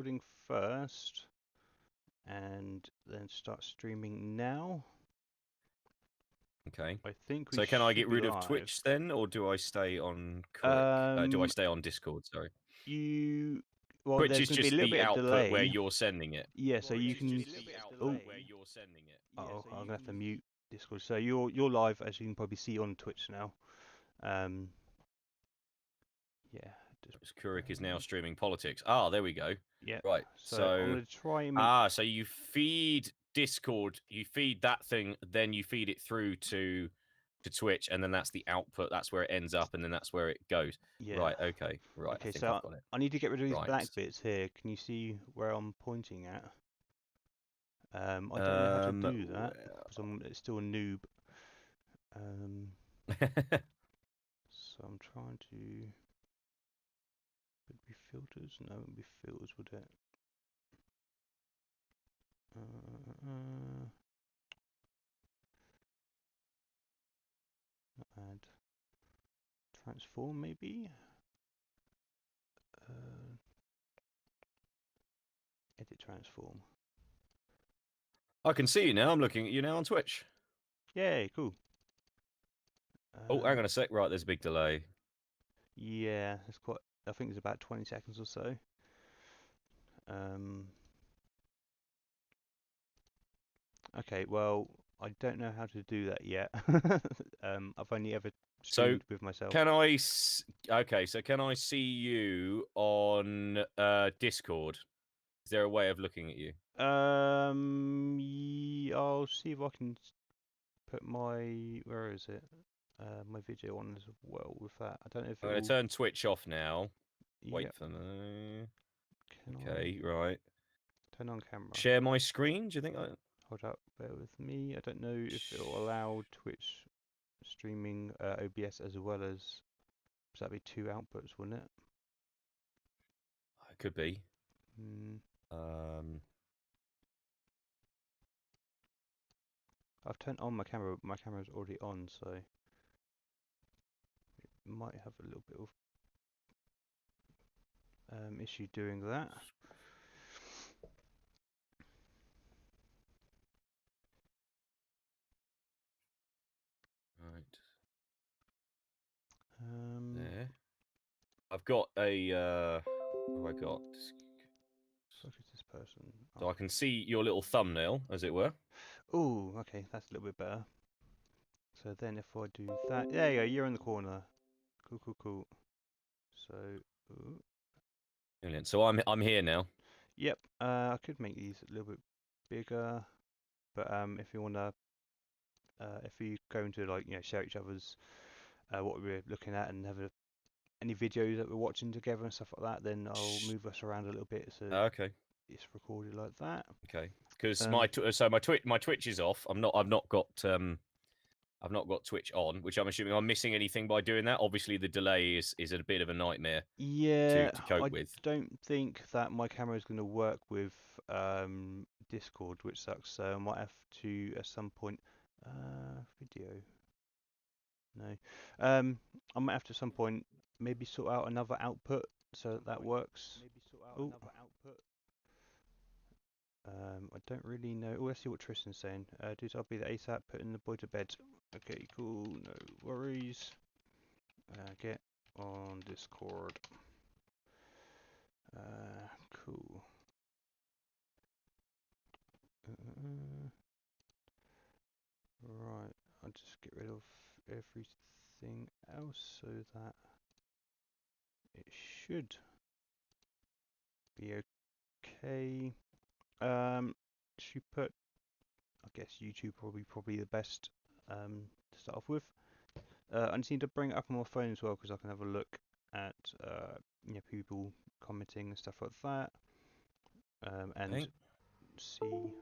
recording first and then start streaming now. Okay. I think we So can I should get be rid of live. Twitch then, or do I stay on Kourik? Do I stay on Discord? Sorry. Well, Twitch there's is going to be a just little the bit of output where delay. you're sending it. Yeah, so you can. Oh, I'm gonna have to mute Discord. So you're live, as you can probably see on Twitch now. Yeah. Kourik is now streaming politics. Ah, there we go. Yeah. Right. So I'm gonna try and make. So you feed Discord, you feed that thing, then you feed it through to Twitch, and then that's the output. That's where it ends up, and then that's where it goes. Yeah. Right. Okay. Right. Okay. I think So I've got it. I need to get rid of these Right. black bits here. Can you see where I'm pointing at? I don't know how to do that because I'm still a noob. So I'm trying to. Would it be filters? No, it wouldn't be filters, would it? Add transform maybe. Edit transform. I can see you now. I'm looking at you now on Twitch. Yay, cool. Oh, hang on a sec. Right, there's a big delay. Yeah, it's quite. I think it's about 20 seconds or so. Okay, well, I don't know how to do that yet. I've only ever streamed with myself. Can I? Okay, so can I see you on Discord? Is there a way of looking at you? Yeah, I'll see if I can put my. Where is it? My video on as well with that. I don't know if I'm going to turn Twitch off now. Wait Yep. for me. Can Okay, right. Turn on camera. Share my screen? Do you think I... Hold up, bear with me. I don't know if it'll allow Twitch streaming OBS as well as. That'd be two outputs, wouldn't it? It could be. I've turned on my camera, but my camera's already on, so it might have a little bit of issue doing that. Right. There. I've got a. What have I got? Focus this person. So I can see your little thumbnail, as it were. Oh, okay, that's a little bit better. So then, if I do that, there you go. You're in the corner. Cool, cool, cool. So. Ooh. Brilliant. So I'm here now. Yep. I could make these a little bit bigger, but if you wanna, if you go into like share each other's what we're looking at and have any videos that we're watching together and stuff like that, then I'll move us around a little bit so okay. It's recorded like that. Okay. Because my Twitch is off. I've not got Twitch on, which I'm assuming I'm missing anything by doing that. Obviously, the delay is a bit of a nightmare. Yeah, to cope with. I don't think that my camera is going to work with Discord, which sucks. So I might have to at some point video. No, I might have to at some point maybe sort out another output so that works. Oh. I don't really know. Oh, let's see what Tristan's saying. Dude, I'll be the ASAP, putting the boy to bed. Okay, cool, no worries. Get on Discord. Cool. Right, I'll just get rid of everything else so that it should be okay. Should we put, I guess YouTube probably the best to start off with. I just need to bring it up on my phone as well because I can have a look at people commenting and stuff like that. And see.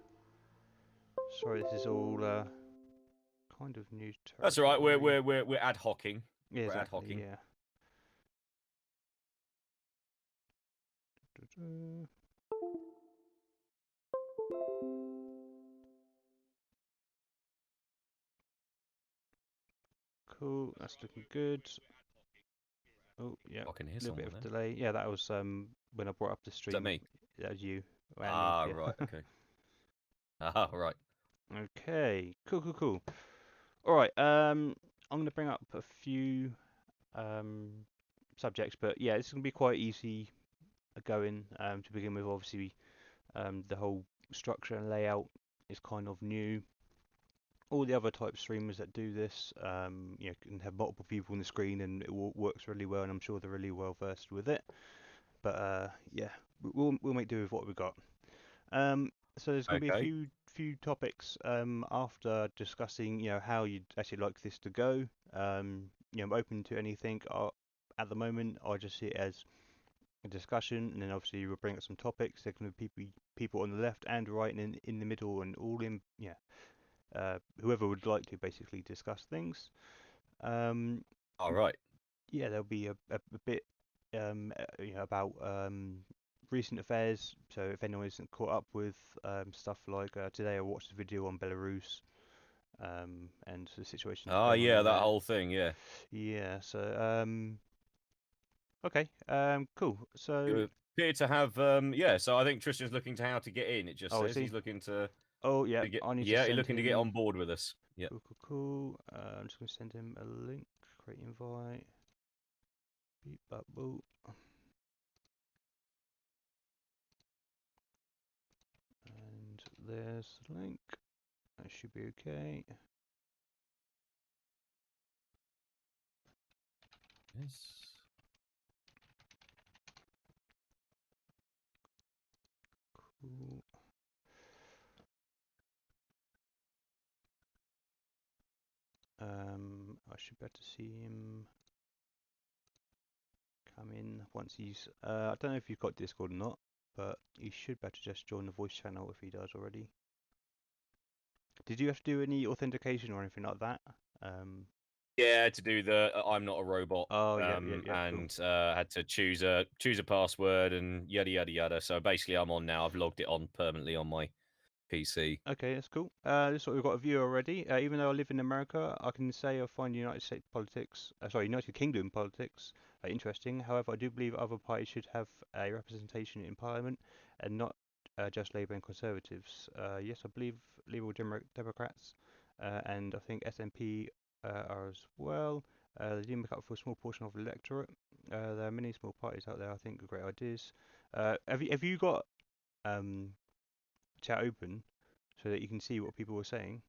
Sorry, this is all kind of new territory. That's all right. We're ad hocing. Yeah, we're exactly. ad hocing. Yeah. Cool, that's looking good. Oh, yeah, a little bit of delay. Yeah, that was when I brought up the stream. Is that me? that was you. And Ah, yeah. right. Okay. Ah, right. Okay. Cool. All right. I'm gonna bring up a few um subjects, but yeah, it's gonna be quite easy going to begin with. Obviously, the whole structure and layout is kind of new. All the other type streamers that do this, can have multiple people on the screen and it works really well, and I'm sure they're really well versed with it. But yeah, we'll make do with what we got. So there's going to be a Okay. few topics after discussing, how you'd actually like this to go. I'm open to anything. At the moment, I just see it as a discussion, and then obviously we'll bring up some topics. There can be people on the left and right, and in the middle, and all in, whoever would like to basically discuss things. Um, All right. yeah, there'll be a bit about recent affairs. So if anyone isn't caught up with stuff like today, I watched a video on Belarus and the situations Ah, going on yeah, over that there. whole thing. Yeah. Yeah. So okay. Cool. So You appear to have yeah. So I think Tristan's looking to how to get in. It just oh, I says see. he's looking to Oh yeah, get. I need to Yeah, he's send looking to get on him. board with us. Yep. Cool. I'm just gonna send him a link. Create invite. Beep, bop, boop. And there's the link. That should be okay. Yes. Cool. I should be able to see him come in once he's. I don't know if you've got Discord or not, but he should be able to just join the voice channel if he does already. Did you have to do any authentication or anything like that? Yeah, to do the I'm not a robot. Oh yeah, cool. And had to choose a password and yada yada yada. So basically, I'm on now. I've logged it on permanently on my PC. Okay, that's cool. This what we've got a view already. Even though I live in America, I can say I find United States politics, United Kingdom politics, interesting. However, I do believe other parties should have a representation in Parliament and not just Labour and Conservatives. Yes, I believe Liberal Democrats and I think SNP are as well. They do make up for a small portion of the electorate. There are many small parties out there. I think with great ideas. Have you got um, chat open so that you can see what people were saying?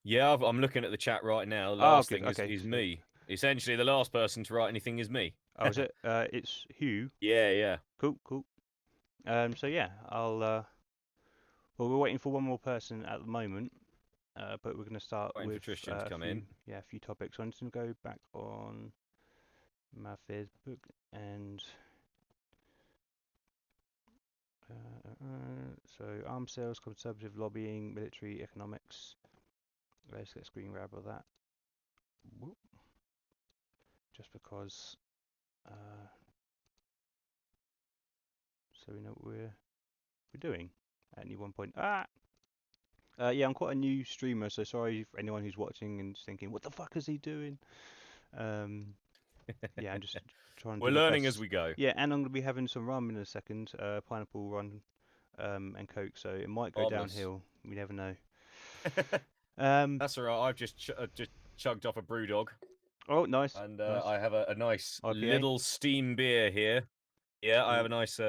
Yeah, I'm looking at the chat right now. The Oh, last good. thing Okay. is So, me. Essentially, the last person to write anything is me. oh, is it? It's Hugh. Yeah. Cool. So yeah, I'll. Well, we're waiting for one more person at the moment, but we're going to start Waiting for with Tristan to a come few, in. a few topics. I'm just going to go back on my Facebook and. So arms sales, conservative lobbying, military economics. Let's get a screen grab of that. Whoop. Just because, uh, so we know what we're doing at any one point. Yeah, I'm quite a new streamer, so sorry for anyone who's watching and thinking, "What the fuck is he doing?" Um, yeah, I'm just trying to We're do my learning as best. we go. Yeah, and I'm gonna be having some ramen in a second, pineapple run, and Coke, so it might go Marvelous. downhill. We never know. Um, That's all right. I've just chugged off a brew dog, oh, nice, and nice I have a nice IPA. little steam beer here. Yeah, I have Cool, a nice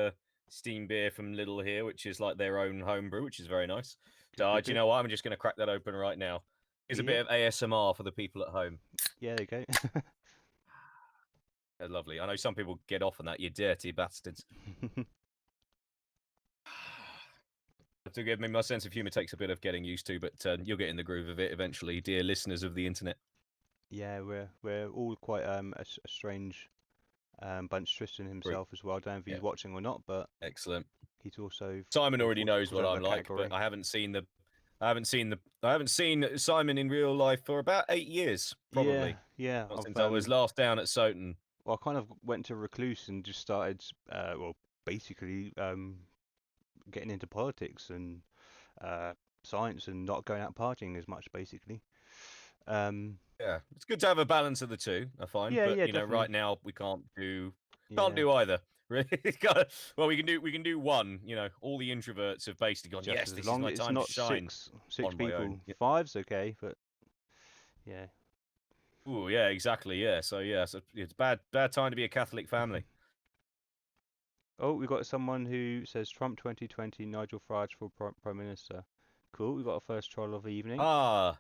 steam beer from Lidl here, which is like their own homebrew, which is very nice. good, So, good, do you good. know what? I'm just going to crack that open right now. Here's a Yeah, bit of ASMR for the people at home. yeah, there you Lovely. I know some people get off on that, you dirty bastards. go. To give me, my sense of humour takes a bit of getting used to, but you'll get in the groove of it eventually, dear listeners of the internet. Yeah, we're all quite a strange bunch. Tristan Great. himself as well. I don't know if Yeah, he's watching or not, but excellent. he's also Simon already knows falls what under I'm that like, but category. I haven't seen Simon in real life for about 8 years, Yeah, probably. yeah. Not I've since I was last down at Soton. well, I kind of went to recluse and just started basically getting into politics and uh science and not going out partying as much, basically. Um, Yeah, it's good to have a balance of the two, I find. yeah, But yeah, right definitely. now we can't do Yeah, either. Well, we can do one. You know, all the introverts have basically gone. Just Yes, as this is long my as it's time to not shine six on my people. own. Yeah. Five's okay, but yeah. Oh, yeah, exactly. Yeah. So it's bad time to be a Catholic family. Oh, we've got someone who says Trump 2020, Nigel Farage for Prime Minister. Cool, we've got our first troll of the evening. Ah,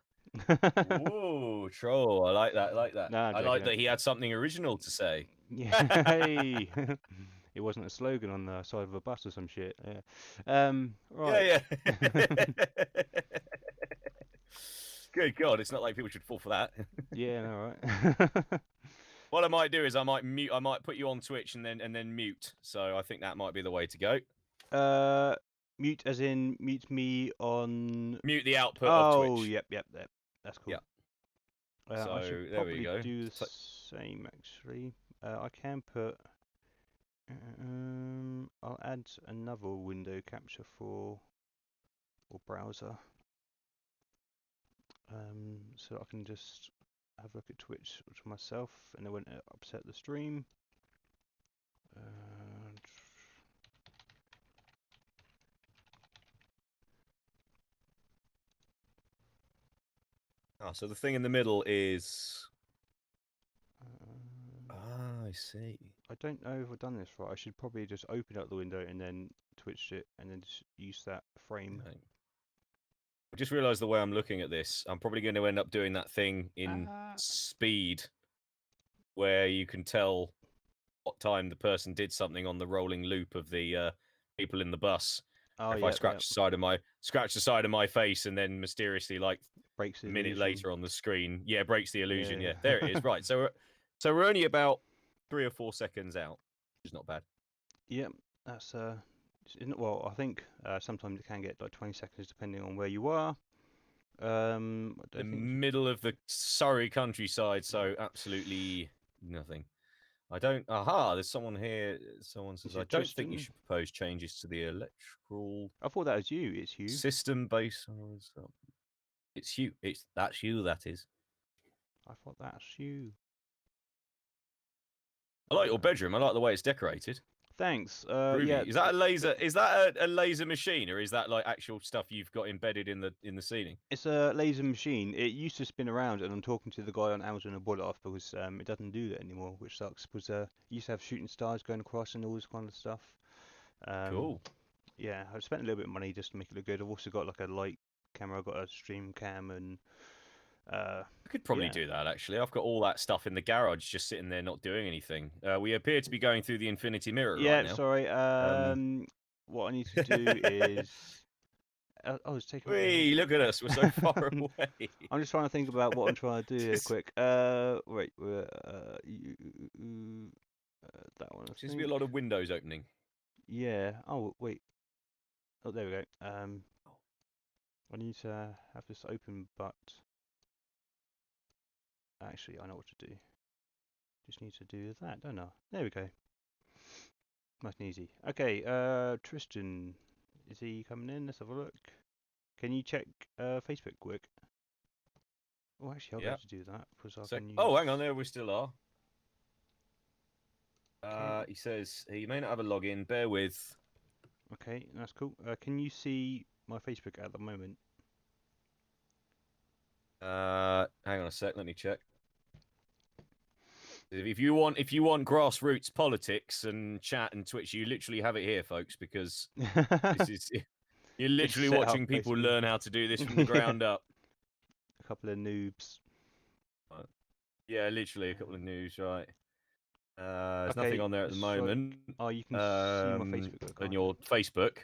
whoa, troll. I like that. I like that. No, I'm I joking. like that he had something original to say. Yeah, hey, it wasn't a slogan on the side of a bus or some shit. Yeah. Right. Yeah, yeah. Good God, it's not like people should fall for that. Yeah, all right. What I might do is I might put you on Twitch and then mute. So I think that might be the way to go. Mute as in mute me on. Mute the output of Oh, Twitch. yep. That's cool. Yeah. I should So there we probably go. do the same actually. I can put. I'll add another window capture for or browser. So I can just have a look at Twitch to myself, and it won't upset the stream. So the thing in the middle is. I see. I don't know if I've done this right. I should probably just open up the window and then Twitch it, and then just use that frame. Okay. I just realised the way I'm looking at this, I'm probably going to end up doing that thing in speed, where you can tell what time the person did something on the rolling loop of the people in the bus. Oh, if yeah, I scratch the side of my face and then mysteriously, like breaks the a minute illusion. later on the screen, breaks the illusion. Yeah. Yeah, there it is. Right. So we're only about 3 or 4 seconds out, which is not bad. Yep, that's well, I think sometimes it can get like 20 seconds depending on where you are. The middle of the Surrey countryside, so absolutely nothing. I don't. Aha! There's someone here. Someone says, "I don't think you Tristan? should propose changes to the electoral I thought that was you. It's you. system based on." It's you. That's you. That is. I thought that's you. I like your bedroom. I like the way it's decorated. Thanks. Groovy. Yeah. Is that a laser? Is that a laser machine, or is that like actual stuff you've got embedded in the ceiling? It's a laser machine. It used to spin around, and I'm talking to the guy on Amazon and bought it off because it doesn't do that anymore, which sucks. Because it used to have shooting stars going across and all this kind of stuff. Cool. Yeah, I've spent a little bit of money just to make it look good. I've also got like a light camera, I've got a stream cam, and I could probably do that actually. I've got all that stuff in the garage, just sitting there not doing anything. We appear to be going through the infinity mirror right now. Sorry. What I need to do is. Oh, it's taking. Whee, look at us. We're so far away. I'm just trying to think about what I'm trying to do here quick. Wait. That one. Seems to be a lot of windows opening. Yeah. Oh, wait. Oh, there we go. I need to have this open, but actually, I know what to do. Just need to do that, don't I? There we go. Nice and easy. Okay. Tristan, is he coming in? Let's have a look. Can you check Facebook quick? Oh, actually, I'll be able to do that because I can use. Oh, hang on, there we still are. He says he may not have a login. Bear with. Okay, that's cool. Can you see my Facebook at the moment? Hang on a sec. Let me check. If you want grassroots politics and chat and Twitch, you literally have it here, folks, because this is you're literally watching up, people basically. learn how to do this from the ground up. A couple of noobs. Yeah, literally a couple of noobs, right? There's nothing on there at the moment. Oh, you can see my Facebook. On your Facebook.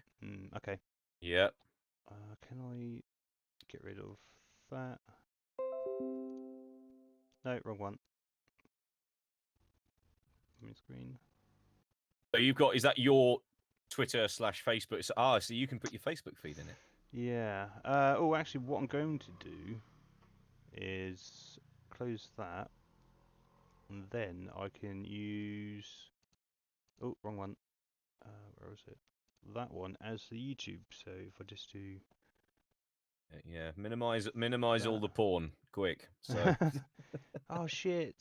Okay. Yeah. Can I get rid of that? No, wrong one. Screen. So you've got, is that your Twitter/Facebook? So you can put your Facebook feed in it. Yeah. Oh, actually, what I'm going to do is close that, and then I can use. Oh, wrong one. Where is it? That one as the YouTube. So if I just do. Yeah. Minimize all the porn, quick. So. Oh shit.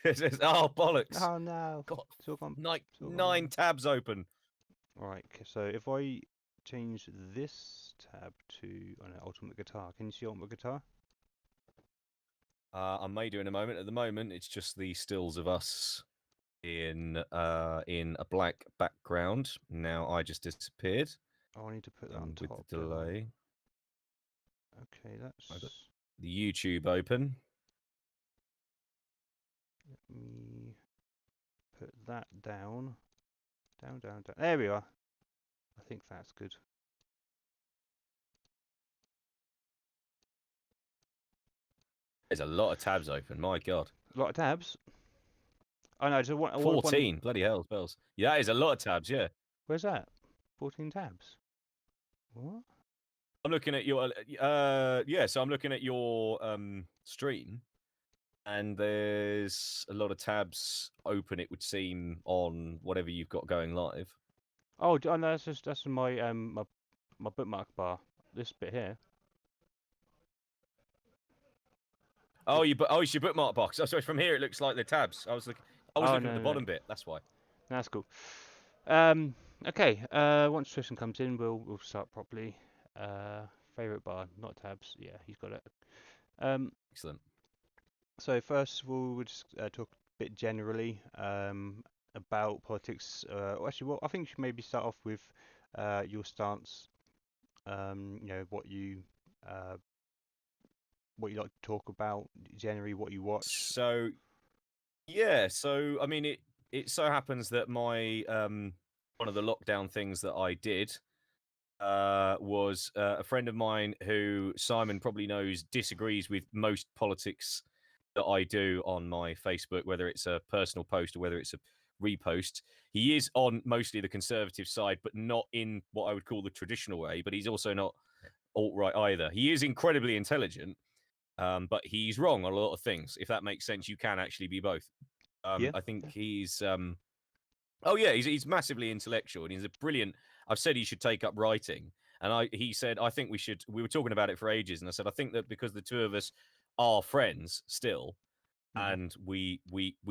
It says, oh bollocks! Oh no, Got it's all gone. like It's all gone 9 wrong. tabs open. Right, so if I change this tab to Ultimate Guitar, can you see Ultimate Guitar? I may do in a moment. At the moment, it's just the stills of us in a black background. Now I just disappeared Oh, I need to put that on with top, the don't I? delay. Okay, I got that's. the YouTube open. Let me put that down. Down, down, down. There we are. I think that's good. There's a lot of tabs open. My God, A lot of tabs. Oh no, just one. 14. Bloody hell, bells. Yeah, that is a lot of tabs. Yeah, Where's that? 14 tabs. What? I'm looking at your yeah. So I'm looking at your stream, and there's a lot of tabs open. It would seem on whatever you've got going live. Oh, no, that's my bookmark bar. This bit here. Oh, it's your bookmark box. Oh, sorry, from here it looks like the tabs. I was Oh looking at no, the no, no. bottom bit. That's why. That's cool. Okay. Once Tristan comes in, we'll start properly. Uh, favorite bar, not tabs. Yeah, he's got it. Um, Excellent. so first of all, we'll just talk a bit generally about politics. Actually, well, I think we should maybe start off with your stance. You know uh, what you like to talk about, generally what you watch. So yeah, so I mean it so happens that my one of the lockdown things that I did was a friend of mine who Simon probably knows disagrees with most politics that I do on my Facebook, whether it's a personal post or whether it's a repost. He is on mostly the conservative side, but not in what I would call the traditional way. But he's also not alt right either. He is incredibly intelligent, but he's wrong on a lot of things. If that makes sense, you can actually be both. Yeah, I think yeah. he's oh yeah, he's massively intellectual and he's a brilliant. I've said he should take up writing, and he said I think we should. We were talking about it for ages, and I said I think that because the two of us are friends still, Mhm. and we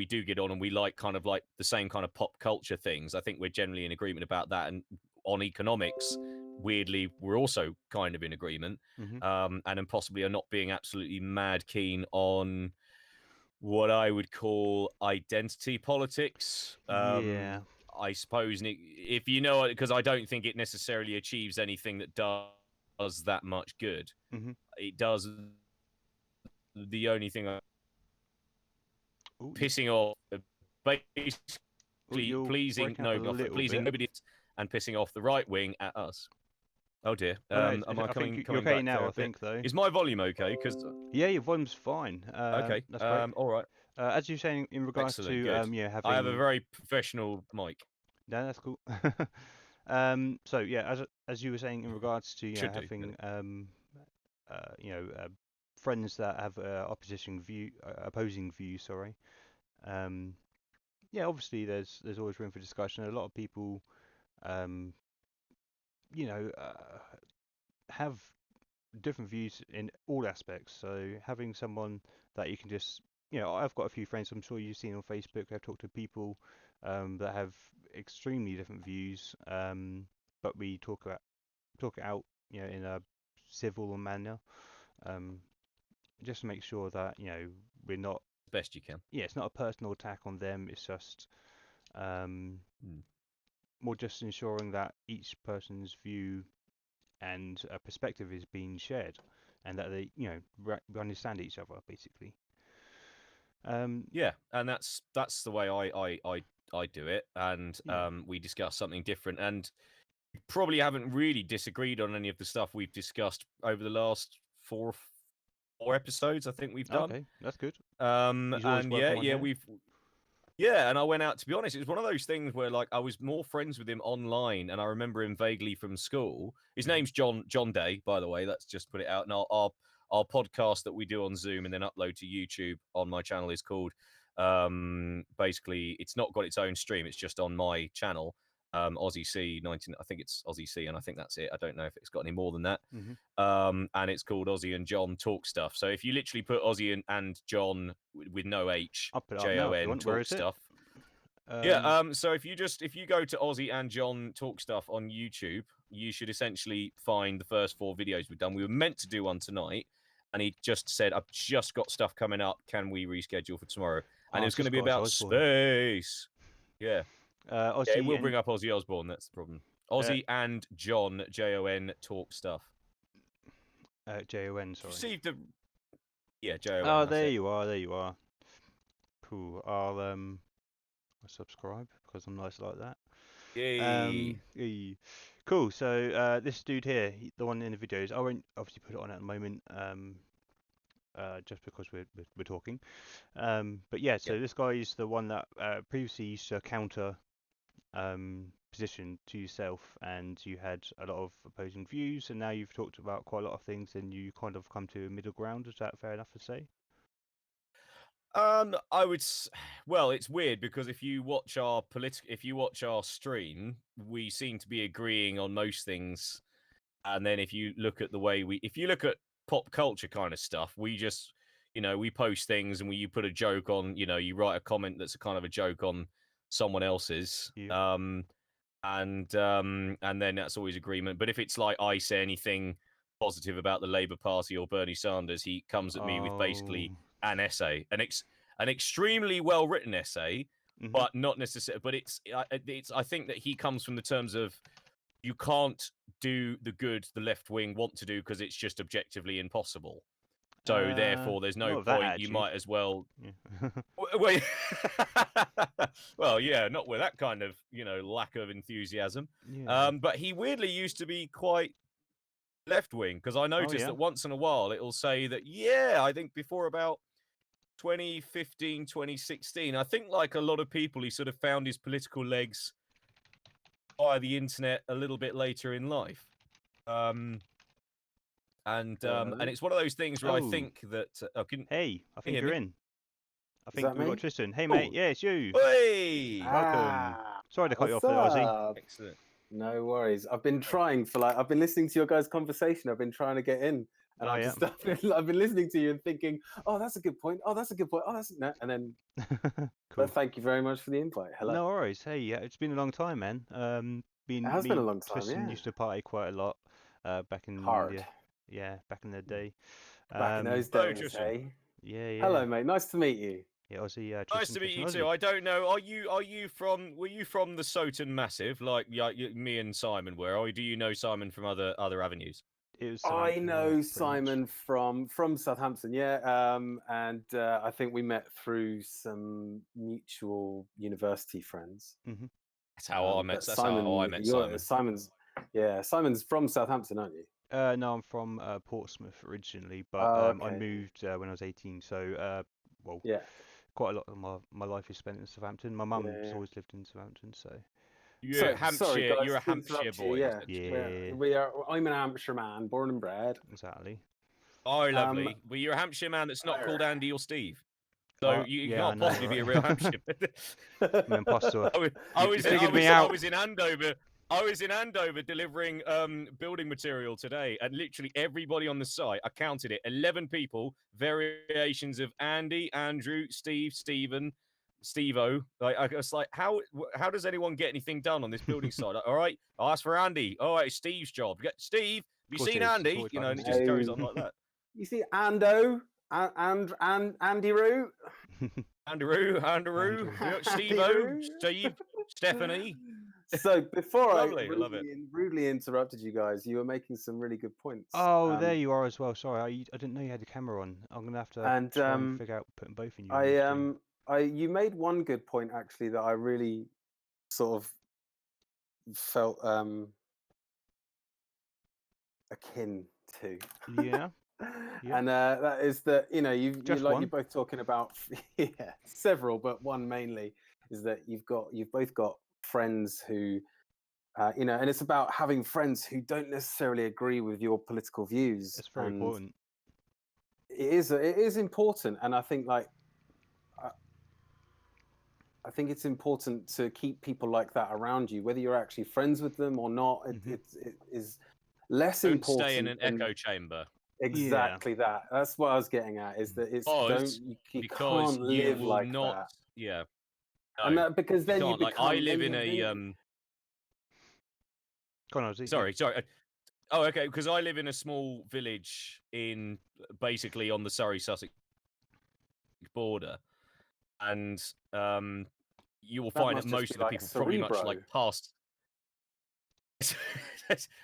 do get on and we like kind of like the same kind of pop culture things. I think we're generally in agreement about that, and on economics, weirdly, we're also kind of in agreement, Mhm. and then possibly are not being absolutely mad keen on what I would call identity politics. Yeah. I suppose if you know it, because I don't think it necessarily achieves anything that does that much good. Mhm. It does the only thing Oh, pissing off, basically you're pleasing breaking up a little pleasing bit. nobody and pissing off the right wing at us. Oh dear. Oh no, Am I I think you're coming okay back now. there I a bit? think though. Is my volume okay? Because Yeah, your volume's fine. okay. That's great. All right. As you're saying in regards Excellent. to Good. yeah, I have a having. very professional mic. No, that's cool. So yeah, as you were saying in regards to Should do. having you know friends that have opposing views. Sorry. Um, yeah, obviously there's always room for discussion. A lot of people um, you know have different views in all aspects. So having someone that you can just, I've got a few friends. I'm sure you've seen on Facebook. I've talked to people that have extremely different views, but we talk it out, in a civil manner, um, just to make sure that we're not. Best you can. Yeah, it's not a personal attack on them. It's just um, Mm. more just ensuring that each person's view and a perspective is being shared, and that they, we understand each other basically. Um, Yeah, and that's the way I do it, and yeah. we discuss something different, and probably haven't really disagreed on any of the stuff we've discussed over the last four episodes. I think we've done. Okay, that's good. He's always And welcome on yeah, here. yeah, and I went out, to be honest, it was one of those things where like I was more friends with him online, and I remember him vaguely from school. His Hmm. name's John Day, by the way. Let's just put it out. And our podcast that we do on Zoom and then upload to YouTube on my channel is called basically it's not got its own stream, it's just on my channel. Ozzy C 19. I think it's Ozzy C, and I think that's it. I don't know if it's got any more than that. And it's called Ozzy and John Talk Stuff. So if you literally put Ozzy and John with no H, I'll put it up now if you Jon want. Where Talk is it? Stuff. So if you go to Ozzy and John Talk Stuff on YouTube, you should essentially find the first 4 videos we've done. We were meant to do one tonight, and he just said, "I've just got stuff coming up. Can we reschedule for tomorrow?" And it was going to be about space. Yeah. Ozzy It will bring up Ozzy Osbourne. That's the problem. Ozzy and John Jon Talk Stuff. Jon, sorry. Received the. Yeah, Jon. Oh, there you are. There you are. Cool. I'll subscribe because I'm nice like that. Yay. Cool. So this dude here, the one in the videos, I won't obviously put it on at the moment. Just because we're talking. But yeah, so this guy is the one that previously used to counter position to yourself, and you had a lot of opposing views, and now you've talked about quite a lot of things, and you kind of come to a middle ground. Is that fair enough to say? I would. Well, it's weird because if you watch our stream, we seem to be agreeing on most things, and then if you look at the way if you look at pop culture kind of stuff, we just, we post things and you put a joke on, you write a comment that's a kind of a joke on someone else's, and then that's always agreement. But if it's like I say anything positive about the Labour Party or Bernie Sanders, he comes at me with basically an essay, an extremely well written essay, but not necessarily. But it's I think that he comes from the terms of you can't do the good the left wing want to do because it's just objectively impossible. So therefore, there's no point. You might as well. Yeah. Well, yeah, not with that kind of lack of enthusiasm. Yeah. But he weirdly used to be quite left wing because I noticed that once in a while it'll say that I think before about 2015, 2016, I think like a lot of people, he sort of found his political legs via the internet a little bit later in life. And it's one of those things where I think that hey, I think you're in. I think we've got Tristan. Hey, mate. Yeah, it's you. Hey, welcome. Sorry to cut you off there, Ozzy. Excellent. No worries. I've been trying I've been listening to your guys' conversation. I've been trying to get in, and I've been listening to you and thinking, oh, that's a good point. Oh, that's a good point. Oh, that's and then. Cool. But thank you very much for the invite. Hello. No worries. Hey, it's been a long time, man. It has been a long time. Tristan used to party quite a lot back in back in the day. Back in those days, hey. Yeah. Hello, mate. Nice to meet you. Yeah, Ozzy. Nice to meet you too. I don't know. Were you from the Soton Massive like me and Simon were, or do you know Simon from other avenues? I know Simon from Southampton, and I think we met through some mutual university friends. That's how I met. That's how I met Simon. Simon's from Southampton, aren't you? No, I'm from Portsmouth originally, but I moved when I was 18. So, quite a lot of my life is spent in Southampton. My mum's always lived in Southampton, so. You're Hampshire. Sorry, guys, you're a Hampshire boy. Yeah. I'm an Hampshire man, born and bred. Exactly. Oh, lovely. Well, you're a Hampshire man that's not called Andy or Steve. So you can't possibly be a real Hampshire. I'm an imposter. I was in Andover. I was in Andover delivering building material today, and literally everybody on the site, I counted it, 11 people, variations of Andy, Andrew, Steve, Stephen, Steve-O. Like, I was like, how does anyone get anything done on this building site? Like, all right, I'll ask for Andy. All right, it's Steve's job. Get Steve. Have you seen Andy? And it just goes on like that. You see Ando and Andy Roo. Andrew, Steve-O, Steve, Stephanie. So before I rudely interrupted you guys, you were making some really good points. Oh, there you are as well. Sorry, I didn't know you had the camera on. I'm gonna have to try and figure out putting both in you. You made one good point actually that I really sort of felt akin to. Yeah. And that is that you're both talking about several, but one mainly is that you've both got friends who and it's about having friends who don't necessarily agree with your political views. It's very important. It is important, and I think like I think it's important to keep people like that around you, whether you're actually friends with them or not. It is less don't important. Stay in an echo chamber. Exactly that. That's what I was getting at. Is that it's you can't live like that. Yeah. No, and that, because then you become. Like, I live in a Go on, Ozzy. Sorry. Oh, okay. Because I live in a small village in basically on the Surrey-Sussex border, and you will find that most of the people probably much like past.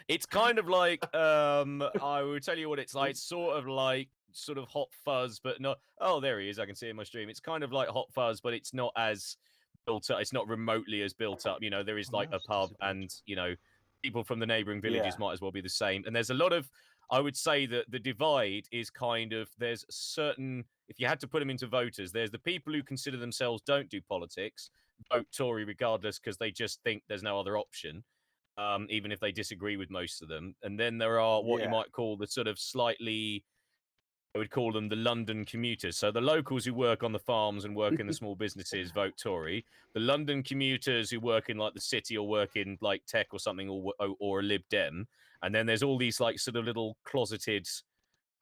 It's kind of like I will tell you what it's like. It's sort of Hot Fuzz, but not. Oh, there he is. I can see him in my stream. It's kind of like Hot Fuzz, but it's not as built up. It's not remotely as built up. You know, there is like a pub, and you know, people from the neighboring villages might as well be the same. And there's a lot of. I would say that the divide is kind of there's certain. If you had to put them into voters, there's the people who consider themselves don't do politics, vote Tory regardless because they just think there's no other option. Even if they disagree with most of them. And then there are what you might call the sort of slightly, I would call them the London commuters. So the locals who work on the farms and work in the small businesses vote Tory. The London commuters who work in like the city or work in like tech or something or a Lib Dem. And then there's all these like sort of little closeted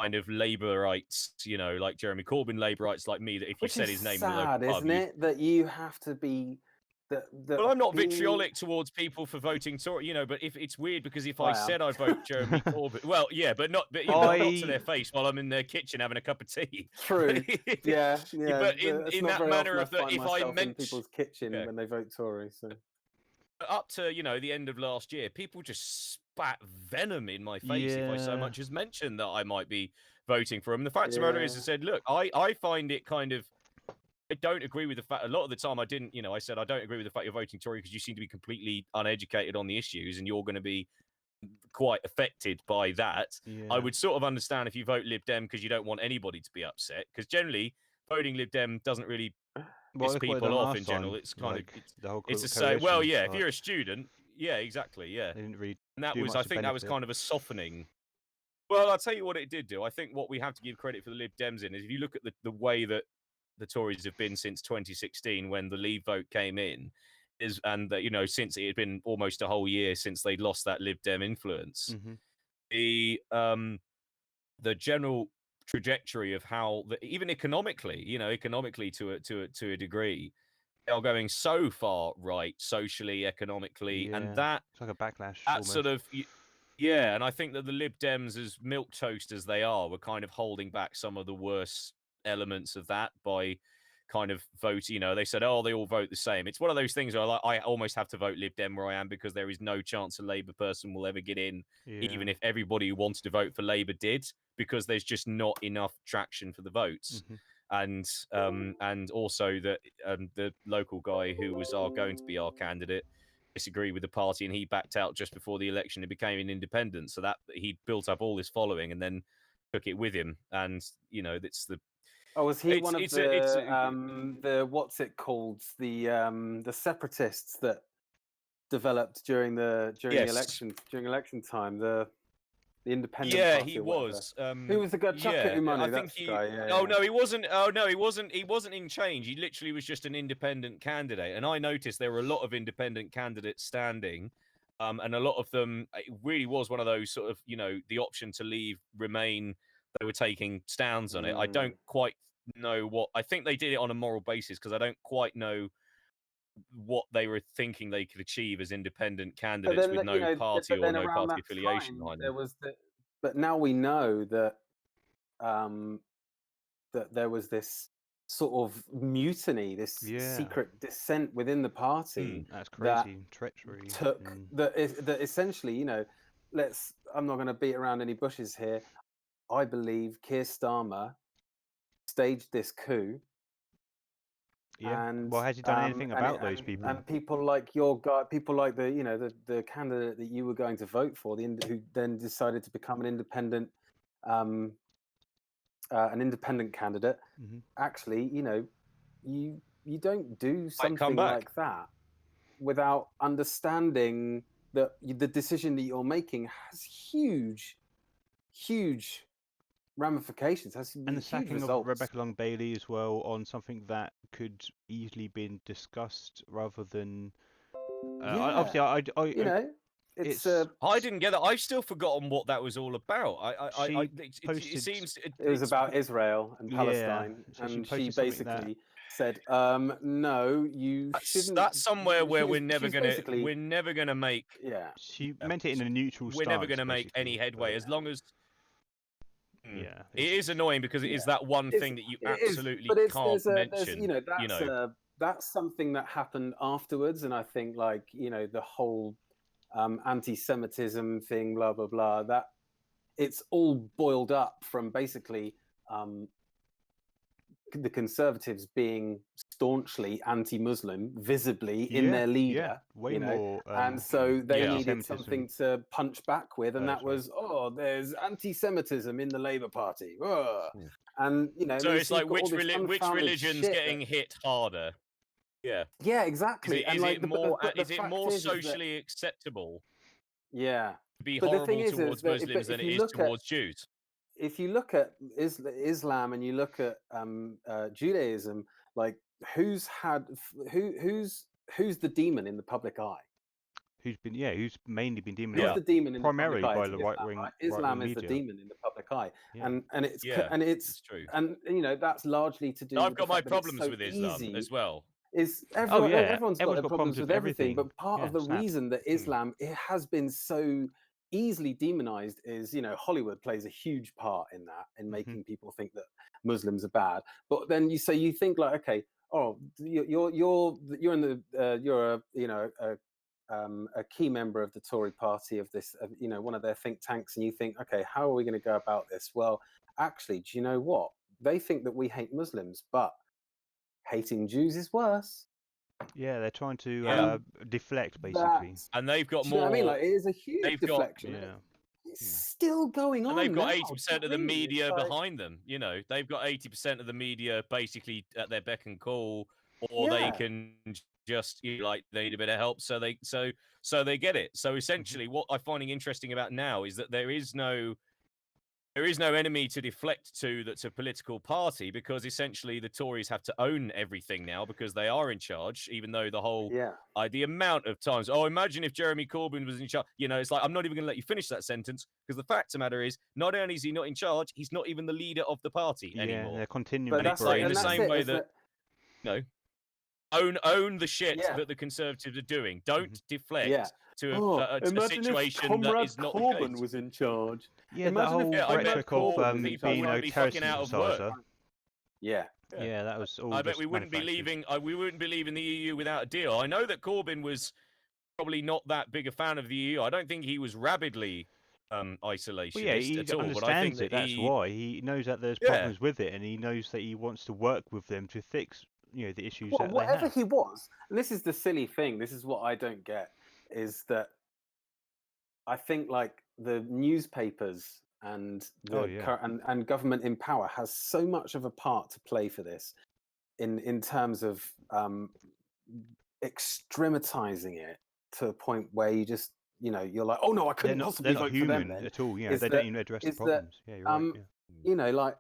kind of Labourites, you know, like Jeremy Corbyn Labourites like me, that if you said his name in the local pub, isn't it? That you have to be... Well, I'm not vitriolic towards people for voting Tory, you know, but if it's weird because if I said I vote Jeremy Corbyn, well, yeah, but not to their face while I'm in their kitchen having a cup of tea. True. yeah. But in that manner of that, if I mention people's kitchen when they vote Tory, so up to the end of last year, people just spat venom in my face if I so much as mentioned that I might be voting for him. The fact of the matter is, I said, look, I find it kind of. I don't agree with the fact. A lot of the time, I didn't. I said I don't agree with the fact you're voting Tory because you seem to be completely uneducated on the issues, and you're going to be quite affected by that. Yeah. I would sort of understand if you vote Lib Dem because you don't want anybody to be upset. Because generally, voting Lib Dem doesn't really piss people off in general. It's kind of it's the same. Well, yeah, if you're a student, yeah, exactly, yeah. They didn't really. And that was, I think, that was kind of a softening. Well, I'll tell you what it did do. I think what we have to give credit for the Lib Dems in is if you look at the way that the Tories have been since 2016 when the Leave vote came in, and since it had been almost a whole year since they'd lost that Lib Dem influence, the general trajectory of how even economically to a degree, they are going so far right socially, economically, and that it's like a backlash. That sort of. Yeah, and I think that the Lib Dems, as milquetoast as they are, were kind of holding back some of the worst elements of that by kind of voting. They said, oh, they all vote the same. It's one of those things where I almost have to vote Lib Dem where I am because there is no chance a Labour person will ever get in, even if everybody who wanted to vote for Labour did, because there's just not enough traction for the votes. And also that the local guy who was going to be our candidate disagree with the party and he backed out just before the election and became an independent, so that he built up all this following and then took it with him. And it's the was he one of the what's it called, the separatists that developed during the election time, the independent party, he was. Who was the guy? Chuka Umanu, I think no, he wasn't. Oh no, he wasn't. He wasn't in change. He literally was just an independent candidate. And I noticed there were a lot of independent candidates standing, and a lot of them. It really was one of those sort of the option to leave, remain. They were taking stands on it. I don't quite know what. I think they did it on a moral basis because I don't quite know what they were thinking they could achieve as independent candidates with no party or no party affiliation behind them. But now we know that that there was this sort of mutiny, this secret dissent within the party. That's crazy. Treachery. That essentially, I'm not going to beat around any bushes here. I believe Keir Starmer staged this coup. Yeah. And well, has he done anything about those people? And people like your guy, people like the candidate that you were going to vote for, who then decided to become an independent candidate. Actually, you don't do something like that without understanding that the decision that you're making has huge ramifications. Has and the huge sacking results. of Rebecca Long Bailey as well on something that could easily been discussed rather than. Obviously, you know, it's I didn't get that. I've still forgotten what that was all about. It seems it was about Israel and Palestine, so and she basically said, "No, you shouldn't." That's somewhere where we're never gonna make. Yeah, she meant it in a neutral stance. We're never gonna make any headway as long as. Yeah, it is annoying because it is that one thing that you absolutely can't mention. That's something that happened afterwards, and I think the whole anti-Semitism thing, blah blah blah. That it's all boiled up from basically the Conservatives being staunchly anti-Muslim, visibly in their leader, way more, and so they needed something to punch back with, and that was, there's anti-Semitism in the Labour Party, and so it's like which religion's getting hit harder? Yeah, exactly. Is it more socially acceptable? Yeah, to be horrible towards Muslims than it is towards Jews. If you look at Islam and you look at Judaism, like who's the demon in the public eye? Who's mainly been demonized? Who's the demon in primarily the public by the right-wing? Right? Islam is the demon in the public eye, and it's true. And that's largely to do. I've with got my problems so with Islam as well. Everyone's got their problems with everything, but part of the reason that Islam it has been so easily demonized is Hollywood plays a huge part in that, in making people think that Muslims are bad. But then you think like, okay, you're in the you're a key member of the Tory party, of this one of their think tanks, and you think, okay, how are we going to go about this? Well, actually, do you know what? They think that we hate Muslims, but hating Jews is worse. Yeah, they're trying to deflect, basically. And they've got more. I mean, like, it is a huge deflection. It's still going on. And they've got 80% of the media behind them. They've got 80% of the media basically at their beck and call, or they can just they need a bit of help, so they get it. So essentially, what I'm finding interesting about now is that there is no enemy to deflect to that's a political party, because essentially the Tories have to own everything now because they are in charge, even though the whole the amount of times, imagine if Jeremy Corbyn was in charge, it's like, I'm not even going to let you finish that sentence, because the fact of the matter is, not only is he not in charge, he's not even the leader of the party anymore. They're continuing. And it's like in the same way that own the shit that the Conservatives are doing. Don't deflect to a situation that is not Corbyn the case. was in charge. Yeah, that whole rhetoric of being a terrorist sympathiser. Yeah, that was all. I bet we wouldn't be leaving. We wouldn't be leaving the EU without a deal. I know that Corbyn was probably not that big a fan of the EU. I don't think he was rabidly isolationist at all. Understands but I think that that's why he knows that there's problems with it, and he knows that he wants to work with them to fix the issues that they have. Whatever he was, and this is the silly thing. This is what I don't get, is that I think like the newspapers and and government in power has so much of a part to play for this, in terms of extrematizing it to a point where you just you're like, oh no, I couldn't possibly vote for them then. At all. They don't even address the problems. You're right. Like.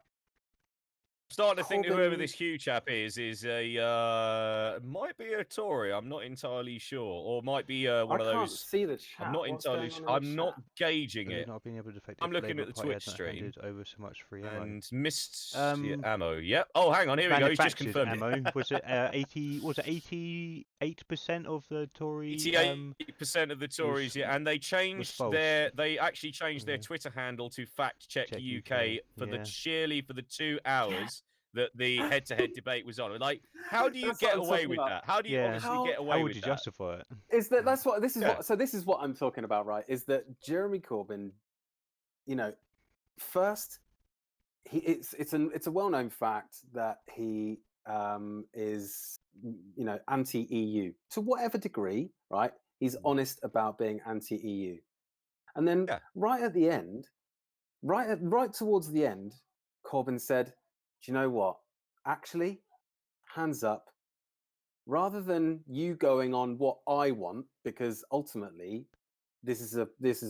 Starting to think that whoever this Hugh chap is a might be a Tory. I'm not entirely sure, or might be one of those. I can't see the chat. I'm not entirely. I'm not gauging it. Not being able to I'm looking at the Twitch stream. Over so much free ammo. And missed ammo. Yep. Oh, hang on. Here we go. He's just confirmed ammo. Was it 80? Was it 88% of the Tories? 88% of the Tories. Yeah, and they changed their. They actually changed their Twitter handle to Fact Check UK for sheerly for the 2 hours that the head-to-head debate was on. Like, how do you get away with that? How do you obviously get away with that? How would you justify it? Is that this is what I'm talking about, right? Is that Jeremy Corbyn, first it's a well-known fact that he is anti-EU to whatever degree, right? He's honest about being anti-EU. And then right at the end, right towards the end, Corbyn said, do you know what? Actually, hands up. Rather than you going on what I want, because ultimately this is a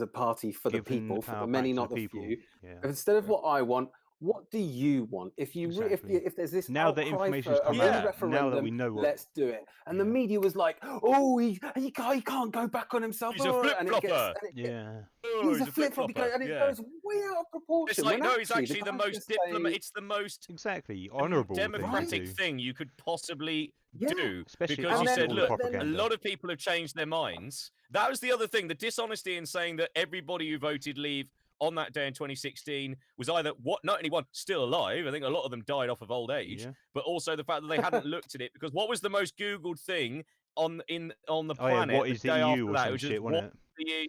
party for the people, for the many, not the few. Instead of what I want, what do you want? If you Exactly. if there's this Now that outcry information's for a come out, re-referendum, now that we know what, let's do it. And the media was like, oh, he can't go back on himself. He's a flip-flopper. He's a flip-flopper, and it goes way out of proportion. It's like, when no, it's actually the guy's most just saying- it's the most exactly honourable democratic thing, thing you could possibly do. especially because you after said, all the look, propaganda. a lot of people have changed their minds. That was the other thing, the dishonesty in saying that everybody who voted Leave on that day in 2016 was either not anyone still alive, I think a lot of them died off of old age, but also the fact that they hadn't looked at it, because what was the most Googled thing on the planet what is the day the EU after or that? some It was just, shit, what wasn't it? the EU?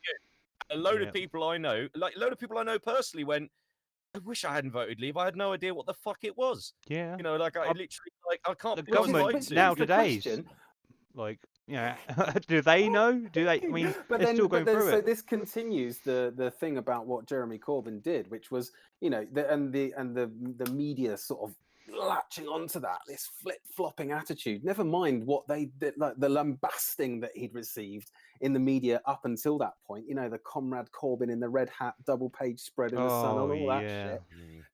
A load of people I know, like a load of people I know personally went, I wish I hadn't voted Leave. I had no idea what the fuck it was. Yeah. You know, like I literally, like I can't. The put my government mind to. nowadays, like, yeah, do they know? Do they? I mean, but they're then, still going through so it. this continues the thing about what Jeremy Corbyn did, which was, you know, the media sort of latching onto that, this flip-flopping attitude. Never mind what they did, like the lambasting that he'd received in the media up until that point. You know, the Comrade Corbyn in the red hat, double-page spread in the Sun, and all that shit.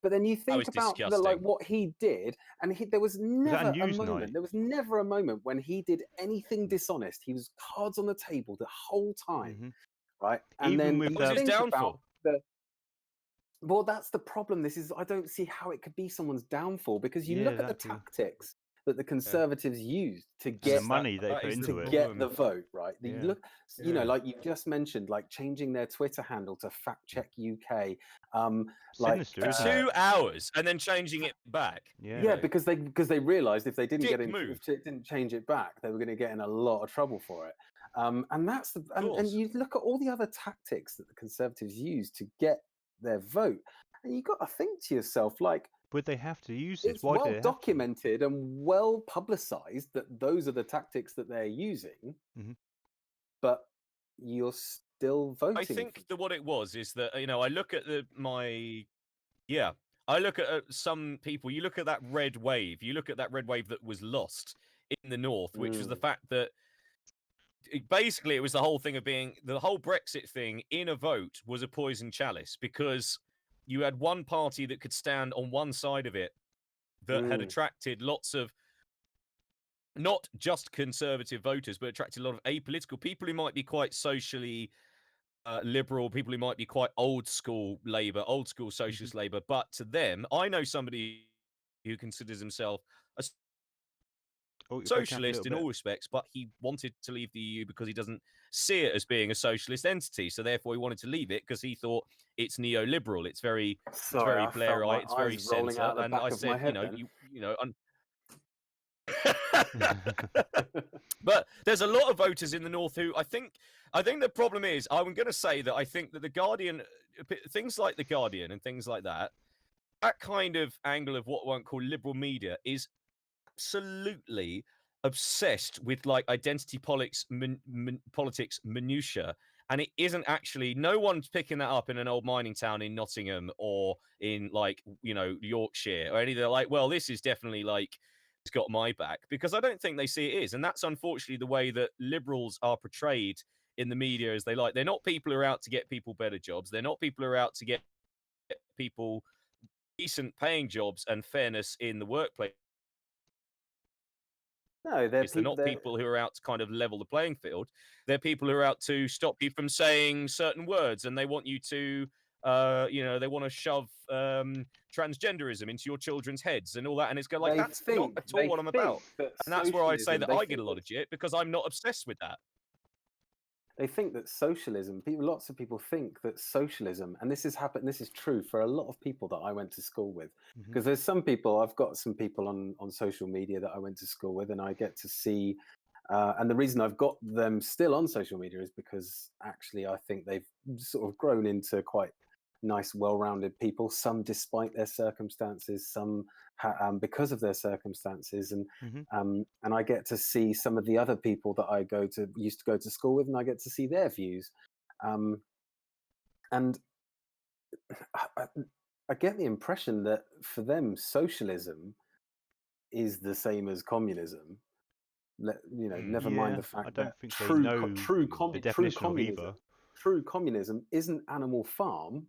But then you think about what he did, and there was never a moment. There was never a moment when he did anything dishonest. He was cards on the table the whole time, right? And even then with you think about well, that's the problem. I don't see how it could be someone's downfall, because you look at the tactics that the Conservatives used to get the money they put into it, get the vote, right? You look, you know, Yeah. like you just mentioned, like changing their Twitter handle to Fact Check UK, Sinister, for 2 hours and then changing it back. Yeah, because they realised if they didn't if it didn't change it back, they were going to get in a lot of trouble for it. And that's and you look at all the other tactics that the Conservatives use to get their vote, and you got to think to yourself, like, would they have to use this? It's well documented and well publicized that those are the tactics that they're using, but you're still voting. I think that what it was is that, you know, I look at I look at some people. You look at that red wave. You look at that red wave that was lost in the north, which was the fact that basically it was the whole thing of being the whole Brexit thing in a vote was a poison chalice, because you had one party that could stand on one side of it that had attracted lots of not just conservative voters, but attracted a lot of apolitical people who might be quite socially liberal, people who might be quite old school Labour, old school socialist Labour. But to them, I know somebody who considers himself a socialist in all respects, but he wanted to leave the EU because he doesn't see it as being a socialist entity. So therefore, he wanted to leave it because he thought it's neoliberal. It's very Blairite. It's very centre. And I said, but there's a lot of voters in the north who I think the problem is, I'm going to say that I think that the Guardian, things like the Guardian and things like that kind of angle of what one call liberal media is absolutely obsessed with like identity politics minutiae, and it isn't actually, no one's picking that up in an old mining town in Nottingham or in like, you know, Yorkshire or anything. Like, well, this is definitely like, it's got my back, because I don't think they see it is. And that's unfortunately the way that liberals are portrayed in the media, as they're not people who are out to get people better jobs. They're not people who are out to get people decent paying jobs and fairness in the workplace. No, they're not people who are out to kind of level the playing field. They're people who are out to stop you from saying certain words, and they want you to, they want to shove transgenderism into your children's heads and all that. And it's like, that's not at all what I'm about. And that's where I say that I get a lot of shit, because I'm not obsessed with that. They think that socialism, lots of people think that socialism, and this has happened, this is true for a lot of people that I went to school with, because there's some people, I've got some people on social media that I went to school with, and I get to see, and the reason I've got them still on social media is because actually I think they've sort of grown into quite nice, well-rounded people, some despite their circumstances, some because of their circumstances, and I get to see some of the other people that I used to go to school with, and I get to see their views, and I get the impression that for them socialism is the same as communism. Never mind the fact that true communism isn't Animal Farm.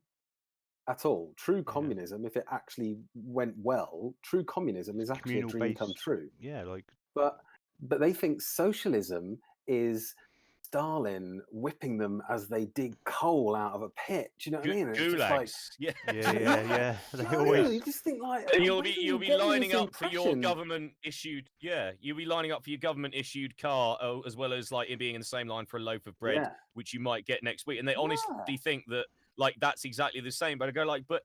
at all. True communism, if it actually went well, true communism is actually a dream come true. Yeah, like. But they think socialism is Stalin whipping them as they dig coal out of a pit. Do you know what I mean? It's just like, yeah. They always. You just think like, and you'll be lining up for your government issued. Yeah, you'll be lining up for your government issued car, as well as like it being in the same line for a loaf of bread, which you might get next week. And they honestly think that like that's exactly the same. But I go like, but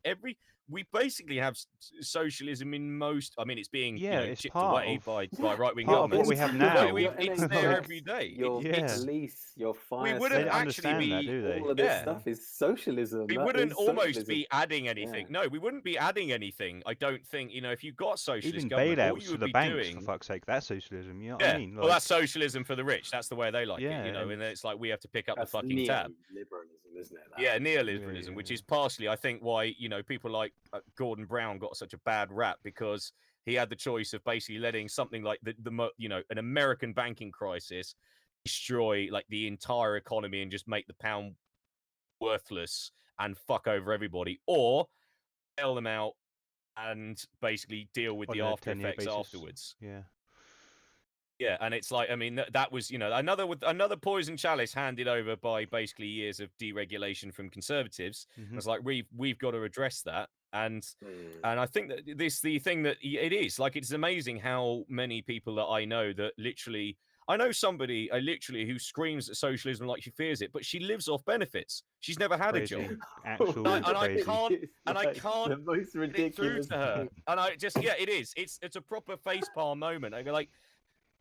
we basically have socialism in most. I mean, it's being it's chipped part away of, by right wing governments. what we have now. It's there every day. Your police, your fire. We wouldn't actually be. That, do they? All of this stuff is socialism. We wouldn't almost be adding anything. No, we wouldn't be adding anything. I don't think. If you've got socialist government, all you would the be banks, doing, for fuck's sake, that's socialism. You know what I mean? Well, that's socialism for the rich. That's the way they like it. And it's like we have to pick up the fucking tab. Neoliberalism, isn't it? Yeah, neoliberalism, which is partially, I think, why people like Gordon Brown got such a bad rap, because he had the choice of basically letting something like an American banking crisis destroy like the entire economy and just make the pound worthless and fuck over everybody, or bail them out and basically deal with the after effects afterwards. Yeah, and it's like, I mean, that was, another poison chalice handed over by basically years of deregulation from conservatives. It's like we've got to address that, and I think that the thing that it is like, it's amazing how many people that I know that literally. I know somebody who screams at socialism like she fears it, but she lives off benefits. She's never had a job. I can't the most ridiculous through to her. And I just, it is. It's a proper facepalm moment. I go like,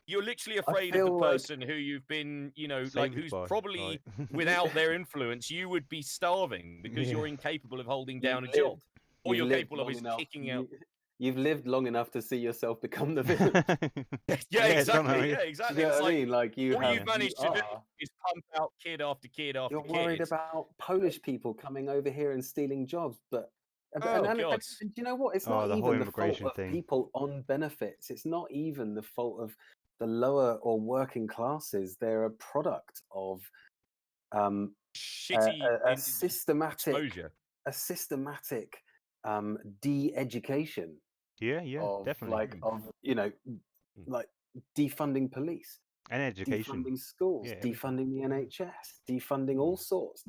you're literally afraid of the person who you've been, who's probably without their influence, you would be starving because you're incapable of holding down a job. All you're capable of is kicking out. You've lived long enough to see yourself become the villain. Exactly. Yeah, exactly. You know what I mean? Like all you've managed to do is pump out kid after kid after kid. You're worried about Polish people coming over here and stealing jobs, but and you know what? It's not even the fault of people on benefits. It's not even the fault of the lower or working classes. They're a product of shitty a systematic exposure. A systematic de-education. Definitely. Like defunding police and education, defunding schools, defunding the NHS, defunding all sorts,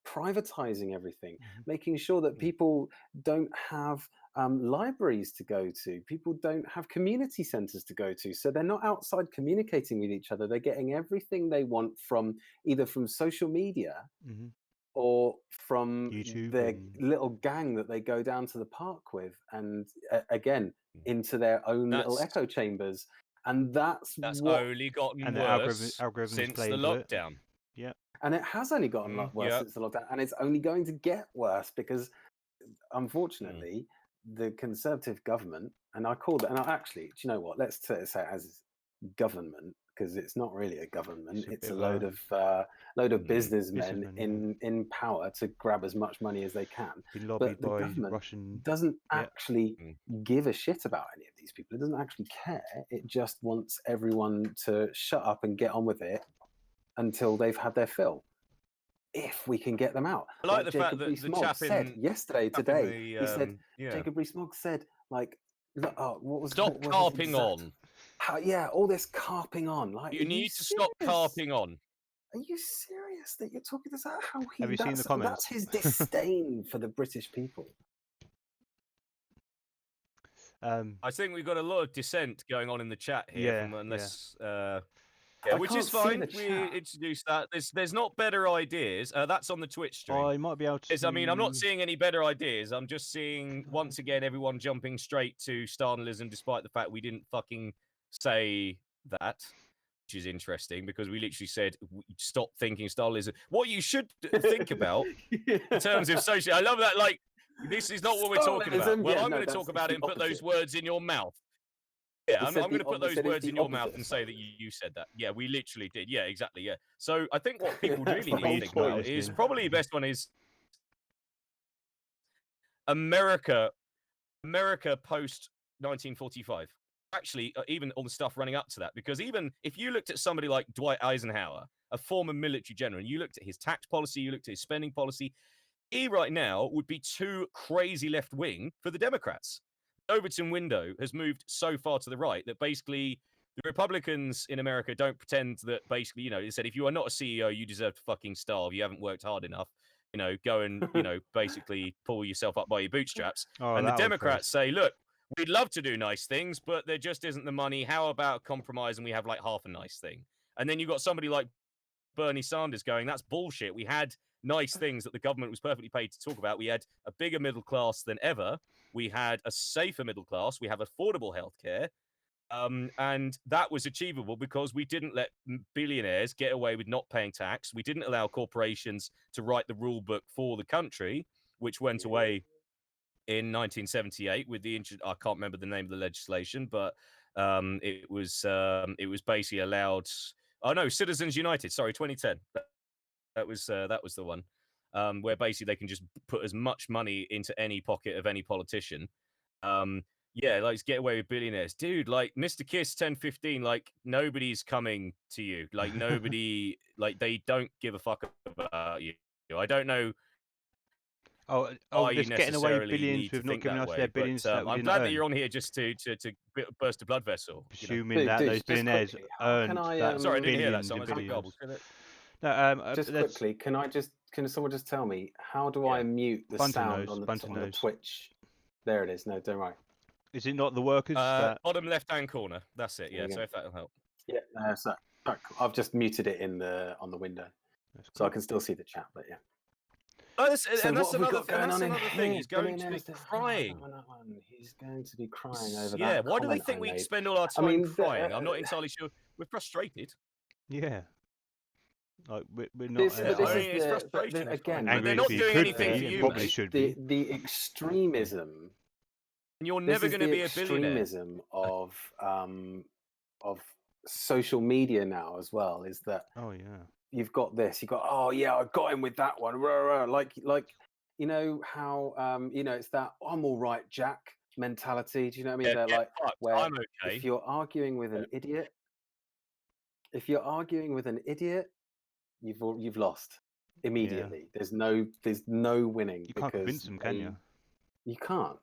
privatizing everything, making sure that people don't have libraries to go to, people don't have community centers to go to, so they're not outside communicating with each other. They're getting everything they want from either from social media or from YouTube their little gang that they go down to the park with, and again into their own little echo chambers. And that's only gotten worse algorithms since the lockdown. And it has only gotten worse since the lockdown, and it's only going to get worse because, unfortunately, the Conservative government, and I call it, and actually, do you know what? Let's say it as government, because it's not really a government. It's a load of businessmen in power to grab as much money as they can. But the government doesn't actually give a shit about any of these people. It doesn't actually care. It just wants everyone to shut up and get on with it until they've had their fill. If we can get them out. I like the fact that the chap said today, he said, Jacob Rees-Mogg said, like, what was stop carping on. All this carping on. Like, you need to stop carping on. Are you serious that you're talking? Is that how he? Have you seen the comments? That's his disdain for the British people. I think we've got a lot of dissent going on in the chat here. Which is fine. We introduced that. There's not better ideas. That's on the Twitch stream. I might be able to. I mean, I'm not seeing any better ideas. I'm just seeing once again everyone jumping straight to Stalinism, despite the fact we didn't fucking say that, which is interesting because we literally said stop thinking Stalinism. What you should think about in terms of social. I love that. Like, this is not what we're talking about. Well, I'm going to talk about it and put those words in your mouth. Yeah, I'm going to put those words in your mouth and say that you said that. Yeah, we literally did. Yeah, exactly. Yeah. So I think what people really need to think about is probably the best one is America post 1945. Actually, even all the stuff running up to that, because even if you looked at somebody like Dwight Eisenhower, a former military general, and you looked at his tax policy, you looked at his spending policy, right now would be too crazy left wing for the Democrats. The Overton window has moved so far to the right that basically the Republicans in America don't pretend that basically, you know, they said if you are not a CEO, you deserve to fucking starve. You haven't worked hard enough. You know, go and, you know, basically pull yourself up by your bootstraps. Oh, And the that old Democrats phrase. say, look, we'd love to do nice things, but there just isn't the money. How about compromise and we have like half a nice thing? And then you've got somebody like Bernie Sanders going, that's bullshit. We had nice things that the government was perfectly paid to talk about. We had a bigger middle class than ever. We had a safer middle class. We have affordable healthcare. And that was achievable because we didn't let billionaires get away with not paying tax. We didn't allow corporations to write the rule book for the country, which went away in 1978 with the I can't remember the name of the legislation, but it was basically allowed. Oh no, Citizens United. Sorry, 2010. That was the one where basically they can just put as much money into any pocket of any politician. Yeah, like get away with billionaires, dude. Like Mr. Kiss 1015, like nobody's coming to you. Like nobody, like they don't give a fuck about you. I don't know. Just getting away with billions with not giving us their billions that we I'm didn't glad earn. that you're on here just to burst a blood vessel. Presuming that those billionaires earned that. Sorry, I didn't hear that. So No, just quickly, can someone just tell me how do I mute the sound on the Twitch? There it is. No, don't worry. Is it not the workers? Bottom left-hand corner. That's it. Yeah. So if that'll help. Yeah. So I've just muted it on the window, so I can still see the chat. But yeah. Oh, that's another thing. He's going to be crying. He's going to be crying over that. Yeah. Why do they think we spend all our time crying? I'm not entirely sure. We're frustrated. Yeah. Like we're not. It's frustrating again. But they're not doing anything for you. Probably should be. The extremism. And you're never going to be a billionaire. Extremism of social media now as well is that. Oh yeah. You've got this. You've got. Oh yeah, I got him with that one. Like you know how it's that I'm all right, Jack mentality. Do you know what I mean? They're like where I'm okay. If you're arguing with an idiot, you've lost immediately. Yeah. There's no winning. You can't convince them, can you? You can't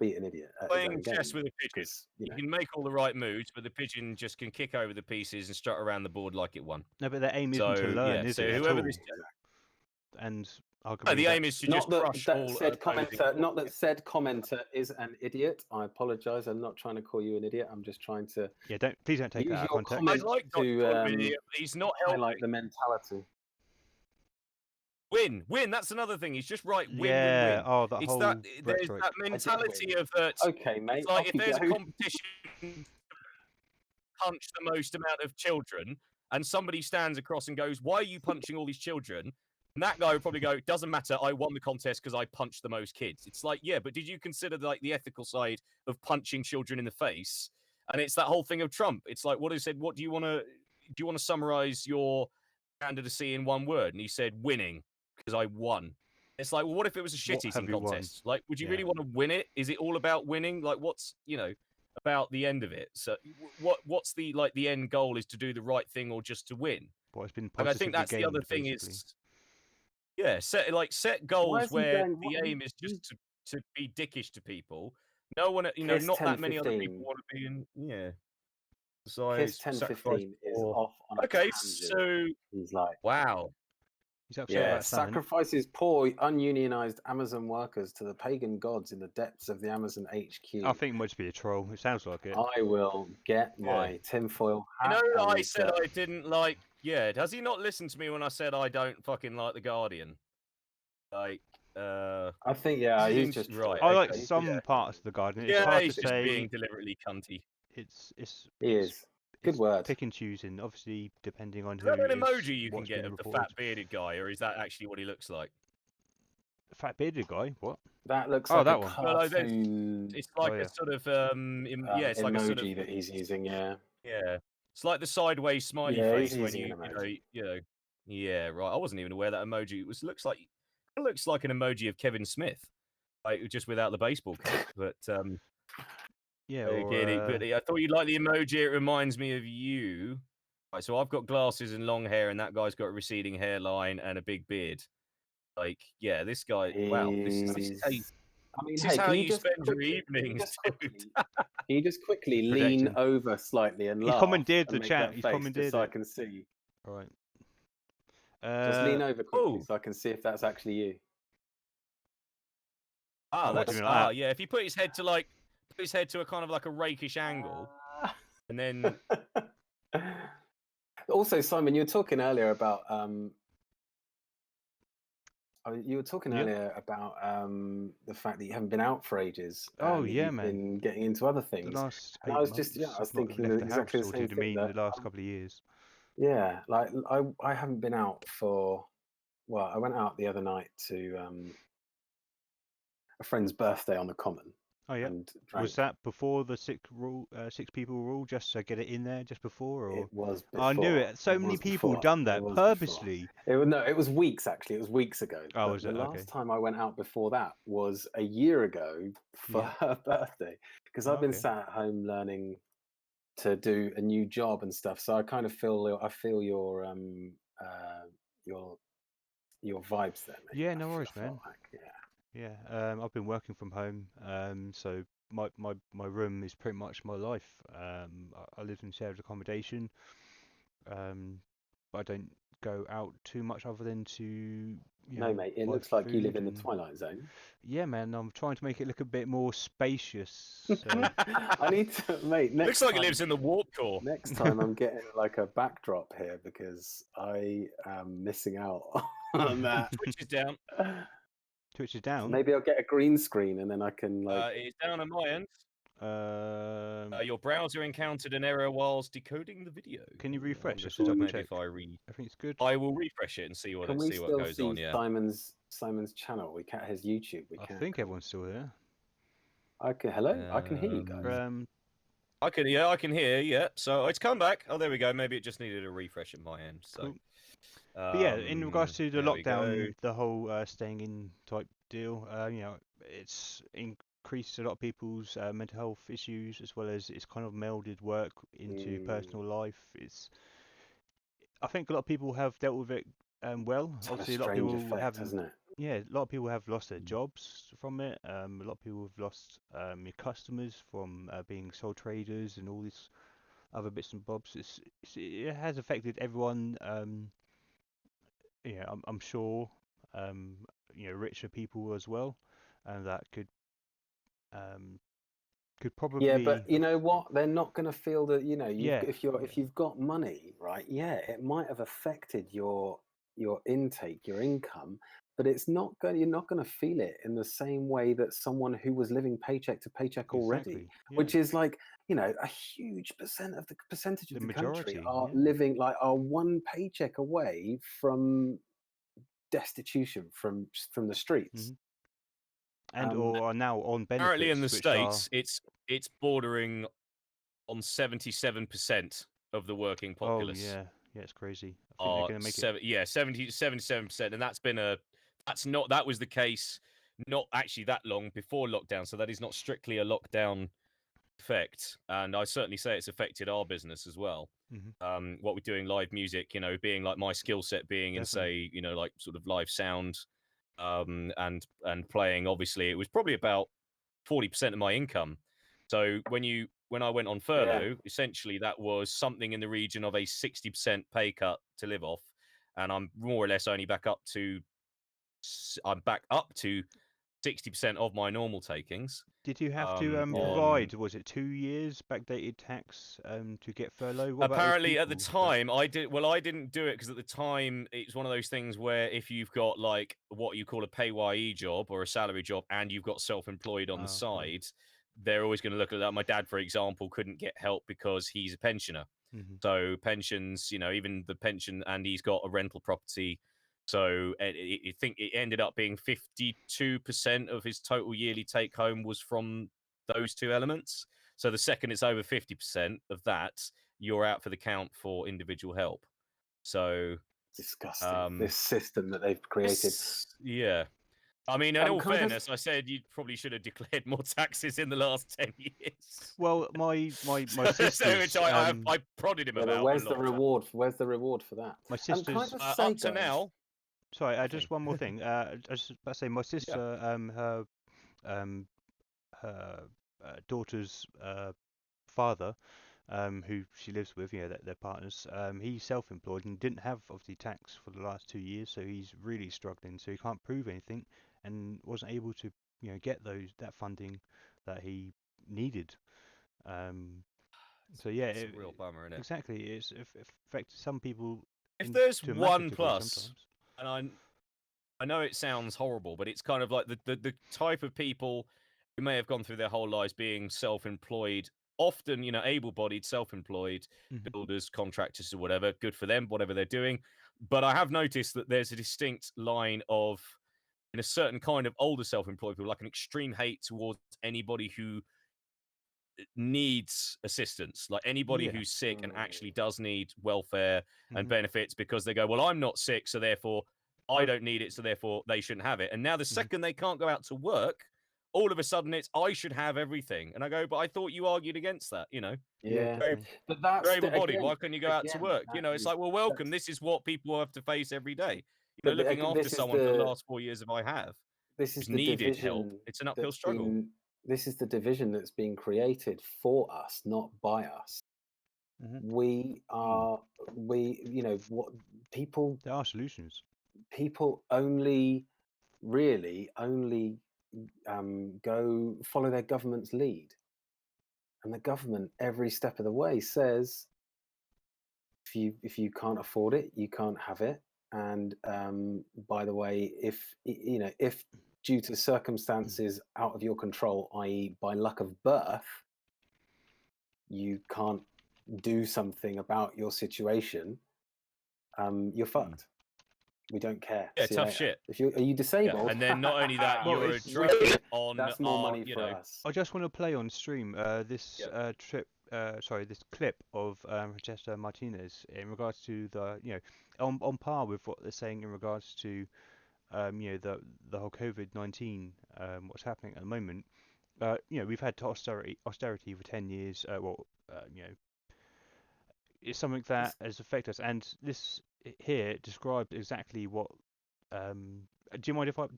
beat an idiot. Playing chess with a pigeon, you can make all the right moves, but the pigeon just can kick over the pieces and strut around the board like it won. No, but the aim isn't to learn, is it? Whoever this, and the aim is to just crush all. Not that said commenter is an idiot. I apologise. I'm not trying to call you an idiot. I'm just trying to. Yeah, please don't take that out of context. I like to. He's not helping. I like the mentality. Win. That's another thing. He's just right. Win. Yeah. Win. Oh, the it's whole. There's that mentality of that. Okay, mate. It's like if there's a competition, punch the most amount of children, and somebody stands across and goes, "Why are you punching all these children?" And that guy would probably go, "It doesn't matter. I won the contest because I punched the most kids." It's like, yeah, but did you consider like the ethical side of punching children in the face? And it's that whole thing of Trump. It's like what he said. What do you want to summarize your candidacy in one word? And he said, "Winning." Because I won. It's like, well, what if it was a shit-eating contest? Like, would you really want to win it? Is it all about winning? Like, what's about the end of it? So, what's the the end goal is to do the right thing or just to win? Well, it's been I think that's the other thing is, set goals where the aim is just to be dickish to people. No one, not that many other people want to be in. Yeah. So Kiss 1015 is off on a tangent. So he's like, wow. Sacrifices poor ununionized Amazon workers to the pagan gods in the depths of the Amazon HQ. I think it must be a troll. It sounds like it. I will get my tinfoil hat. I said I didn't like. Yeah, does he not listen to me when I said I don't fucking like the Guardian? Like, I think he's just right. I like some parts of the Guardian. It's hard he's to just say. Being deliberately cunty. He is. Good word. Pick and choosing, obviously, depending on who. Is that an emoji you can get of the fat bearded guy, or is that actually what he looks like? Fat bearded guy? What? That looks like that a one. cartoon. It's like a sort of it's like a sort of emoji that he's using. Yeah. Yeah. It's like the sideways smiley face when yeah, right. I wasn't even aware that emoji looks like an emoji of Kevin Smith, like just without the baseball cap. But yeah, but I thought you'd like the emoji. It reminds me of you. Right, so I've got glasses and long hair, and that guy's got a receding hairline and a big beard. Like, yeah, this guy. Wow, this is how you. I mean, This hey, is how can you spend your evenings, dude. Can you just quickly He's lean projecting. over slightly and He's laugh commandeered and the make chat. that He's face commandeered just so I it. can see? All right. Just lean over quickly Oh. so I can see if that's actually you. Ah, what do that's you mean like that? yeah. If he put his head to a kind of like a rakish angle, and then Also, Simon, you were talking earlier about the fact that you haven't been out for ages. Oh that yeah, you've man. been getting into other The things. last And 8 I was months, just, I was I've not thinking left the exactly house. the Or do same you thing. mean That the last couple of years? yeah, like I haven't been out for. Well, I went out the other night to a friend's birthday on the Common. Oh yeah. And drank. Was that before the 6 people rule, just to get it in there just before? Or It was before. I knew it. So many people done that purposely. It was weeks actually. It was weeks ago. Oh, but was it? The Okay. last time I went out before that was a year ago for her birthday, because I've been sat at home learning to do a new job and stuff. So I kind of feel your vibes there, mate. Yeah, no worries, man. Like, yeah. I've been working from home, so my room is pretty much my life. I live in shared accommodation, but I don't go out too much other than to no, mate. It buy looks like you food live in the and- Twilight Zone. Yeah, man. I'm trying to make it look a bit more spacious. So I need to, mate. looks like he lives in the warp core. Next time I'm getting like a backdrop here because I am missing out on that. Twitch is down. Twitch is down. Maybe I'll get a green screen and then I can like. It's down on my end. Your browser encountered an error whilst decoding the video. Can you refresh just to to double maybe check? if I think it's good. I will refresh it and see what Can we see still what goes see on. Yeah. Simon's channel? We can't. His YouTube. We I can't. think everyone's still there. Okay. Hello. I can hear you guys. I can hear. Yeah. So it's come back. Oh, there we go. Maybe it just needed a refresh at my end. So. Cool. But yeah, in regards to the lockdown, the whole staying in type deal, it's increased a lot of people's mental health issues, as well as it's kind of melded work into personal life. I think a lot of people have dealt with it well. It's Obviously, a lot of people effect, have, hasn't it? yeah, a lot of people have lost their jobs from it. A lot of people have lost your customers from being sole traders and all this other bits and bobs. It has affected everyone. I'm sure, richer people as well, and that could probably. Yeah, but you know what? They're not going to feel that. If you've got money, right? Yeah, it might have affected your intake, your income, but it's not going. You're not going to feel it in the same way that someone who was living paycheck to paycheck already, which is like a huge percentage of the country are living are one paycheck away from destitution, from the streets. And or are now on benefits. Apparently, in the States, it's bordering on 77% of the working populace. Oh yeah, it's crazy. I think they're going to make it. Yeah, 77%, and that was the case not actually that long before lockdown. So that is not strictly a lockdown effect, and I certainly say it's affected our business as well. What we're doing, live music, being like my skill set being in say, like sort of live sound, and playing. Obviously, it was probably about 40% of my income. So when I went on furlough, essentially that was something in the region of a 60% pay cut to live off, and I'm more or less only back up to 60% of my normal takings. Did you have to provide? Was it 2 years backdated tax to get furlough? What apparently, at the time, I did. Well, I didn't do it because at the time it's one of those things where if you've got like what you call a PAYE job or a salary job, and you've got self-employed on the side, they're always going to look at that. My dad, for example, couldn't get help because he's a pensioner. So pensions, even the pension, and he's got a rental property. So I think it ended up being 52% of his total yearly take home was from those two elements. So the second it's over 50% of that, you're out for the count for individual help. So disgusting. This system that they've created. Yeah. I mean, in all fairness, I said you probably should have declared more taxes in the last 10 years. Well, my sisters, I prodded him about. Where's the reward? Where's the reward for that? My sisters, can I just say, up to now. Sorry, just one more thing. I was about to say, my sister, her daughter's father, who she lives with, they're partners. He's self-employed and didn't have obviously tax for the last 2 years, so he's really struggling. So he can't prove anything, and wasn't able to, get that funding that he needed. So yeah, it's a real bummer, isn't it? Exactly. It's affected some people. If there's to a one massive degree plus, sometimes. and I know it sounds horrible, but it's kind of like the type of people who may have gone through their whole lives being self-employed, often, able-bodied, self-employed, builders, contractors, or whatever. Good for them, whatever they're doing. But I have noticed that there's a distinct line of, in a certain kind of older self-employed people, like an extreme hate towards anybody who needs assistance, like anybody who's sick and actually does need welfare and benefits, because they go, well, I'm not sick, so therefore I don't need it, so therefore they shouldn't have it. And now the second they can't go out to work, all of a sudden it's I should have everything. And I go, but I thought you argued against that, Yeah, but you're that's able-bodied. Why couldn't you go out to work? It's like, well, welcome. This is what people have to face every day. Looking after someone for the last 4 years, if I have, this is the needed help. division. It's an uphill struggle. This is the division that's been created for us, not by us. We are, what people. There are solutions. People only go follow their government's lead, and the government every step of the way says, if you can't afford it, you can't have it. And by the way, if due to circumstances out of your control, i.e. by luck of birth, you can't do something about your situation, you're fucked. We don't care. Yeah, tough shit. Are you disabled? Yeah. And then not only that, you're a drip on. That's more money for us. I just want to play on stream this this clip of Rochester Martinez in regards to the on par with what they're saying in regards to the whole COVID-19 what's happening at the moment. We've had austerity for 10 years. It's something that has affected us, and this here described exactly what. Do you mind if I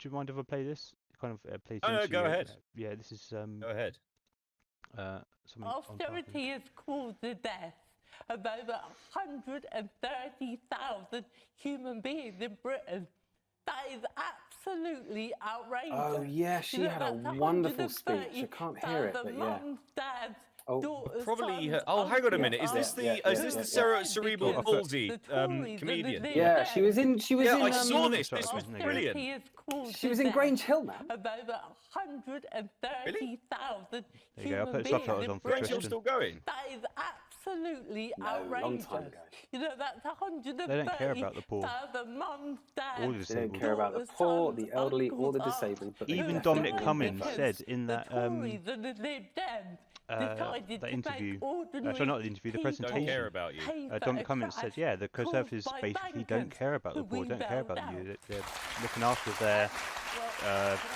play this? It kind of plays into. Go ahead. Yeah, this is. Go ahead. Austerity has caused the death of over 130,000 human beings in Britain. That is absolutely outrageous. Oh yeah, she had a wonderful speech. I can't hear it, but yeah. Dads, probably. Oh, hang on a minute. Is this the cerebral palsy comedian? Yeah, she was in. Yeah, I saw this. This was brilliant. She was in Grange Hill, man. Of over 130,000 human beings in Britain. Grange Hill's still going. That is absolutely outrageous. Long time ago. That's 130,000 They don't care about the poor. mums, dads. Or the they don't care about the poor, the elderly, or the disabled. But even Dominic Cummings said in that that interview, sorry, not the interview, the presentation. Don't care about you. Dominic Cummings said, yeah, the Conservatives basically don't care about the poor, don't care about you. They're looking after their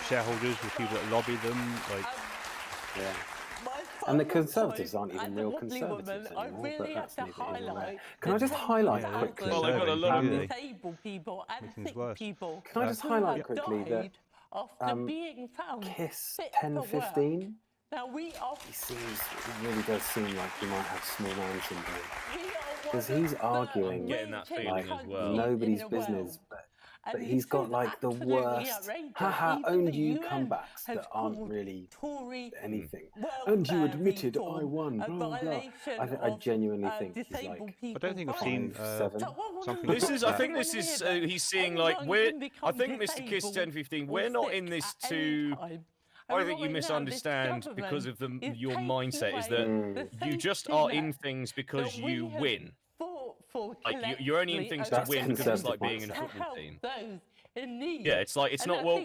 shareholders, the people that lobby them, And the Conservatives aren't even real Conservatives anymore, but that's neither here nor there. Can I just highlight quickly? Well, they've got a lot of disabled people and sick people. Can I just highlight quickly that KISS 1015? Now he really does seem like he might have small man syndrome. Because he's arguing like nobody's business, but he's got like the worst undue comebacks that aren't really anything. And you admitted I won. Blah, blah. I genuinely think he's like. I don't think I've seen something. I think this is he's seeing like I think Mr. Kiss 1015. We're not in this to. I think you misunderstand because of your mindset is that you just are in things because you win. Like you're only in things to win because it's like being in a football team. Yeah, it's like it's not what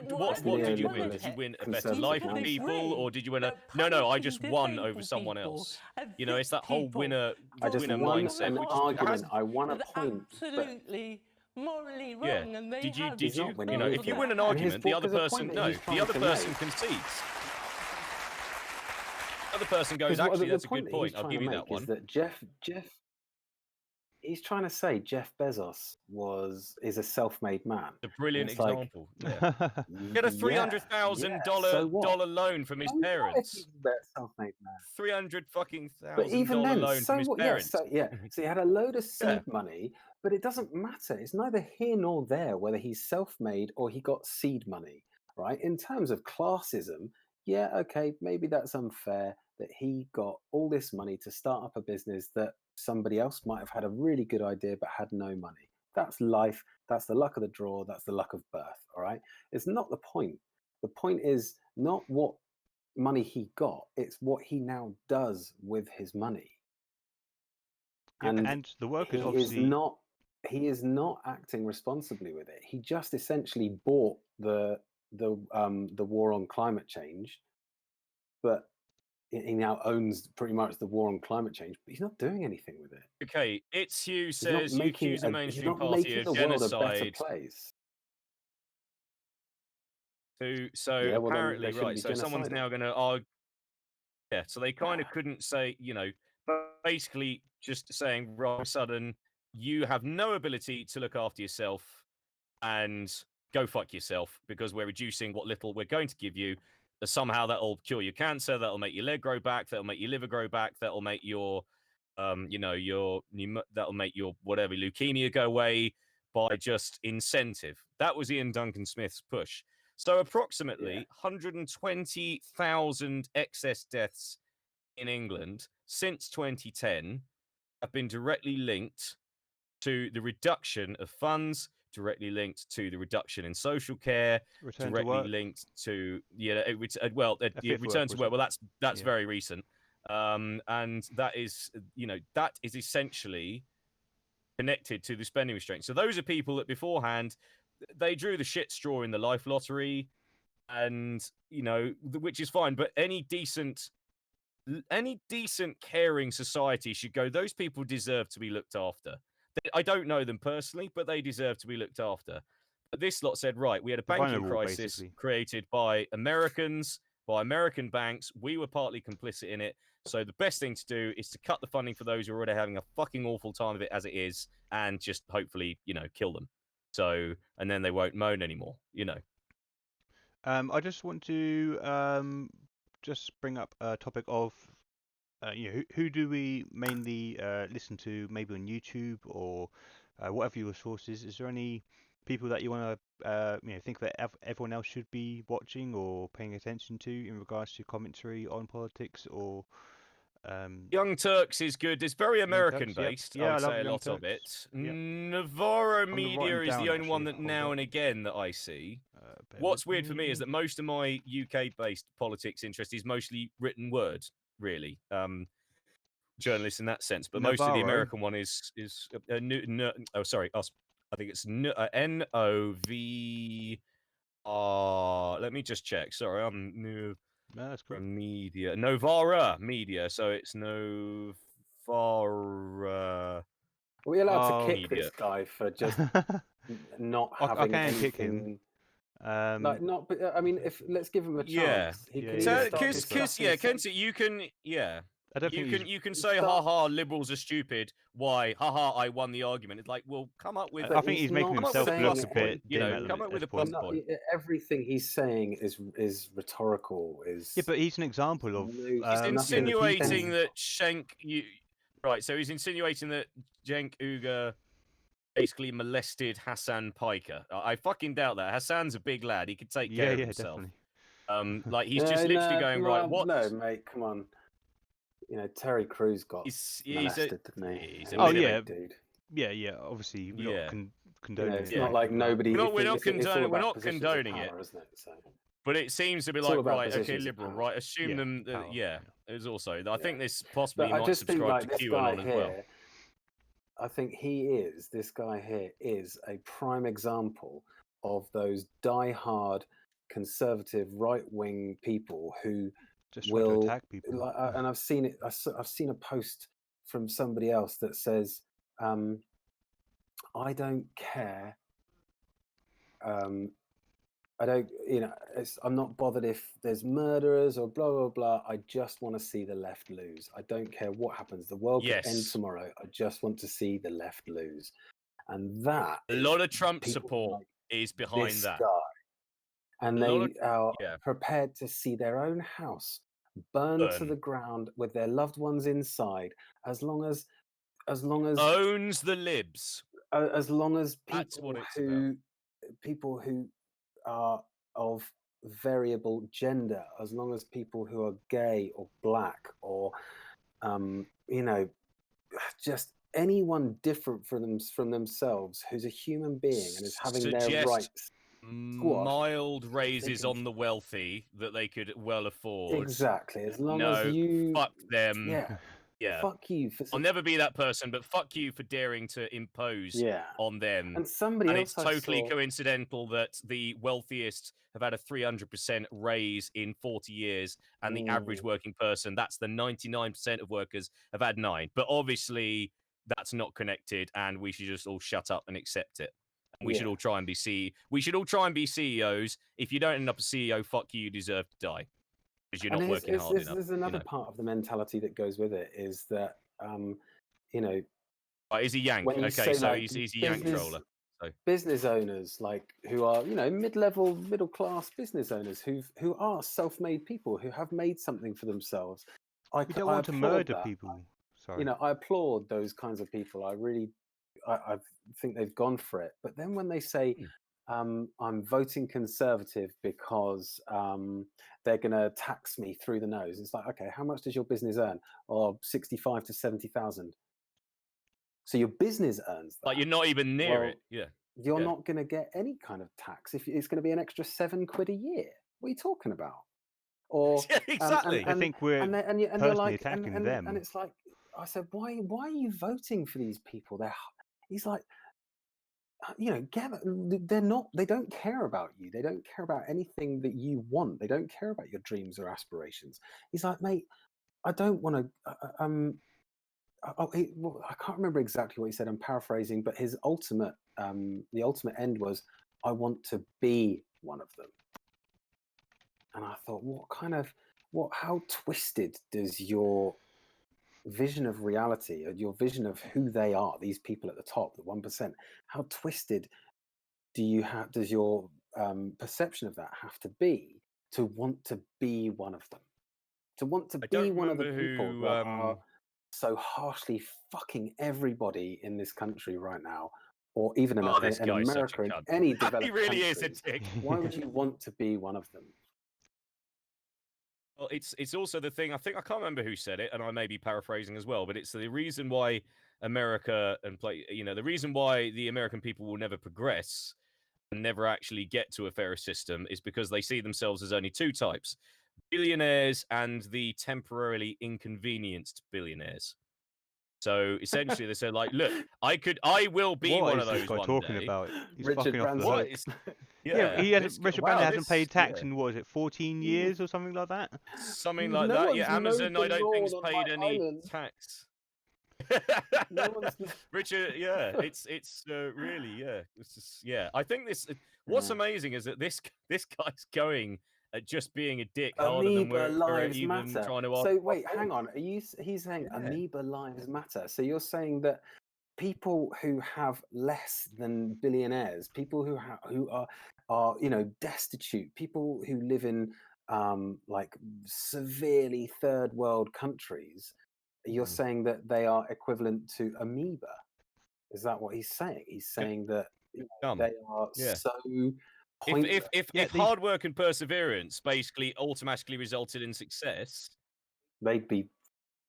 did you win? Did you win a better life for people, or did you win a? No, I just won over someone else. It's that whole winner mindset. An argument. I won a point. Absolutely. Morally wrong, and they did you if you win an argument, the other person concedes. The other person goes, actually, that's a good point. I'll give you that one. Is that Jeff he's trying to say Jeff Bezos is a self-made man. A brilliant example. Like, yeah. Get a $300,000 loan from his parents. He's a self-made man. $300,000 loan from his parents. So he had a load of seed money, but it doesn't matter. It's neither here nor there whether he's self-made or he got seed money, right? In terms of classism, yeah, okay, maybe that's unfair that he got all this money to start up a business that somebody else might have had a really good idea but had no money. That's life. That's the luck of the draw. That's the luck of birth. All right. It's not the point. The point is not what money he got. It's what he now does with his money. And the work is obviously he is not acting responsibly with it. He just essentially bought the war on climate change, but he now owns pretty much the war on climate change, but he's not doing anything with it. Okay, Itzhugh says you accuse a mainstream party of genocide. So apparently, right, so someone's now going to argue. Yeah, so they kind of couldn't say, basically just saying, right, sudden, you have no ability to look after yourself and go fuck yourself because we're reducing what little we're going to give you. Somehow that'll cure your cancer, that'll make your leg grow back, that'll make your liver grow back, that'll make your, that'll make your whatever leukemia go away by just incentive. That was Ian Duncan Smith's push. So approximately 120,000 excess deaths in England since 2010 have been directly linked to the reduction of funds, directly linked to the reduction in social care, directly linked to return to work. Well, that's very recent, and that is essentially connected to the spending restraint. So those are people that beforehand they drew the shit straw in the life lottery, and which is fine. But any decent caring society should go, those people deserve to be looked after. I don't know them personally, but they deserve to be looked after. But this lot said, right, we had a banking crisis created by Americans, by American banks. We were partly complicit in it. So the best thing to do is to cut the funding for those who are already having a fucking awful time of it as it is, and just hopefully, kill them. So, and then they won't moan anymore, I just want to just bring up a topic of who do we mainly listen to, maybe on YouTube or whatever your source is? Is there any people that you want to think that everyone else should be watching or paying attention to in regards to commentary on politics? Or Young Turks is good. It's very American based. Yeah, I would love say a lot of it. Navarro Media is the only one that now and again that I see. What's weird for me is that most of my UK-based politics interest is mostly written word, really. Journalists in that sense, but most of the American one is I think it's NOVR. Let me just check. Sorry, I'm new. No, that's cool. Media, Novara Media. So it's Novara. Are we allowed to kick this guy for just not having anything? Kick him. I mean, let's give him a chance. Kenzie, you can, you can say, haha, liberals are stupid. Why? Haha, I won the argument. It's like, well, come up with. I think he's making himself look a bit. Come up with a plus point. Everything he's saying is rhetorical. Yeah, but he's an example of. He's insinuating that Right, so he's insinuating that Cenk Uygur basically molested Hassan Piker. I fucking doubt that. Hassan's a big lad. He could take care of himself. Definitely. Like he's just literally going, right, what? No, mate, come on. Terry Crews got molested, didn't he? He's a dude. Yeah. Obviously, we're not condoning it. It's not like nobody. We're not condoning it. Isn't it? So. But it seems to be like, right, okay, liberal, right? Assume them. It was also. I think this possibly might subscribe to QAnon as well. I think this guy here is a prime example of those die-hard conservative right-wing people who just will attack people. And I've seen it. I've seen a post from somebody else that says, "I don't care I don't, I'm not bothered if there's murderers or blah, blah, blah. I just want to see the left lose. I don't care what happens. The world could end tomorrow. I just want to see the left lose. And that a lot of Trump support is behind that. Guy. And they are prepared to see their own house burned to the ground with their loved ones inside, as long as owns the libs. As long as people who are of variable gender, as long as people who are gay or black or just anyone different from themselves who's a human being and is having their rights mild raises on the wealthy that they could well afford. Exactly. As long as you fuck them. Yeah. Fuck you. I'll never be that person, but fuck you for daring to impose on them. And it's totally coincidental that the wealthiest have had a 300% raise in 40 years, and the average working person, that's the 99% of workers, have had 9. But obviously, that's not connected, and we should just all shut up and accept it. And we should all try and be We should all try and be CEOs. If you don't end up a CEO, fuck you, you deserve to die. Because you're not working hard enough. There's another part of the mentality that goes with it, is that, is he Yank? Okay, so he's a Yank troller. So. Business owners, who are, mid-level, middle-class business owners who are self-made people, who have made something for themselves. You don't want to murder people. Sorry. I applaud those kinds of people. I think they've gone for it. But then when they say, I'm voting Conservative because they're going to tax me through the nose. It's like, okay, how much does your business earn? Or 65 to 70,000. So your business earns that. Like you're not even near it. Yeah. You're not going to get any kind of tax. If it's going to be an extra £7 a year. What are you talking about? Or exactly. I think we're personally attacking them. And it's like, I said, why are you voting for these people? He's like, they don't care about you. They don't care about anything that you want. They don't care about your dreams or aspirations. He's like, mate, I don't want to. I can't remember exactly what he said. I'm paraphrasing, but his the ultimate end was, I want to be one of them. And I thought, how twisted does your vision of reality, or your vision of who they are, these people at the top, the 1%, how twisted does your perception of that have to be to want to be one of them, to want to be one of the people that are so harshly fucking everybody in this country right now, or even in America, in any developed he really countries. Is a dick. Why would you want to be one of them? Well, it's also the thing, I can't remember who said it, and I may be paraphrasing as well, but it's the reason why America the reason why the American people will never progress and never actually get to a fairer system is because they see themselves as only 2 types: billionaires and the temporarily inconvenienced billionaires. So essentially, they said, like, look, I will be one of those one talking day. About? He's Richard fucking off the hook. Richard Branson hasn't paid tax in, 14 years or something like that? Something like that. Yeah, Amazon, I don't think, has paid any tax. Richard, it's really, it's just, I think this. What's amazing is that this guy's going at just being a dick harder than we're even trying to. So wait, hang on. He's saying amoeba lives matter? So you're saying that people who have less than billionaires, people who are destitute, people who live in severely third world countries, you're saying that they are equivalent to amoeba? Is that what he's saying? He's saying that they are so pointless. If hard work and perseverance basically automatically resulted in success, they'd be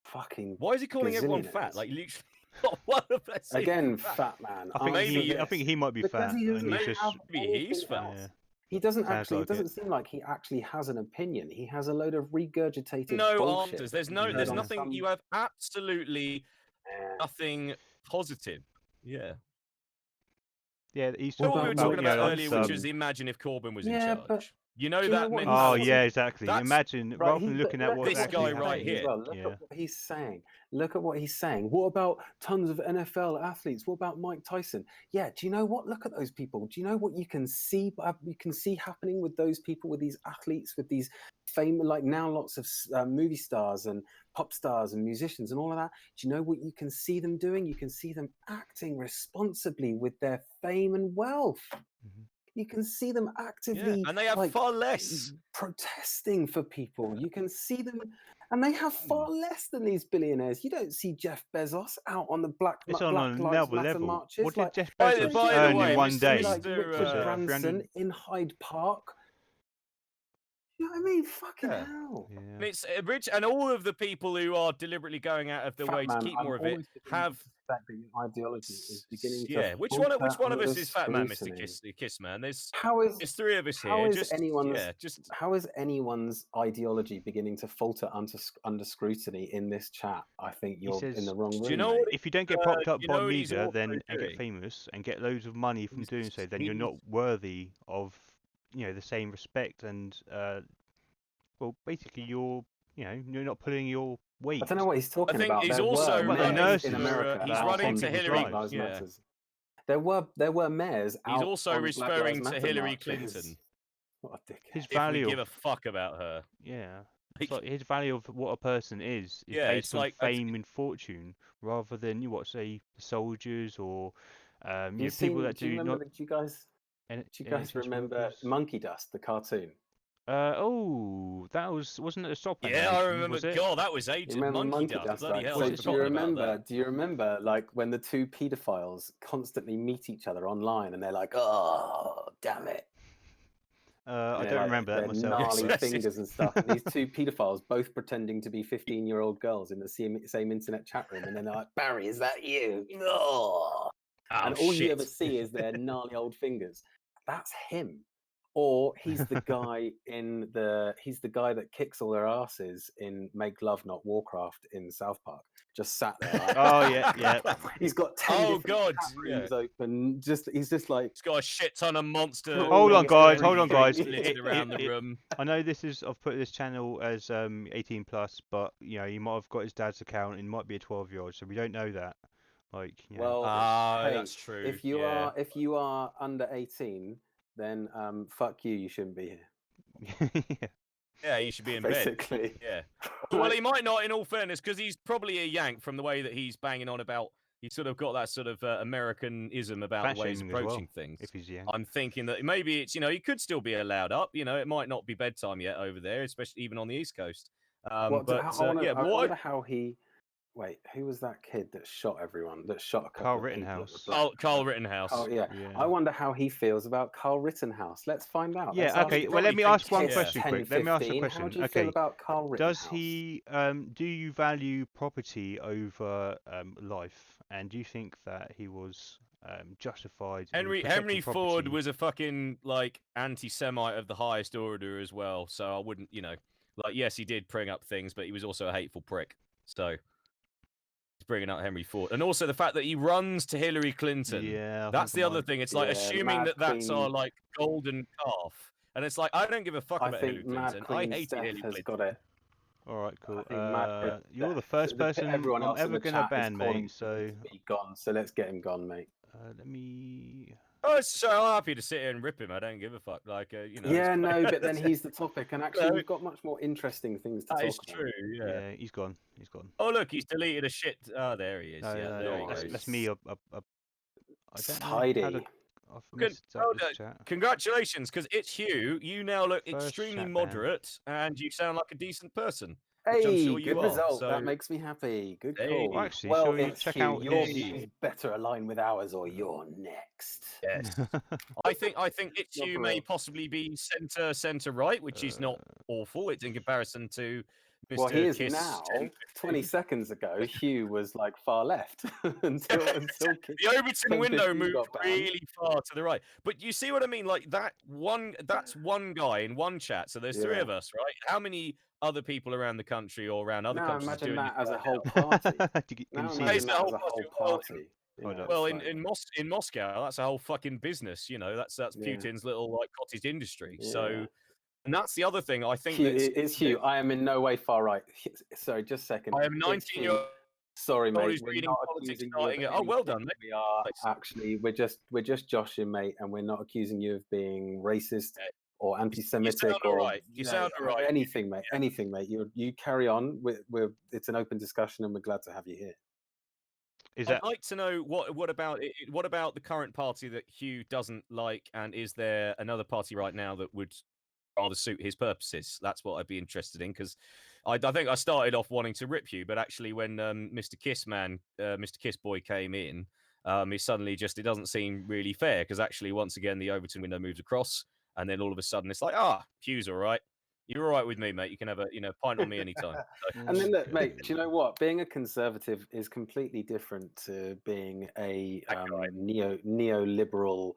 fucking. Why is he calling everyone fat? Like, literally, not one of us. Again, fat man. I think he might be fat. Maybe he's fat. Yeah. He doesn't actually. It doesn't seem like he actually has an opinion. He has a load of regurgitated bullshit. Answers. There's nothing. You have absolutely nothing positive. Yeah. Yeah, he's talking about earlier, which was imagine if Corbyn was in charge. You know Do you know that what mentality. Oh he's yeah, saying? exactly. That's Imagine Right, rather than looking at what's this actually guy right happening. here. Well. Look Yeah. at what he's saying. Look at what he's saying. What about tons of NFL athletes? What about Mike Tyson? Yeah. Do you know what? Look at those people. Do you know what you can see? You can see happening with those people, with these athletes, with these famous, like now lots of movie stars and pop stars and musicians and all of that. Do you know what you can see them doing? You can see them acting responsibly with their fame and wealth. Mhm. You can see them actively, yeah. And they have like, far less. protesting for people. You can see them, and they have far less than these billionaires. You don't see Jeff Bezos out on the Black It's on Lives another Matter level. marches. What did Like, Jeff By Bezos the earn way, in one you day? see, like Mr. Richard 300. Branson in Hyde Park. You know what I mean? Fucking Yeah. hell. And Yeah. it's rich, and all of the people who are deliberately going out of their Fat way to man, keep I'm more of it always beginning have. to suspect that your ideology is beginning to Yeah, which falter one of under us is fat man, Mr. scrutiny. Kiss Man? There's How is three of us how here. is Just anyone's yeah, just how is anyone's ideology beginning to falter under scrutiny in this chat? I think He you're in says, the wrong do you room, know mate. what? if you don't get Do propped up you by know what he's media, also then and get doing? famous and get loads of money from doing so, then you're He's not worthy of, the same respect and, well, basically you're not pulling your I weight. don't know what he's I talking think about. he's There also were What about the running mayors in nurses America he's that are out running saving on to people's Hillary. Black lives? Lives Yeah, Matters. There were mayors he's out also on Black Lives referring to Matter Hillary marches. Clinton. What a His dickhead. If we value give of a fuck about her, Yeah, it's like, like his value of what a person is yeah, it's based on like fame and fortune rather than say the soldiers or Do people that you do remember? not Do you guys NHS remember workers. Monkey Dust, the cartoon? That wasn't it a Stop yeah, I animation, remember. was it? God, that was You ages. remember Monkey Monkey Dust. Dust, Bloody right? hell, So I'd Was it do you forgotten about that. remember like when the two pedophiles constantly meet each other online and they're like, oh, damn it. I They're don't like remember that their myself. gnarly But fingers and stuff. And these two pedophiles both pretending to be 15-year-old girls in the same internet chat room. And then they're like, Barry, is that you? Oh. And all you ever see is their gnarly old fingers. That's him. Or he's the guy that kicks all their asses in Make Love Not Warcraft in South Park. Just sat there like, oh yeah. He's got 10 Oh different God, chat yeah. rooms open. He's just like, He's got a shit ton of monster. Hold on, guys. Littered around the room. I know I've put this channel as 18 plus, but he might have got his dad's account and might be a 12-year-old, so we don't know that. Like, well, hey, that's true. if you are under 18, then fuck you. You shouldn't be here. Yeah, he should be in Basically. bed. Yeah. Well, he might not, in all fairness, because he's probably a yank from the way that he's banging on about. He's sort of got that sort of Americanism about the way he's approaching things. If he's young. I'm thinking that maybe it's he could still be allowed up. It might not be bedtime yet over there, especially even on the East Coast. I wonder how he. Wait, who was that kid that shot everyone? That shot a couple Carl of people? Rittenhouse. Carl Rittenhouse. Yeah. I wonder how he feels about Carl Rittenhouse. Let's find out. Yeah. Okay. Well, let me ask one question quick. Let me ask a question. How do you feel about Carl Rittenhouse? Does he? Do you value property over life? And do you think that he was justified? Henry Ford was a fucking anti-Semite of the highest order as well. So I wouldn't, yes, he did bring up things, but he was also a hateful prick. So he's bringing up Henry Ford, and also the fact that he runs to Hillary Clinton. Yeah, that's the other thing. It's like assuming that's our golden calf, and it's like I don't give a fuck about Hillary Clinton. I hate Hillary Clinton. Got it. All right, cool. You're the first person I'm ever gonna ban, mate. So be gone. So let's get him gone, mate. Let me. Oh, it's so happy to sit here and rip him. I don't give a fuck. Yeah, no, but then he's the topic, and actually we've got much more interesting things to talk about. That is true. Yeah, he's gone. He's gone. Oh, look, he's deleted a shit. Oh, there he is. No, yeah, there he goes. that's me. I don't know Heidi. I've missed this chat. Congratulations, because it's Hugh. You now look extremely moderate, and you sound like a decent person. Hey, sure good result. That makes me happy. Good call. Well, actually, well, you check out your views better align with ours, or you're next. Yes. I think it's you may possibly be centre right, which is not awful. It's in comparison to Mr. Well, he is Kiss now. 20 seconds ago, Hugh was far left until the Overton window moved really far to the right. But you see what I mean? That's one guy in one chat. So there's three of us, right? How many other people around the country or around other countries imagine doing that as a whole party. Imagine that as a whole party. Well, in Moscow, that's a whole fucking business. That's Putin's little cottage industry. Yeah. So And that's the other thing I think. Hugh, it's Hugh. I am in no way far right. Sorry, just a second. I am It's 19-year-old. Sorry, mate. Who's We're reading not politics accusing you of starting it. Oh, well anything. done, mate. We are Nice. actually we're just joshing, mate, and we're not accusing you of being racist or anti-Semitic or You sound all right. Anything, mate. Anything, mate. You carry on. It's an open discussion, and we're glad to have you here. I'd like to know what about the current party that Hugh doesn't like, and is there another party right now that would rather suit his purposes? That's what I'd be interested in, because I think I started off wanting to rip Hugh, but actually when Mr. Mr. Kiss Boy came in, it suddenly it doesn't seem really fair, because actually once again the Overton window moves across, and then all of a sudden it's like, Hugh's all right. You're all right with me, mate. You can have a pint on me anytime. And then look, mate, do you know what? Being a conservative is completely different to being a neoliberal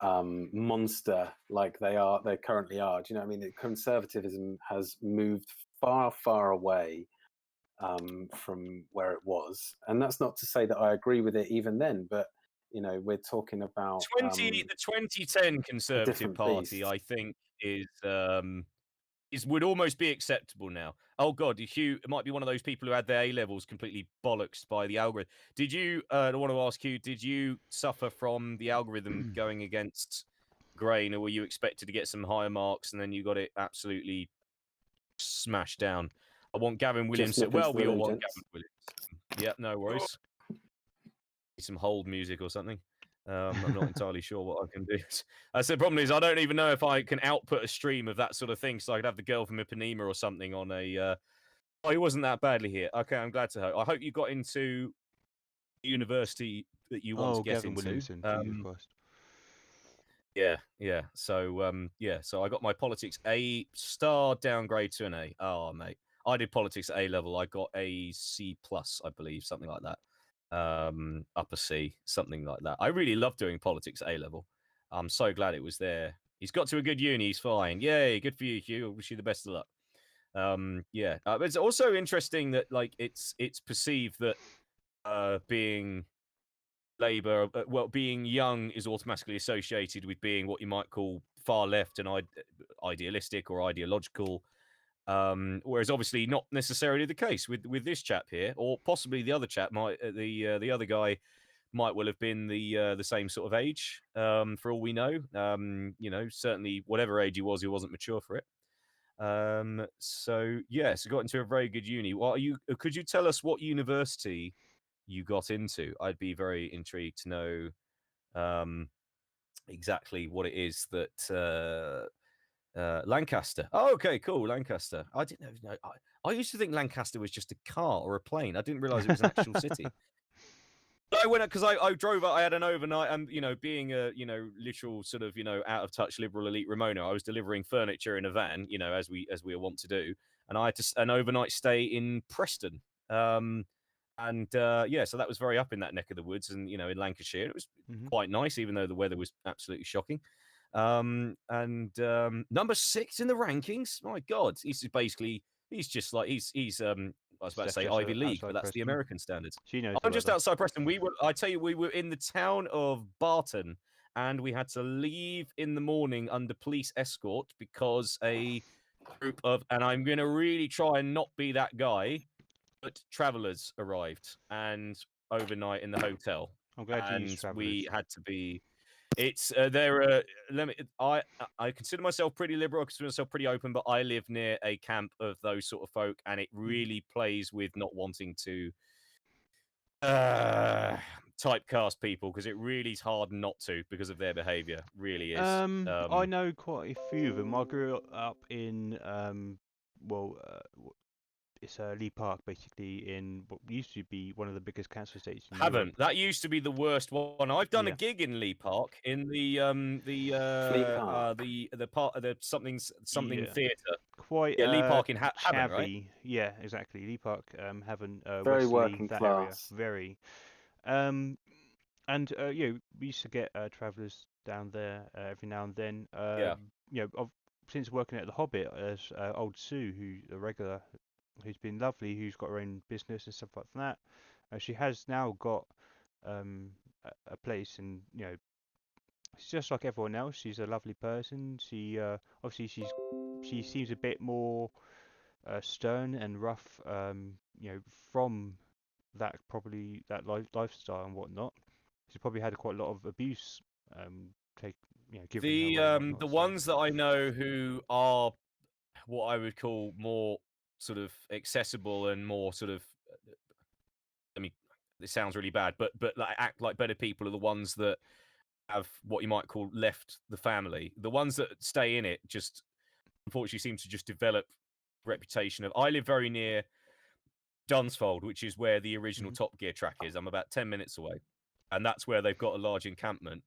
monster like they currently are. Do you know what I mean? Conservatism has moved far, far away from where it was, and that's not to say that I agree with it even then, but we're talking about the 2010 Conservative Party, I think, would almost be acceptable now. Oh God, Hugh might be one of those people who had their A levels completely bollocksed by the algorithm. Did you? I want to ask you, did you suffer from the algorithm going against grain, or were you expected to get some higher marks and then you got it absolutely smashed down? I want Gavin Williamson. Well, we all want Gavin Williamson. Yeah, no worries. Some hold music or something. I'm not entirely sure what I can do. The problem is I don't even know if I can output a stream of that sort of thing, so I could have the girl from Ipanema or something on a... Oh, he wasn't that badly here. Okay, I'm glad to hear. I hope you got into university that you want to get Gavin into. Williamson, Christ. Yeah. So, so I got my politics A star downgrade to an A. Oh, mate. I did politics at A level. I got a C+, I believe, something like that. Upper C, something like that. I really love doing politics at A level. I'm so glad it was there. He's got to a good uni. He's fine. Yay, good for you, Hugh. I wish you the best of luck. But it's also interesting that it's perceived that being Labour, being young is automatically associated with being what you might call far left and idealistic or ideological. Whereas obviously not necessarily the case with this chap here, or possibly the other chap the other guy might well have been the same sort of age. For all we know, certainly whatever age he wasn't mature for it. So got into a very good uni. Could you tell us what university you got into? I'd be very intrigued to know exactly what it is that. Lancaster. Oh, okay, cool. Lancaster. I didn't know. I used to think Lancaster was just a car or a plane. I didn't realize it was an actual city. I went because I drove up. I had an overnight, and being a literal sort of out of touch liberal elite Ramona, I was delivering furniture in a van, as we are wont to do, and I had an overnight stay in Preston. So that was very up in that neck of the woods, and in Lancashire, it was quite nice, even though the weather was absolutely shocking. Number 6 in the rankings. My God, he's just like he's I was about to say Ivy League, but that's Preston. The American standards. I'm just outside Preston. We were in the town of Barton, and we had to leave in the morning under police escort because a group of, and I'm going to really try and not be that guy, but travellers arrived and overnight in the hotel. I'm glad you used travellers. We had to be. It's I consider myself pretty liberal. I consider myself pretty open, but I live near a camp of those sort of folk, and it really plays with not wanting to typecast people, because it really is hard not to because of their behaviour. Really is. I know quite a few of them. I grew up in it's Lee Park, basically, in what used to be one of the biggest council estates in Europe. That used to be the worst one. I've done a gig in Lee Park in the part of the something theatre. Quite Lee Park in Havant, right? Yeah, exactly. Lee Park, Havant, very Wesley, working that class. area, very. And we used to get travellers down there every now and then. Since working at the Hobbit, as old Sue, who's a regular, who's been lovely, who's got her own business and stuff like that. She has now got a place, and just like everyone else. She's a lovely person. She obviously she seems a bit more stern and rough. From that probably that lifestyle and whatnot. She's probably had quite a lot of abuse given her way and whatnot. The ones that I know who are what I would call more sort of accessible and more sort of, I mean, this sounds really bad, but like act like better people are the ones that have what you might call left the family. The ones that stay in it just unfortunately seem to just develop reputation of. I live very near Dunsfold, which is where the original Top Gear track is. I'm about 10 minutes away, and that's where they've got a large encampment,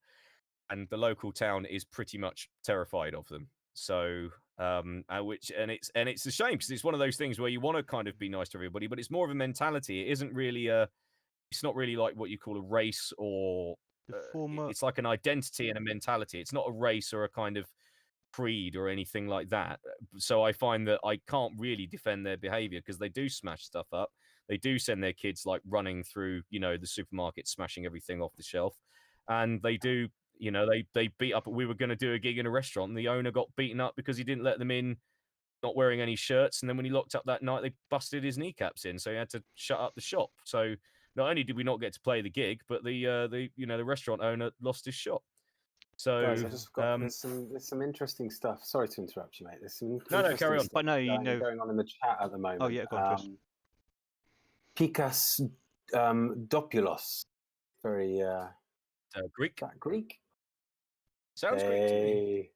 and the local town is pretty much terrified of them. So it's a shame because it's one of those things where you want to kind of be nice to everybody, but it's more of a mentality. It isn't really it's not really like what you call a race or it's like an identity and a mentality. It's not a race or a kind of creed or anything like that. So I find that I can't really defend their behavior because they do smash stuff up. They do send their kids like running through, the supermarket, smashing everything off the shelf. And they do, they beat up. We were going to do a gig in a restaurant and the owner got beaten up because he didn't let them in, not wearing any shirts. And then when he locked up that night, they busted his kneecaps in. So he had to shut up the shop. So not only did we not get to play the gig, but the restaurant owner lost his shop. So guys, I just got there's some interesting stuff. Sorry to interrupt you, mate. There's some no, carry on. But no, going on in the chat at the moment. Oh yeah, go on, Tristan. Pikas Dopulos, very Greek. Is that Greek? Sounds Greek to me.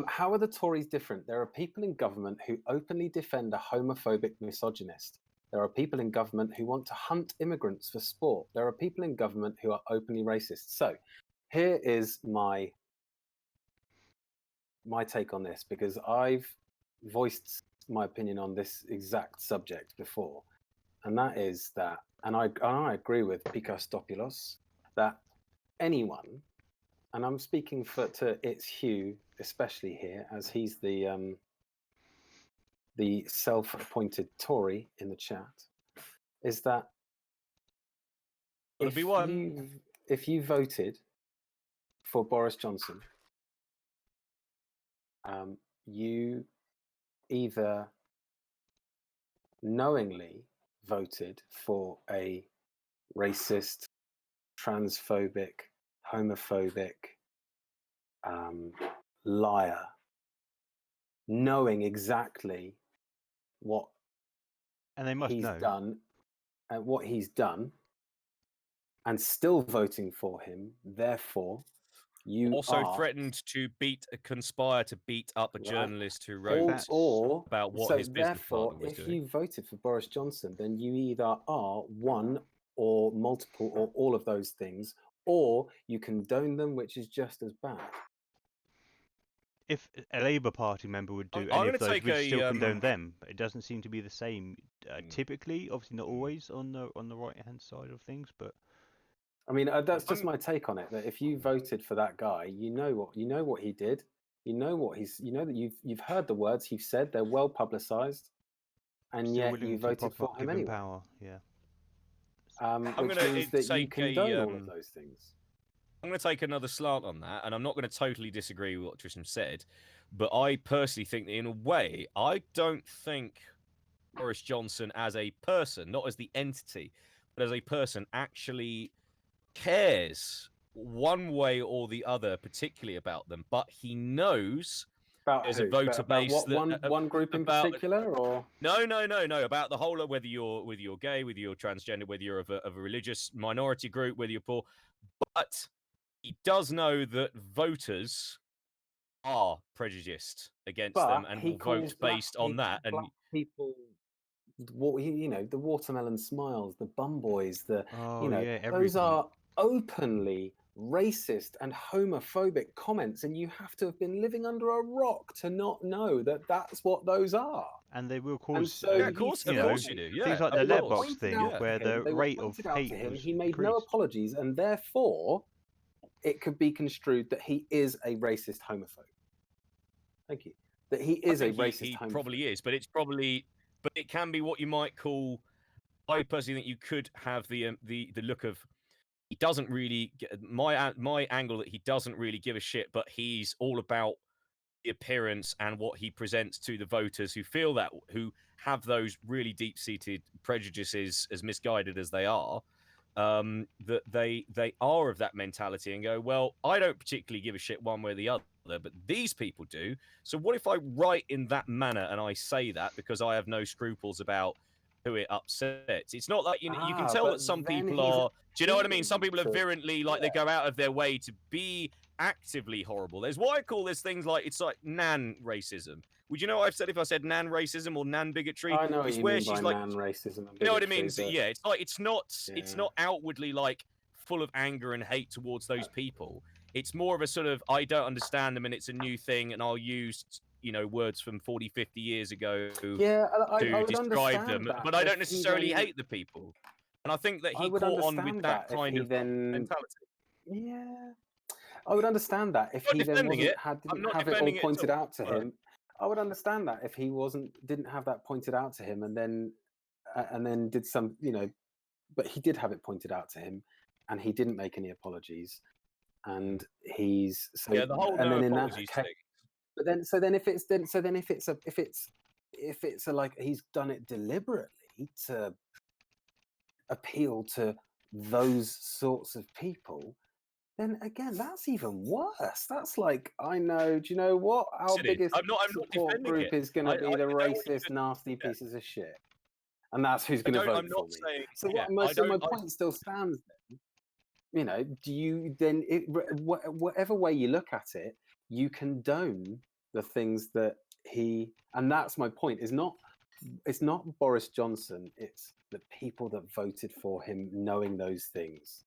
How are the Tories different? There are people in government who openly defend a homophobic misogynist. There are people in government who want to hunt immigrants for sport. There are people in government who are openly racist. So here is my take on this, because I've voiced my opinion on this exact subject before, and that is that, and I agree with Pikas Dopulos, that anyone, and I'm speaking to It's Hugh especially here, as he's the self-appointed Tory in the chat, is that if you voted for Boris Johnson, you either knowingly voted for a racist, transphobic, homophobic liar, knowing exactly what he's done, and still voting for him. Therefore, you also threatened to conspire to beat up a journalist who wrote about what his business partner was doing. If you voted for Boris Johnson, then you either are one or multiple or all of those things, or you condone them, which is just as bad. If a Labour Party member would do any of those, we'd still condone them. But it doesn't seem to be the same. Typically, obviously not always on the right-hand side of things, but I mean, that's just my take on it. That if you voted for that guy, you know what he did. You know that you've heard the words he's said. They're well publicized, and yet you voted for him anyway. Power, yeah. Which means that you condone all of those things. I'm going to take another slant on that, and I'm not going to totally disagree with what Tristan said, but I personally think that in a way, I don't think Boris Johnson as a person, not as the entity, but as a person, actually cares one way or the other, particularly about them. But he knows there's a voter base. One group in particular, or no, about the whole, whether you're gay, whether you're transgender, whether you're of a religious minority group, whether you're poor, but he does know that voters are prejudiced against them and will vote based on that. And people, the watermelon smiles, the bum boys, those are openly racist and homophobic comments, and you have to have been living under a rock to not know that that's what those are. And they will cause, of course you do. Yeah, things like the letterbox thing, where the rate of hate was he made increased. no apologies, and therefore it could be construed that he is a racist homophobe. Thank you. That he is a racist homophobe. He probably is, but it can be what you might call. I personally think you could have the look of he doesn't really my angle that he doesn't really give a shit, but he's all about the appearance and what he presents to the voters who feel that, who have those really deep-seated prejudices, as misguided as they are, that they are of that mentality and go, well, I don't particularly give a shit one way or the other, but these people do. So what if I write in that manner and I say that because I have no scruples about who it upsets? It's not like you can tell that some people are. Do you know what I mean? Some people are virulently like they go out of their way to be actively horrible. There's what I call this things like it's like nan racism. Would you know what I've said if I said nan racism or nan bigotry? I know what it's you where mean she's by like, nan racism and bigotry. you know what I mean? But... yeah, it's like it's not outwardly like full of anger and hate towards those people. It's more of a sort of I don't understand them and it's a new thing and I'll use words from 40, 50 years ago to describe them, but I don't necessarily hate the people. And I think that he caught on with that kind of mentality. Yeah, I would understand that if he then didn't have it all pointed out to him. I would understand that if he didn't have that pointed out to him, and then did some, but he did have it pointed out to him, and he didn't make any apologies, and he's so the whole and no then in that apologies case, thing. if it's like he's done it deliberately to appeal to those sorts of people, then again, that's even worse. That's like, do you know what? Our biggest support group is going to be the racist, nasty pieces of shit. And that's who's going to vote for me. So my point still stands then. Do you then, whatever way you look at it, you condone the things that and that's my point, it's not Boris Johnson, it's the people that voted for him knowing those things,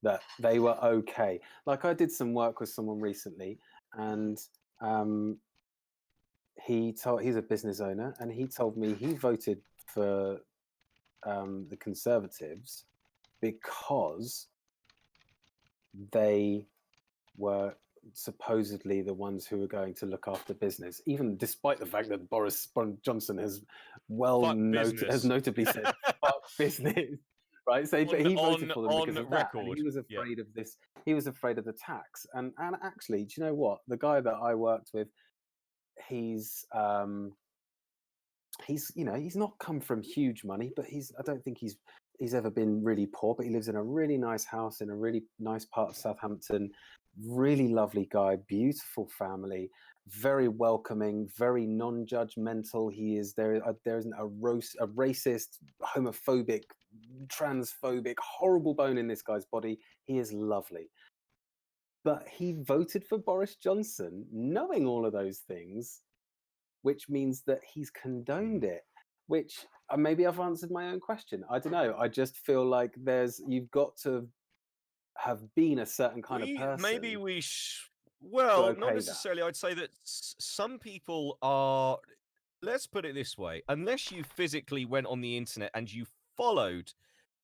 that they were okay. Like I did some work with someone recently, and he's a business owner, and he told me he voted for the Conservatives because they were supposedly the ones who were going to look after business, even despite the fact that Boris Johnson has notably said fuck business. Right, so but he voted for them because of that. And he was afraid of this. He was afraid of the tax. And actually, do you know what? The guy that I worked with, he's not come from huge money, but I don't think he's ever been really poor. But he lives in a really nice house in a really nice part of Southampton. Really lovely guy, beautiful family, very welcoming, very non-judgmental. There isn't a racist, homophobic, transphobic, horrible bone in this guy's body. He is lovely. But he voted for Boris Johnson, knowing all of those things, which means that he's condoned it, which maybe I've answered my own question. I don't know. I just feel like you've got to have been a certain kind of person. Maybe well, not necessarily. I'd say that some people are, let's put it this way, unless you physically went on the internet and you followed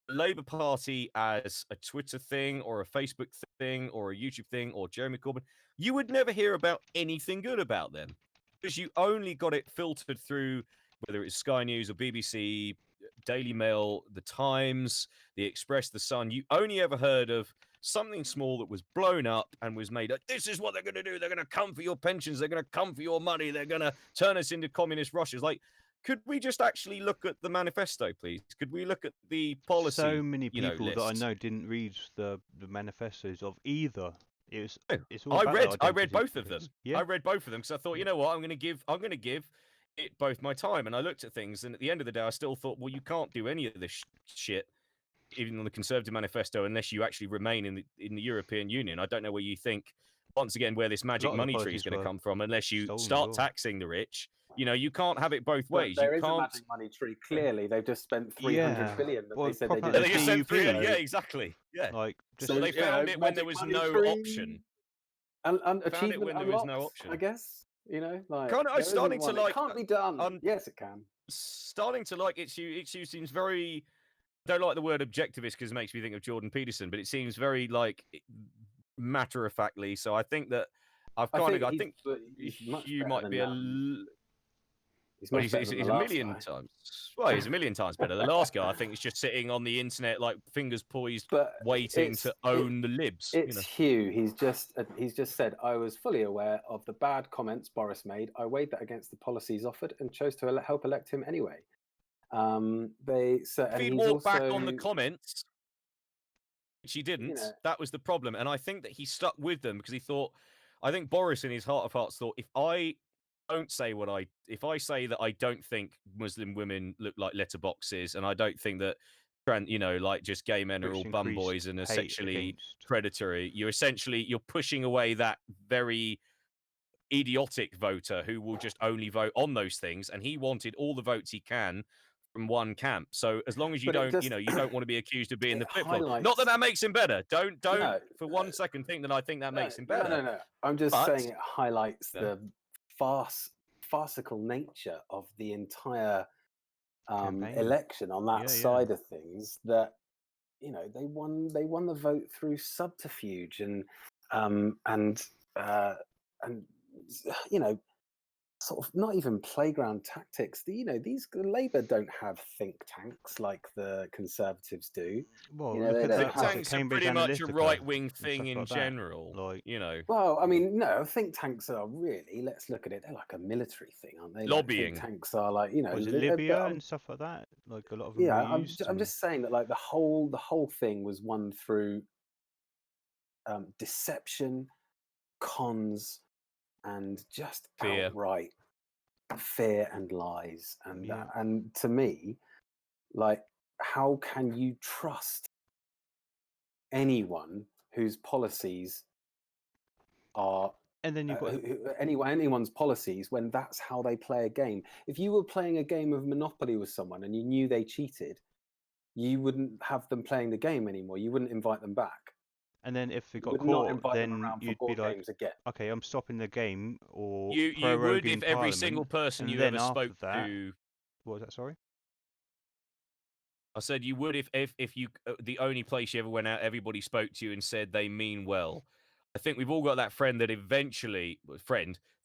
the Labour Party as a Twitter thing or a Facebook thing or a YouTube thing or Jeremy Corbyn, you would never hear about anything good about them because you only got it filtered through whether it's Sky News or BBC, Daily Mail, The Times, The Express, The Sun. You only ever heard of something small that was blown up and was made. This is what they're going to do. They're going to come for your pensions. They're going to come for your money. They're going to turn us into communist Russias. Like, could we just actually look at the manifesto, please? Could we look at the policy? So many people that I know didn't read the manifestos of either. It's all I read both of them. Yeah. I read both of them because I thought, you know what, I'm going to give it both my time. And I looked at things, and at the end of the day, I still thought, well, you can't do any of this shit, even on the Conservative manifesto, unless you actually remain in the European Union. I don't know where you think, once again, where this magic money tree is going to come from, unless you start taxing the rich. You can't have it both ways. There is a magic money tree. Clearly, they've just spent 300 billion. That they said they did. They just spent 300. Yeah, exactly. Yeah. So they found it when there was no option. And achievement when there was no option. I guess. I'm starting to like. It can't be done. Yes, it can. Starting to like its use seems very. I don't like the word objectivist because it makes me think of Jordan Peterson, but it seems very like matter of factly. So I think that I think you might be much better he's than a the last million guy. times. Well, he's a million times better. The last guy, I think, is just sitting on the internet, like fingers poised, waiting to own the libs. It's Hugh. He's just said, I was fully aware of the bad comments Boris made. I weighed that against the policies offered and chose to help elect him anyway. If he'd walked back on the comments, which he didn't, you know, that was the problem. And I think that he stuck with them because he thought, I think Boris in his heart of hearts thought, if I don't say if I say that I don't think Muslim women look like letterboxes, and I don't think that, like just gay men are all bum boys and are sexually predatory, you're pushing away that very idiotic voter who will just only vote on those things. And he wanted all the votes he can from one camp. So as long as you don't, you don't want to be accused of being the flip-flop. Not that makes him better. Don't for 1 second think that I think that makes him better. No. I'm just saying it highlights the farcical nature of the entire election on that side of things. That they won the vote through subterfuge and sort of not even playground tactics. These Labour don't have think tanks like the Conservatives do. Well, think tanks are pretty much a right-wing thing in general. Well, I mean, no, think tanks are really. Let's look at it. They're like a military thing, aren't they? Lobbying. Like, think tanks are like Was it Libya and stuff like that? Like a lot of them. I'm just saying that like the whole thing was won through deception, cons, and just outright fear and lies. And to me, like, how can you trust anyone whose policies are and then you've got anyone's policies when that's how they play a game? If you were playing a game of Monopoly with someone and you knew they cheated, you wouldn't have them playing the game anymore. You wouldn't invite them back. And then if they got caught, then you'd be like, okay, I'm stopping the game, or you would if every single person you ever spoke to. What was that? Sorry. I said you would if you the only place you ever went out, everybody spoke to you and said they mean well. I think we've all got that friend that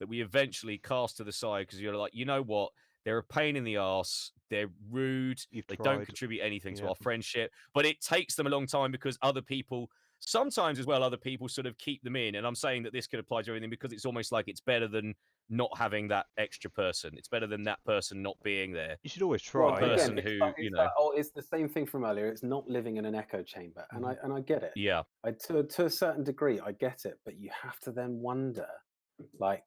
we eventually cast to the side because you're like, you know what? They're a pain in the arse. They're rude. They don't contribute anything to our friendship. But it takes them a long time because other people. Sometimes as well, other people sort of keep them in. And I'm saying that this could apply to everything because it's almost like it's better than not having that extra person. It's better than that person not being there. You should always try. Well, again, it's the same thing from earlier. It's not living in an echo chamber. And I get it. Yeah. To a certain degree, I get it. But you have to then wonder, like,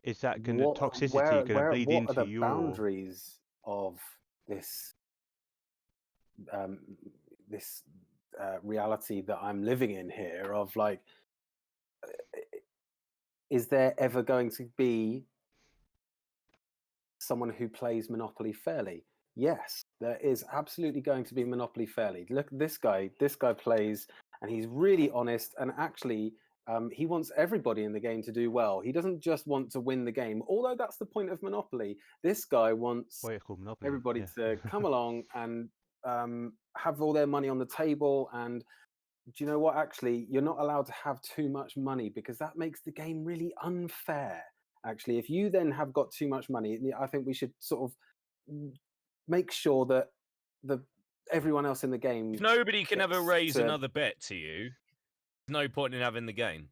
is that going to toxicity going to bleed into what are the boundaries of this reality that I'm living in here? Of like, is there ever going to be someone who plays Monopoly fairly? Yes, there is absolutely going to be Monopoly fairly. Look, this guy plays, and he's really honest, and actually he wants everybody in the game to do well. He doesn't just want to win the game, although that's the point of Monopoly. This guy wants everybody to come along and have all their money on the table. And do you know what? Actually, you're not allowed to have too much money because that makes the game really unfair. Actually, if you then have got too much money, I think we should sort of make sure that everyone else in the game. If nobody can ever raise another bet to you, there's no point in having the game.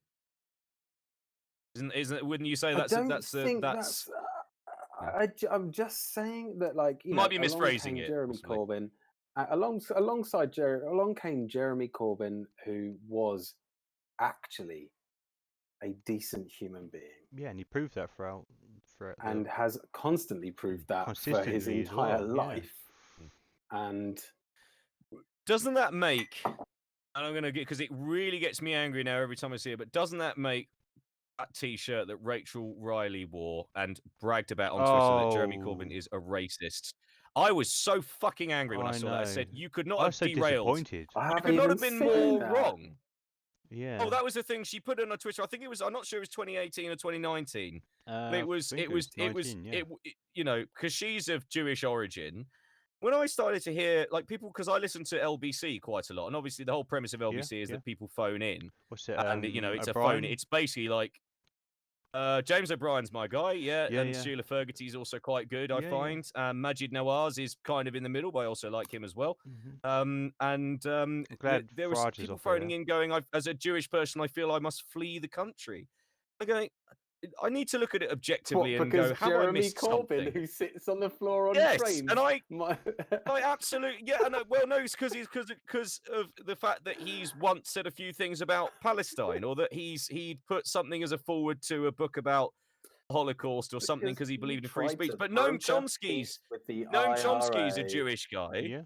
Isn't? Wouldn't you say that's? I'm just saying that, like, you might be misphrasing it. Jeremy Corbyn. Along came Jeremy Corbyn, who was actually a decent human being. Yeah, and he proved that throughout and has constantly proved that for his entire life. Yeah. And doesn't that make? And I'm going to get, because it really gets me angry now every time I see it. But doesn't that make that T-shirt that Rachel Riley wore and bragged about on Twitter that Jeremy Corbyn is a racist? I was so fucking angry when I saw that. I said, you could not have derailed. Disappointed. You could not have been more wrong. Yeah. Oh, that was the thing she put on Twitter. I think it was. I'm not sure it was 2018 or 2019. It was. You know, because she's of Jewish origin. When I started to hear like people, because I listen to LBC quite a lot, and obviously the whole premise of LBC is that people phone in. What's it? And you know, it's O'Brien? a phone. It's basically like James O'Brien's my guy, yeah, Yeah, and yeah. Sheila Ferguson's also quite good, I Yeah, find. Majid Nawaz is kind of in the middle, but I also like him as well. I'm glad There were Farage is people off there. phoning in going, as a Jewish person, I feel I must flee the country. I'm going, I need to look at it objectively and go, have I missed Corbyn, something? who sits on the floor on Yes, trains? and I absolutely, yeah, I know. Well, no, it's because of the fact that he's once said a few things about Palestine, or that he'd put something as a forward to a book about the Holocaust or something because he believed in free speech. But Noam Chomsky's a Jewish guy. Yeah.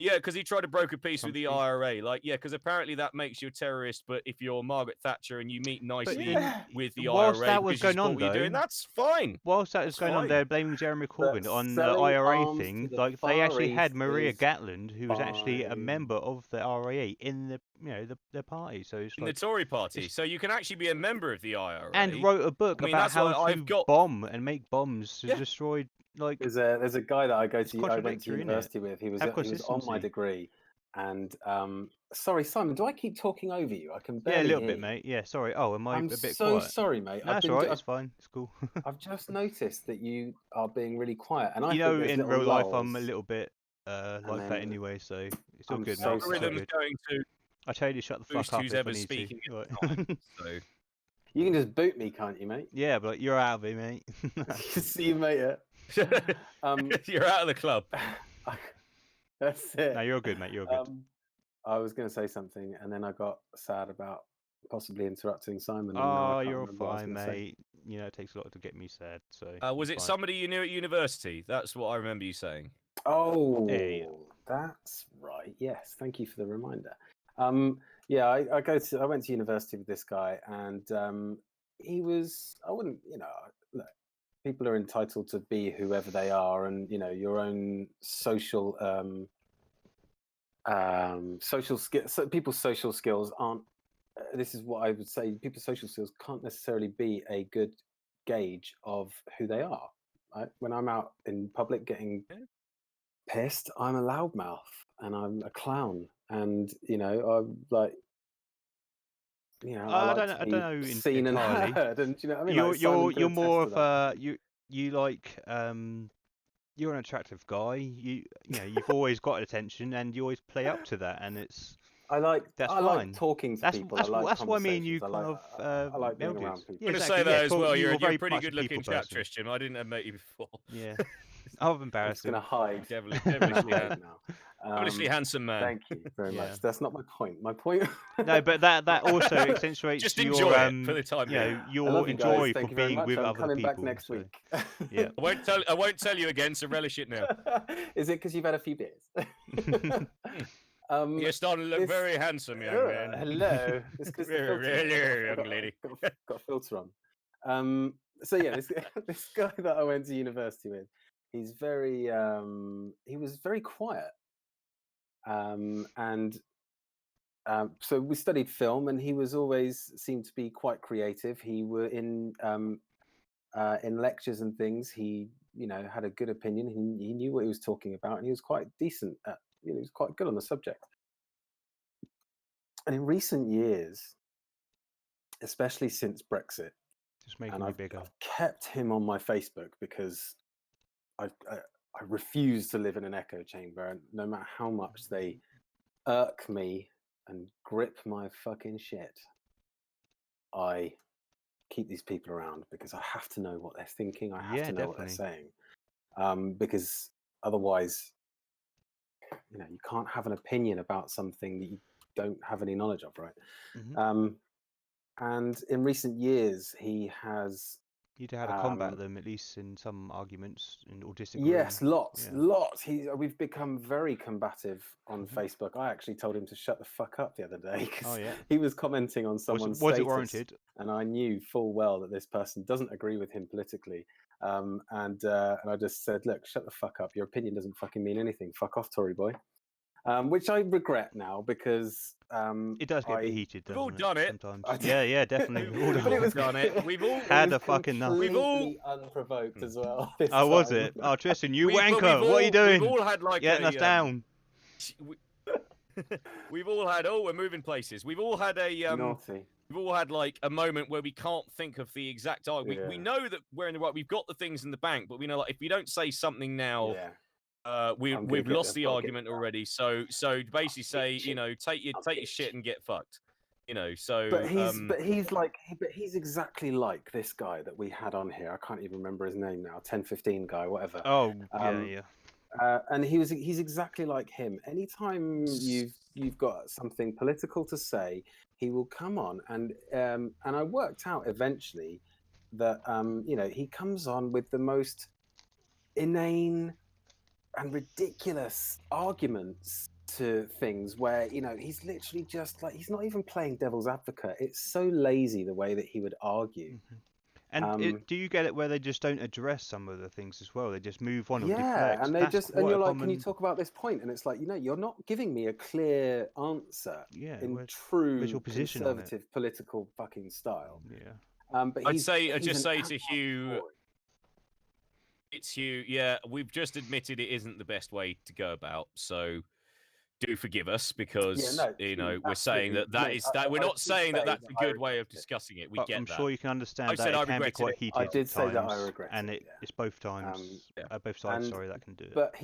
Yeah, because he tried to broker peace with the Chomsky. IRA. Like, yeah, because apparently that makes you a terrorist. But if you're Margaret Thatcher and you meet nicely with the whilst IRA that was because you going on, support what you're doing, though, that's fine. whilst that was going on, they're blaming Jeremy Corbyn on the selling IRA arms thing. to the Like they Far actually had East Maria is Gatland, who was actually a fine. member of the IRA in the party. So it's In like the Tory party. So you can actually be a member of the IRA. and wrote a book about that's how why to bomb and make bombs to destroy. Like there's a guy that I went to contradictory, innit? university with. He was Have on my consistency. degree, and sorry, Simon, do I keep talking over you? I can Yeah, a barely little hear bit, you. mate. Yeah, sorry. Oh, am I I'm a bit so quiet? sorry, mate. No, it's alright. It's fine. It's cool. I've just noticed that you are being really quiet, and I You think know, there's in little real life, I'm a lulls. little bit like that anyway, so it's all I'm good, so mate. It's all sorry. Algorithm's good. going to I tell you to shut the boost fuck up who's if I ever need speaking to. at the time. So You can just boot me, can't you, mate? Yeah, but you're out of it, mate. See you, mate. You're out of the club. That's it. No, you're good, mate. You're good. I was going to say something, and then I got sad about possibly interrupting Simon. And now Oh, I can't you're remember what I was fine, gonna say. mate. You know, it takes a lot to get me sad. So Was it's it fine. somebody you knew at university? That's what I remember you saying. Oh, Hey. that's right. Yes, thank you for the reminder. Yeah, I went to university with this guy, and he was. I wouldn't, look, people are entitled to be whoever they are, and your own social skills. So people's social skills aren't. This is what I would say. People's social skills can't necessarily be a good gauge of who they are. Right? When I'm out in public getting pissed, I'm a loudmouth and I'm a clown, and I'm like, I like to be seen and heard, and do you know what I mean? You're more of a you like you're an attractive guy. You've always got attention, and you always play up to that, and it's. I like fine. talking to people. That's why me and you kind of I like being melded. around people. I'm going to say that as well. You're a pretty good looking chap, Tristan. I didn't have met you before. Yeah. I'm embarrassed. I'm just going to hide. Devilishly handsome man. Thank you very much. That's not my point. My point. No, but that also accentuates just your enjoy it for the time. Your enjoy for Thank you very being much. with I'm other coming people. back next week. Yeah. I won't tell you again. So relish it now. Is it because you've had a few beers? You're starting to look very handsome, young man. Hello. It's because hello, young lady. Got a filter on. So yeah, this guy that I went to university with, he's he was very quiet. So we studied film, and he was always seemed to be quite creative. He were in lectures and things. He had a good opinion. He knew what he was talking about, and he was quite decent at. He was quite good on the subject. And in recent years, especially since Brexit, just making me bigger. I've kept him on my Facebook because I refuse to live in an echo chamber, and no matter how much they irk me and grip my fucking shit, I keep these people around because I have to know what they're thinking. I have to know what they're saying, because otherwise, you can't have an opinion about something that you don't have any knowledge of, right? Mm-hmm. And in recent years, he has. You'd had to combat them, at least in some arguments or disagree. Yes, lots. We've become very combative on Facebook. I actually told him to shut the fuck up the other day because he was commenting on someone's status. Was it warranted? And I knew full well that this person doesn't agree with him politically. And I just said, look, shut the fuck up. Your opinion doesn't fucking mean anything. Fuck off, Tory boy. Which I regret now because it does get a bit heated. We've all done it sometimes. Yeah, definitely. We've done it. We've all had a fucking enough. We've all unprovoked as well. Oh, was it? Oh, Tristan, you wanker! What are you doing? We've all had like getting us down. We've all had. Oh, we're moving places. We've all had a naughty. we've all had like a moment where we can't think of the exact argument. We know that we're in the right. We've got the things in the bank, but we know like if we don't say something now, we've lost the argument already. So basically say, you know, take your shit and get fucked. You know, so but he's exactly like this guy that we had on here. I can't even remember his name now. 1015 guy, whatever. Oh, yeah. And he's exactly like him. Anytime you've got something political to say, he will come on, and I worked out eventually that you know, he comes on with the most inane and ridiculous arguments to things where, you know, he's literally just like, he's not even playing devil's advocate. It's so lazy the way that he would argue. And do you get it where they just don't address some of the things as well? They just move on or deflect. Yeah, and they and you're like, can you talk about this point? And it's like, you know, you're not giving me a clear answer in true conservative political fucking style. Yeah. But I'd just say to Hugh, it's Hugh. Yeah, we've just admitted it isn't the best way to go about. So do forgive us because you know we're saying that we're not saying that that's a good way of discussing it. We get I'm that. sure you can understand that it can be quite heated. I did say that I regret regret and it, it's both times, both sides. Sorry, that can do it. But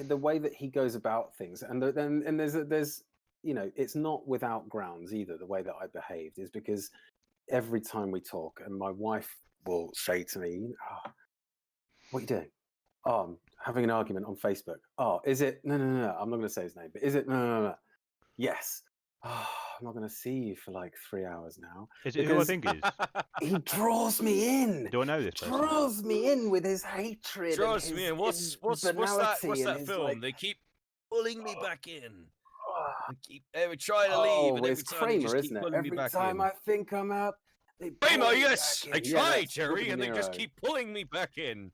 the way that he goes about things, and there's you know, it's not without grounds either. The way that I behaved is because every time we talk, and my wife will say to me, "Oh, what are you doing? Oh, I'm having an argument on Facebook. Oh, is it? No. I'm not going to say his name, but is it? No. Yes. Oh, I'm not going to see you for like 3 hours now. Is it who I think it is? He draws me in. Do I know this person? Draws me in with his hatred. Draws me in. What's that film? Like, they keep pulling me back in. I keep trying to leave, and every time Kramer, they just keep pulling me back in. Every time I think I'm out, they Kramer, yes, I try, Jerry, and they just keep pulling me back in.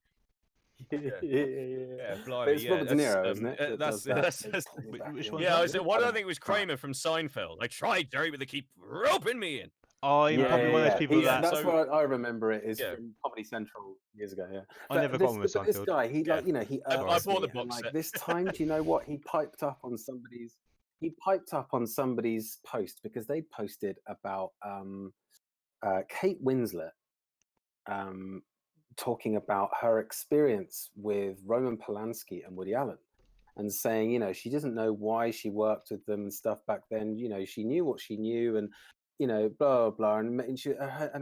Yeah, blimey, it's Robert De Niro, isn't it? That's which one? Yeah, why do I think it was Kramer from Seinfeld? I tried, Jerry, but they keep roping me in. Oh, you're probably one of those people that's why I remember it is from Comedy Central years ago. Yeah, I never got with Seinfeld. This guy, he like, you know, he I bought the box like set. this time. Do you know what he piped up on somebody's? He piped up on somebody's post because they posted about Kate Winslet talking about her experience with Roman Polanski and Woody Allen, and saying, you know, she doesn't know why she worked with them and stuff back then. You know, she knew what she knew, and you know, blah blah. And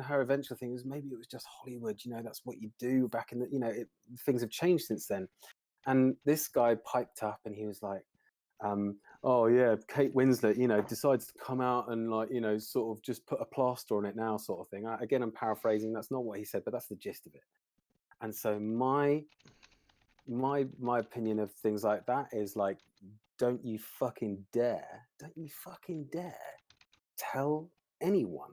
her eventual thing was maybe it was just Hollywood. You know, that's what you do back in the. You know, things have changed since then. And this guy piped up, and he was like, "Oh yeah, Kate Winslet, you know, decides to come out and like, you know, sort of just put a plaster on it now, sort of thing." Again, I'm paraphrasing. That's not what he said, but that's the gist of it. And so my opinion of things like that is like, don't you fucking dare tell anyone,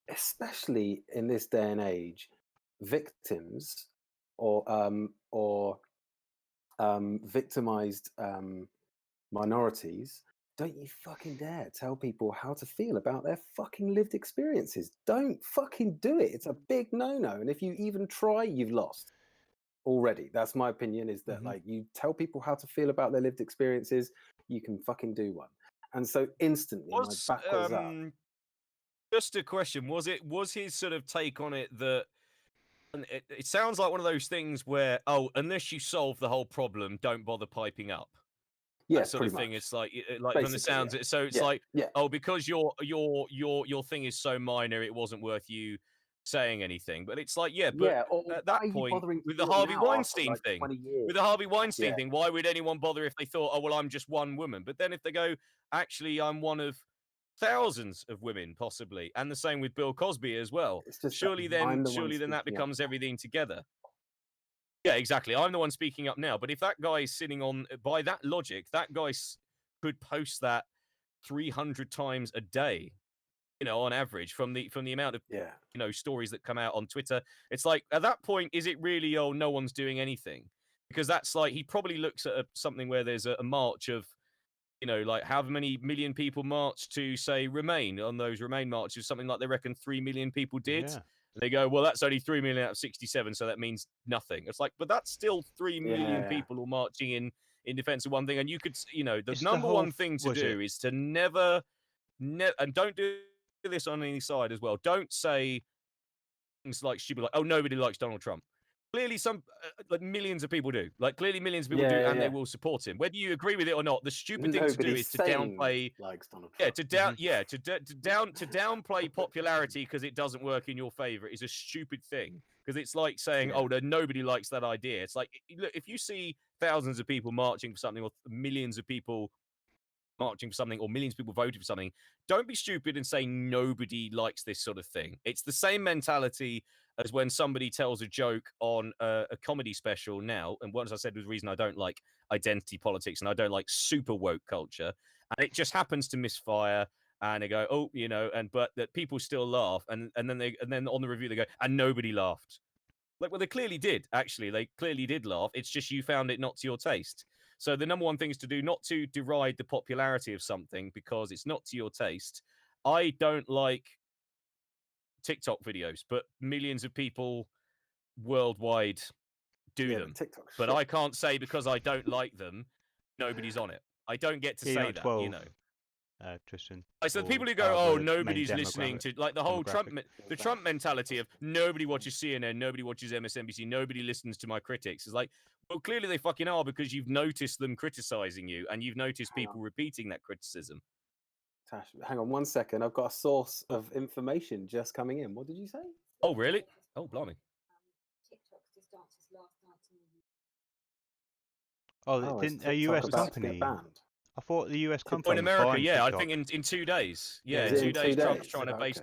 especially in this day and age, victims or victimized minorities, don't you fucking dare tell people how to feel about their fucking lived experiences. Don't fucking do it. It's a big no-no. And if you even try, you've lost already. That's my opinion, is that like, you tell people how to feel about their lived experiences, you can fucking do one. And so instantly my back was up. Just a question, was his sort of take on it that it sounds like one of those things where, oh, unless you solve the whole problem, don't bother piping up. Yeah, that sort of thing. much. It's like from the sounds. Yeah. So it's like, oh, because your thing is so minor, it wasn't worth you saying anything. But it's like, but at that point, with the Harvey Weinstein thing, why would anyone bother if they thought, oh well, I'm just one woman? But then if they go, actually, I'm one of thousands of women, possibly, and the same with Bill Cosby as well. Surely then that becomes everything together. Yeah, exactly. I'm the one speaking up now. But if that guy is sitting on, by that logic, that guy could post that 300 times a day, you know, on average, from the amount of you know, stories that come out on Twitter. It's like, at that point, is it really, oh, no one's doing anything? Because that's like, he probably looks at something where there's a march of, you know, like how many million people marched to say Remain on those Remain marches, something like they reckon 3 million people did. Yeah. And they go, well, that's only 3 million out of 67, so that means nothing. It's like, but that's still 3 million people all marching in defense of one thing. And you could, you know, the number one thing to do is to never, and don't do this on any side as well. Don't say things like stupid, like, oh, nobody likes Donald Trump. Clearly, like millions of people do. Like clearly, millions of people do, and they will support him, whether you agree with it or not. The stupid thing to do is to downplay. Likes Donald Trump. To downplay popularity because it doesn't work in your favor is a stupid thing. Because it's like saying, oh, nobody likes that idea. It's like, look, if you see thousands of people marching for something, or millions of people marching for something, or millions of people voted for something, don't be stupid and say nobody likes this sort of thing. It's the same mentality as when somebody tells a joke on a comedy special now, and what, as I said, was the reason I don't like identity politics and I don't like super woke culture, and it just happens to misfire, and they go, oh, but that people still laugh, and then on the review they go, and nobody laughed. Like, well, they clearly did, actually. They clearly did laugh. It's just you found it not to your taste. So the number one thing is to do, not to deride the popularity of something because it's not to your taste. I don't like TikTok videos, but millions of people worldwide do them. But I can't say because I don't like them, nobody's on it. I don't get to say that, 12, Tristan. So the people who go, oh, nobody's listening to, like, the whole the Trump mentality of nobody watches CNN, nobody watches MSNBC, nobody listens to my critics. Is like, well, clearly they fucking are, because you've noticed them criticizing you and you've noticed people repeating that criticism. Tash, hang on 1 second. I've got a source of information just coming in. What did you say? Oh, really? Oh, blimey. Oh, didn't a US company? I thought the US company. In America, yeah, I think in 2 days. Yeah, in 2 days, Trump's trying to base.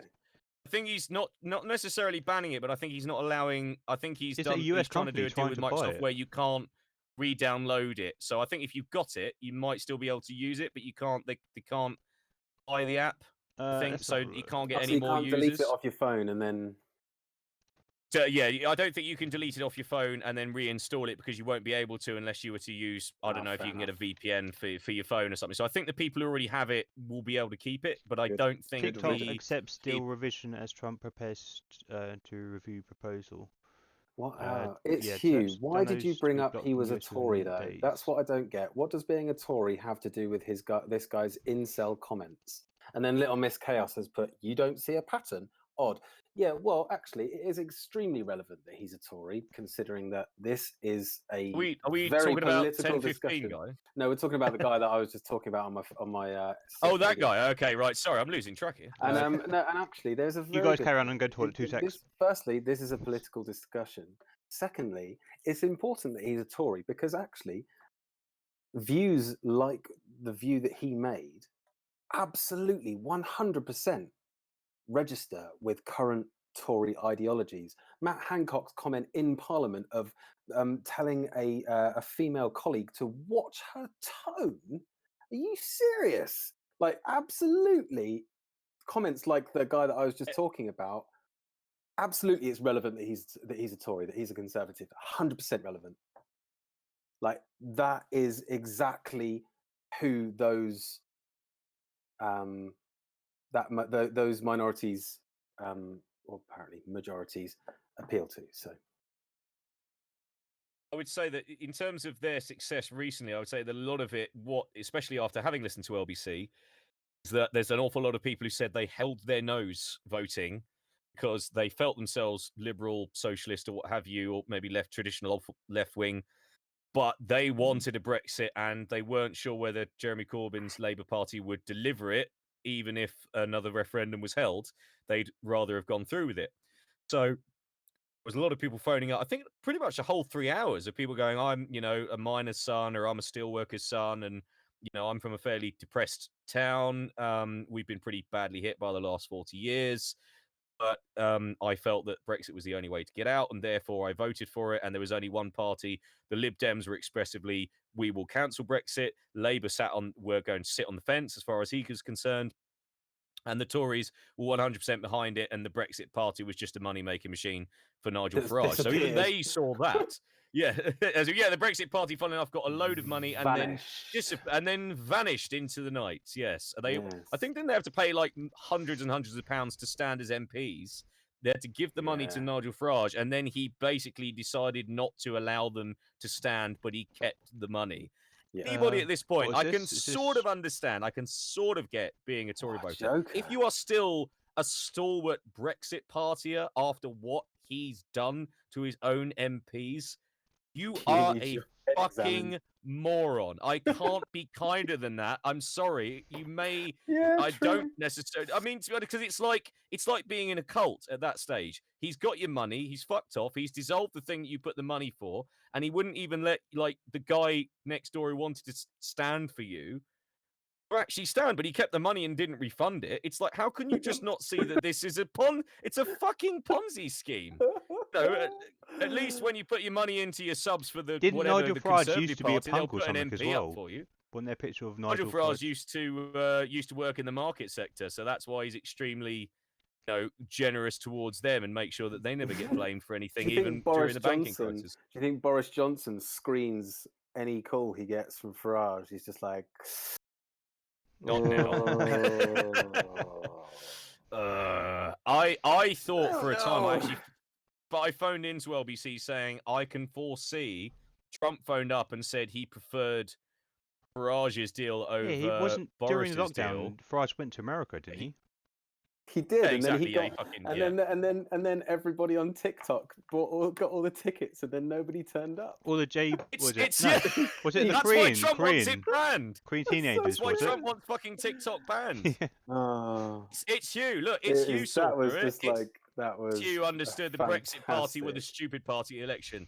I think he's not necessarily banning it, but I think he's not allowing. I think he's trying to do a deal with Microsoft where you can't re-download it. So I think if you've got it, you might still be able to use it, but you can't. They can't buy the app. I think so. You can't get any more users. You can't delete it off your phone and then. Yeah, I don't think you can delete it off your phone and then reinstall it, because you won't be able to unless you were to use, I don't know if you can get a VPN for your phone or something. So I think the people who already have it will be able to keep it, but I don't think TikTok accepts deal revision as Trump prepares to review proposal. What? It's Hugh. Why did you bring up he was a Tory though? That's what I don't get. What does being a Tory have to do with this guy's incel comments? And then Little Miss Chaos has put, you don't see a pattern? Odd. Yeah, well, actually, it is extremely relevant that he's a Tory, considering that this is a are we very talking political about 10-15 guy? No, we're talking about the guy that I was just talking about on my. Oh, that guy. Okay, right. Sorry, I'm losing track here. And and actually, there's a. You guys carry on and go to 2 seconds. Firstly, this is a political discussion. Secondly, it's important that he's a Tory because actually, views like the view that he made, absolutely 100%. Register with current Tory ideologies. Matt Hancock's comment in Parliament of telling a female colleague to watch her tone. Are you serious? Like, absolutely. Comments like the guy that I was just talking about. Absolutely, it's relevant that he's a Tory, that he's a Conservative. 100% relevant. Like, that is exactly who those. Those minorities, or apparently majorities, appeal to. So, I would say that in terms of their success recently, I would say that a lot of it, especially after having listened to LBC, is that there's an awful lot of people who said they held their nose voting because they felt themselves liberal, socialist, or what have you, or maybe traditional left wing, but they wanted a Brexit and they weren't sure whether Jeremy Corbyn's Labour Party would deliver it. Even if another referendum was held, they'd rather have gone through with it. So there was a lot of people phoning up. I think pretty much a whole 3 hours of people going, I'm, a miner's son, or I'm a steelworker's son, and, I'm from a fairly depressed town. We've been pretty badly hit by the last 40 years. But I felt that Brexit was the only way to get out, and therefore I voted for it. And there was only one party. The Lib Dems were expressively, we will cancel Brexit. Labour were going to sit on the fence as far as he was concerned. And the Tories were 100% behind it. And the Brexit party was just a money-making machine for Nigel Farage. So even they saw that. Yeah, the Brexit party, funnily enough, got a load of money and then vanished into the night. Yes, I think didn't they have to pay like hundreds and hundreds of pounds to stand as MPs? They had to give the money to Nigel Farage, and then he basically decided not to allow them to stand, but he kept the money. Yeah. Anybody at this point, I can sort of understand. I can sort of get being a Tory voter. If you are still a stalwart Brexit partier after what he's done to his own MPs? You are a fucking moron. I can't be kinder than that. I'm sorry. You may. Yeah, I true. don't necessarily. I mean, to be honest, because it's like being in a cult at that stage. He's got your money. He's fucked off. He's dissolved the thing that you put the money for, and he wouldn't even let like the guy next door who wanted to stand for you or actually stand, but he kept the money and didn't refund it. It's like, how can you just not see that this is it's a fucking Ponzi scheme? No, at least when you put your money into your subs for the Didn't whatever Nigel the Farage Conservative used to be a Party, they'll punk or put an something as MP well? up for you. Wasn't there a picture of Nigel Nigel Farage used to work in the market sector, so that's why he's extremely, generous towards them and make sure that they never get blamed for anything, even during the banking crisis. Do you think Boris Johnson screens any call he gets from Farage? He's just like, not now. I thought for a time but I phoned into LBC saying I can foresee Trump phoned up and said he preferred Farage's deal over he wasn't during Boris's the lockdown. deal. Farage went to America, didn't he? He did, Yeah, and exactly. then then everybody on TikTok got all the tickets, and then nobody turned up. Or the Was it That's the Korean? why Trump wants it banned. Korean teenagers. That's why was Trump it? wants fucking TikTok banned. Oh, It's you. Look, it's you. That was it. just like that was. You understood the Brexit Party with a stupid party election.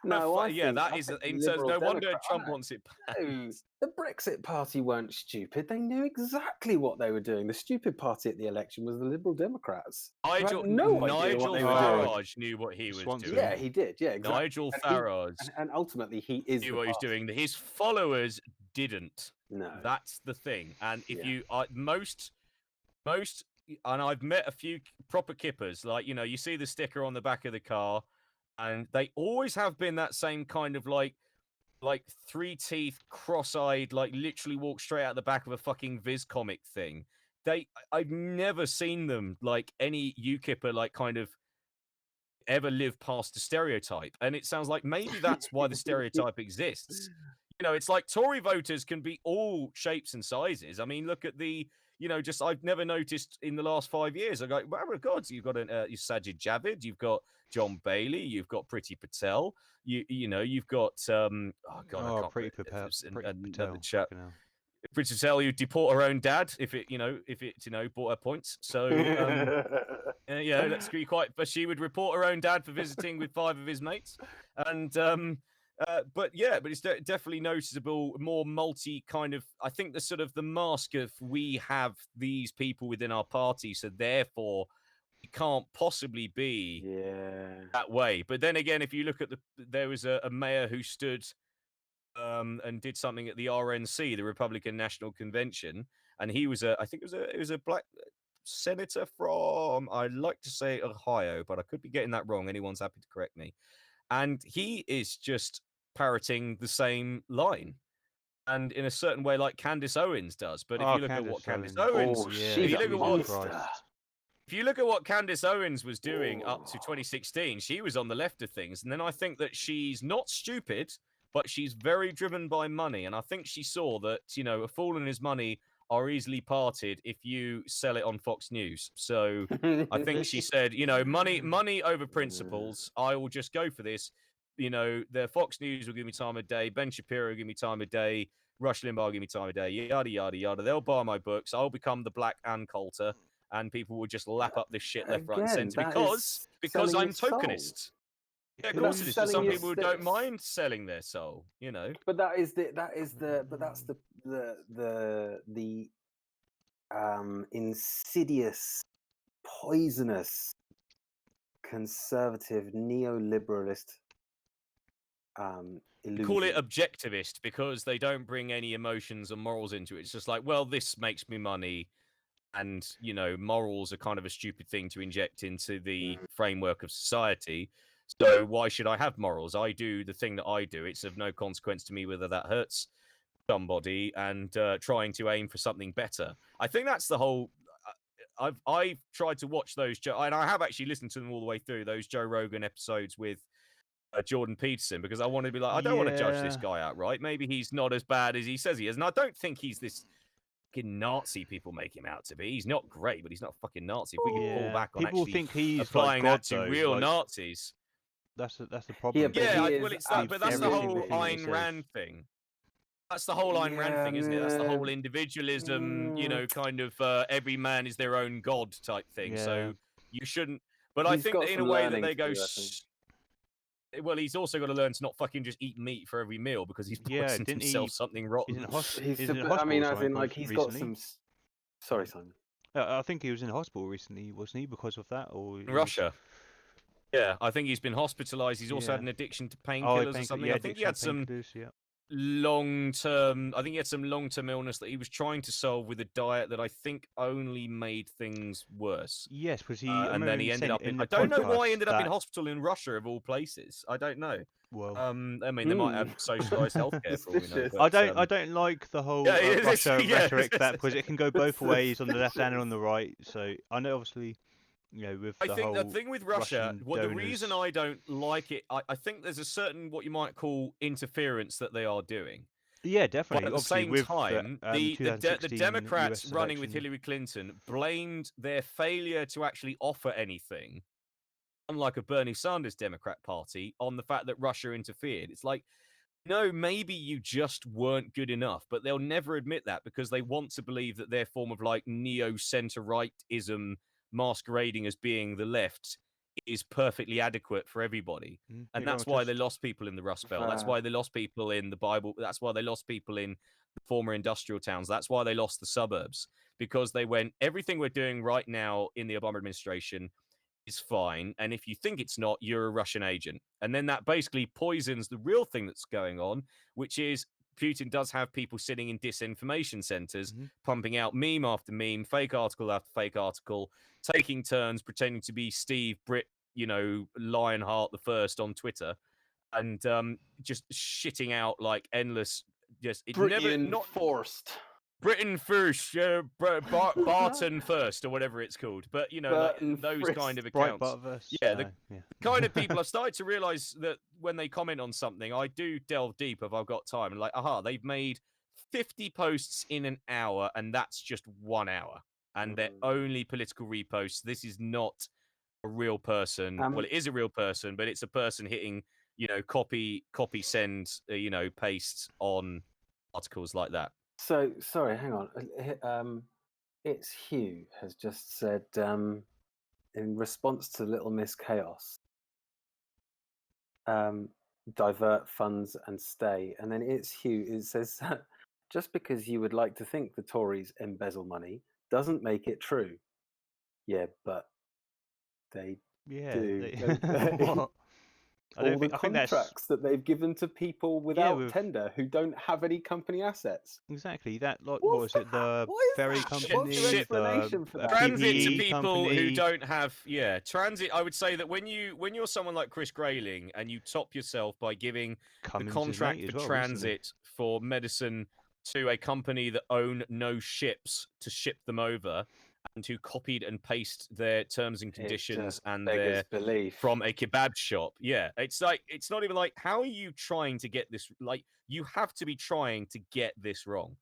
No, I think that is. No wonder Trump wants it banned. The Brexit Party weren't stupid. They knew exactly what they were doing. The stupid party at the election was the Liberal Democrats. Nigel Farage knew what he was doing. Yeah, he did. Yeah, exactly. Nigel Farage, and ultimately he is knew what he was doing. His followers didn't. No, that's the thing. And if you most, and I've met a few proper kippers. Like you see the sticker on the back of the car. And they always have been that same kind of like 3 teeth, cross-eyed, like literally walk straight out the back of a fucking Viz comic thing. I've never seen them like any UKIPper like kind of ever live past the stereotype. And it sounds like maybe that's why the stereotype exists. It's like Tory voters can be all shapes and sizes. I mean, look at the I've never noticed in the last 5 years. I go, well, God, you've got Sajid Javid, you've got John Bailey, you've got Priti Patel, you've got Priti Patel. Priti Patel, you deport her own dad if it bought her points. So let's be quite. But she would report her own dad for visiting with 5 of his mates, and but it's definitely noticeable, more multi kind of. I think the sort of the mask of we have these people within our party, so therefore we can't possibly be that way. But then again, if you look at there was a mayor who stood and did something at the RNC, the Republican National Convention, and he was I think it was a black senator from, I'd like to say Ohio, but I could be getting that wrong. Anyone's happy to correct me. And he is just parroting the same line, and in a certain way, like Candace Owens does. But if you look at what Candace Owens, if you look at what Candace Owens was doing up to 2016, she was on the left of things. And then I think that she's not stupid, but she's very driven by money. And I think she saw that, a fool and his money are easily parted if you sell it on Fox News. So I think she said, money over principles. I will just go for this. The Fox News will give me time of day. Ben Shapiro will give me time of day. Rush Limbaugh will give me time of day. Yada, yada, yada. They'll buy my books. I'll become the Black Ann Coulter. And people will just lap up this shit left, right, and centre because I'm tokenist. Yeah, of course it is. For some people who don't mind selling their soul, But that's the insidious, poisonous, conservative, neoliberalist illusion. Call it objectivist because they don't bring any emotions or morals into it. It's just like, well, this makes me money. And, morals are kind of a stupid thing to inject into the framework of society. So why should I have morals? I do the thing that I do. It's of no consequence to me whether that hurts somebody, and trying to aim for something better. I think that's the whole... I've tried to watch those, and I have actually listened to them all the way through, those Joe Rogan episodes with Jordan Peterson, because I want to be like, I don't want to judge this guy outright. Maybe he's not as bad as he says he is. And I don't think he's this fucking Nazi people make him out to be. He's not great, but he's not a fucking Nazi. If we could pull back on people actually think he's applying like God, that to though. real Like, Nazis. That's the problem. but Yeah, he well, is it's that, but that's the everything whole that he Ayn says. Rand thing. That's the whole Ayn Rand thing, isn't it? That's the whole individualism, you know, kind of every man is their own god type thing. So you shouldn't. But I think that in a way that they go. Well, he's also got to learn to not fucking just eat meat for every meal because he's poisoned himself something rotten. He's in hospital. I mean, as in, like, he's got some. Sorry, Simon. I think he was in hospital recently, wasn't he, because of that? Or in Russia. Yeah, I think he's been hospitalized. He's also had an addiction to painkillers or something. Yeah, I think he had some yeah. long-term. I think he had some long-term illness that he was trying to solve with a diet that I think only made things worse. Yes, because he and then he ended up in. I don't know why he ended up in hospital in Russia of all places. I don't know. Well, I mean, they might have socialized healthcare for all we know. But, I don't like the whole Russia rhetoric that because it can go both ways on the left and on the right. So I know, obviously, you know, with I think the thing with Russia, the reason I don't like it, I think there's a certain what you might call interference that they are doing. Yeah, definitely. But at the same time, the Democrats running with Hillary Clinton blamed their failure to actually offer anything, unlike a Bernie Sanders Democrat Party, on the fact that Russia interfered. It's like, no, maybe you just weren't good enough, but they'll never admit that because they want to believe that their form of like neo-center-rightism masquerading as being the left is perfectly adequate for everybody. And that's why they lost people in the Rust Belt. That's why they lost people in the Bible. That's why they lost people in the former industrial towns. That's why they lost the suburbs, because they went, everything we're doing right now in the Obama administration is fine. And if you think it's not, you're a Russian agent. And then that basically poisons the real thing that's going on, which is Putin does have people sitting in disinformation centers, pumping out meme after meme, fake article after fake article, taking turns pretending to be Steve Britt, you know, Lionheart the First on Twitter, and just shitting out like endless, just it Britain not forced. Britain first, Barton first, or whatever it's called. But you know, like, those kind of accounts. The kind of people I've started to realize that when they comment on something, I do delve deep if I've got time. And like, they've made 50 posts in an hour, and that's just 1 hour, and they're only political reposts. This is not a real person. Well, it is a real person, but it's a person hitting, you know, copy, send, you know, paste on articles like that. So, sorry, hang on. It's Hugh has just said, in response to Little Miss Chaos, divert funds and stay. And then it's Hugh, it says, just because you would like to think the Tories embezzle money doesn't make it true. Yeah, but they do. What? All the contracts that they've given to people without tender who don't have any company assets. Exactly. That, like, what was it? The ferry company, the transit to people who don't have. Yeah, transit. I would say that when you're someone like Chris Grayling and you top yourself by giving the contract for transit for medicine to a company that own no ships to ship them over, and who copied and pasted their terms and conditions and their belief from a kebab shop. Yeah, it's like, it's not even like, how are you trying to get this? Like, you have to be trying to get this wrong,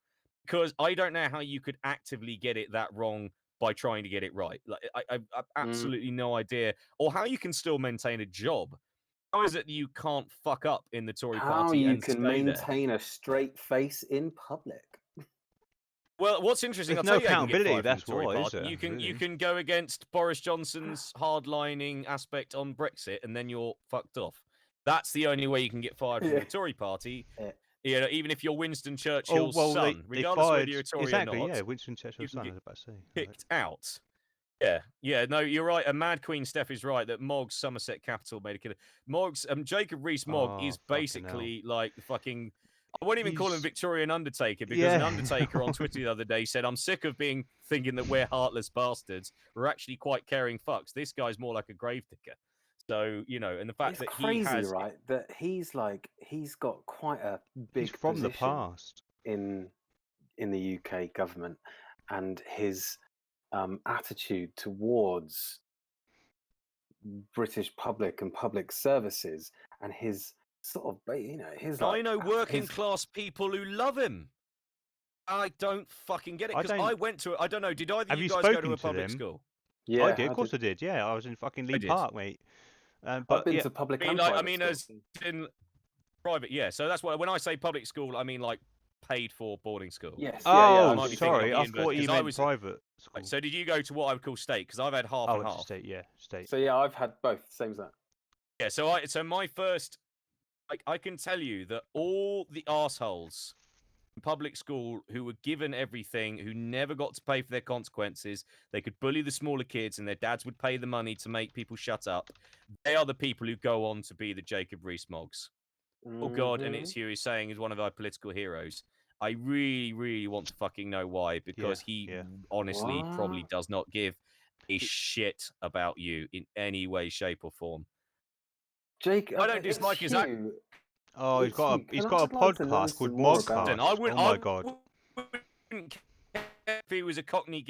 because I don't know how you could actively get it that wrong by trying to get it right. Like, I've absolutely no idea, or how you can still maintain a job. How is it you can't fuck up in the Tory party? How you can maintain a straight face in public? Well, what's interesting, There's I'll no tell you, accountability. That's what is it? You can go against Boris Johnson's hardlining aspect on Brexit, and then you're fucked off. That's the only way you can get fired from the Tory party. You know, even if you're Winston Churchill's son, regardless of whether you're a Tory or not. Yeah, Winston Churchill's son. I was about to say. Kicked out. Yeah, no, you're right. And Mad Queen Steph is right that Mogg's Somerset Capital made a killer. Mogg's, Jacob Rees-Mogg is basically like fucking. I won't even call him Victorian Undertaker, because an Undertaker on Twitter the other day said, I'm sick of thinking that we're heartless bastards. We're actually quite caring fucks. This guy's more like a gravedigger. So, you know, and the fact that he has... right? That he's got quite a big He's from the past in the UK government, and his attitude towards British public and public services, and his sort of, you know, his. I know working class people who love him. I don't fucking get it because I went to. I don't know. Did either Have you you guys go to spoken a to public them? school? Yeah, I did. Of course I did. Yeah, I was in fucking Lee did. Park, mate. I've But been yeah, to public I mean, and like, private as schools. in private, yeah. So that's what when I say public school, I mean like paid for boarding school. Yes, oh, I might be thinking of sorry. the I inverse thought you because I meant was. private school. So did you go to what I would call state? Because I've had half I and went to half. state. Yeah, state. So yeah, I've had both. Same as that. Yeah. So my first, I can tell you that all the arseholes in public school who were given everything, who never got to pay for their consequences, they could bully the smaller kids, and their dads would pay the money to make people shut up. They are the people who go on to be the Jacob Rees-Moggs. Oh God, and it's Hugh is saying is one of our political heroes. I really, really want to fucking know why, because he honestly probably does not give a shit about you in any way, shape, or form. Jake, I don't dislike his act. Oh, he's got a podcast called Mogcast. Oh my God. Wouldn't care if he was a Cockney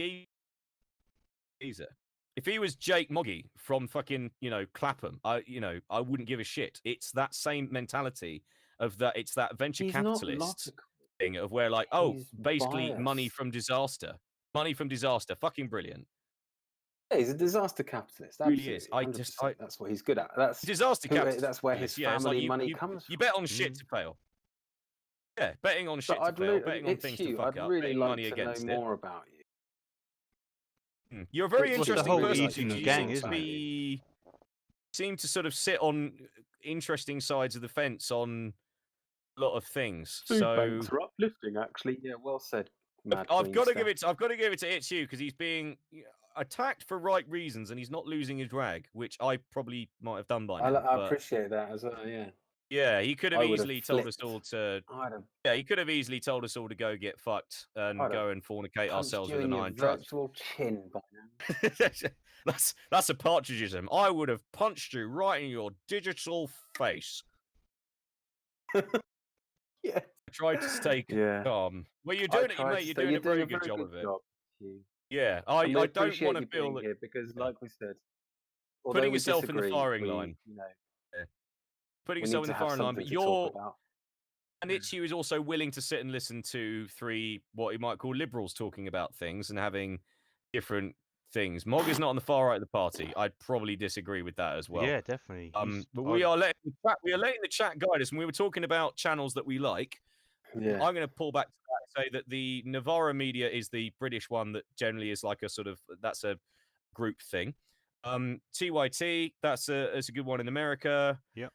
geezer. If he was Jake Moggy from fucking, Clapham, I wouldn't give a shit. It's that same mentality of that. It's that venture capitalist thing of where like, basically money from disaster, fucking brilliant. Yeah, he's a disaster capitalist. Absolutely, really is. That's what he's good at. That's disaster capitalist. That's where his family money comes from. You bet on shit to fail. Yeah, betting on shit to fail, betting on things to fuck up, betting money against it. I'd really like to know more about you. You're a very interesting person. You seem to sort of sit on interesting sides of the fence on a lot of things. So banks are uplifting, actually. Yeah, well said. I've got to give it to Itsu because he's being attacked for right reasons and he's not losing his rag, which I probably might have done by now. I appreciate that as well. Yeah. Yeah, he could have easily told us all to. Yeah, he could have easily told us all to go get fucked and go and fornicate ourselves with an iron trust. Virtual chin by now. That's a partridgeism. I would have punched you right in your digital face. Yeah. I tried to stay calm. Well, you're doing it, mate. You're doing a very good job of it. Yeah, I don't want to feel that because, like we said, putting yourself in the firing line. Putting yourself in the firing line, but and Itchy is also willing to sit and listen to three what he might call liberals talking about things and having different things. Mog is not on the far right of the party. I'd probably disagree with that as well. Yeah, definitely. But we are letting the chat guide us, and we were talking about channels that we like. Yeah. I'm going to pull back to that and say that the Navarra media is the British one that generally is like a sort of that's a group thing. TYT, that's a good one in America. Yeah.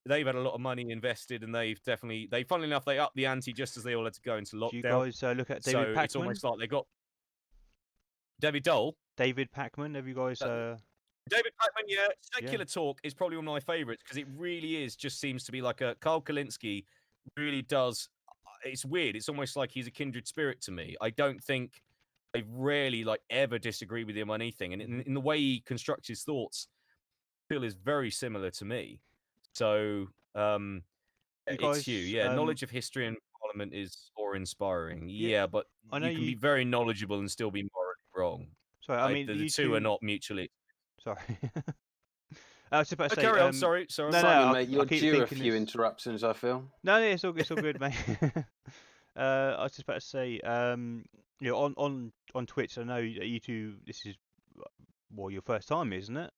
They've had a lot of money invested, and funnily enough, they upped the ante just as they all had to go into lockdown. Do you guys look at David Packman? It's almost like they got David Dole. David Packman, have you guys? David Packman, yeah. Secular Talk is probably one of my favourites because it really just seems to be like a Carl Kalinske really does. It's weird. It's almost like he's a kindred spirit to me. I don't think I rarely ever disagree with him on anything, and in the way he constructs his thoughts, I feel is very similar to me. So, it's you. Yeah, knowledge of history and Parliament is awe-inspiring. Yeah, but I know you can be very knowledgeable and still be morally wrong. Sorry, I mean the two are not mutually. Sorry. I was about to say. Carry on. Sorry. No, mate. You're due a few interruptions. I feel. No, it's all good, mate. I was just about to say, on Twitch, I know you two. This is your first time, isn't it?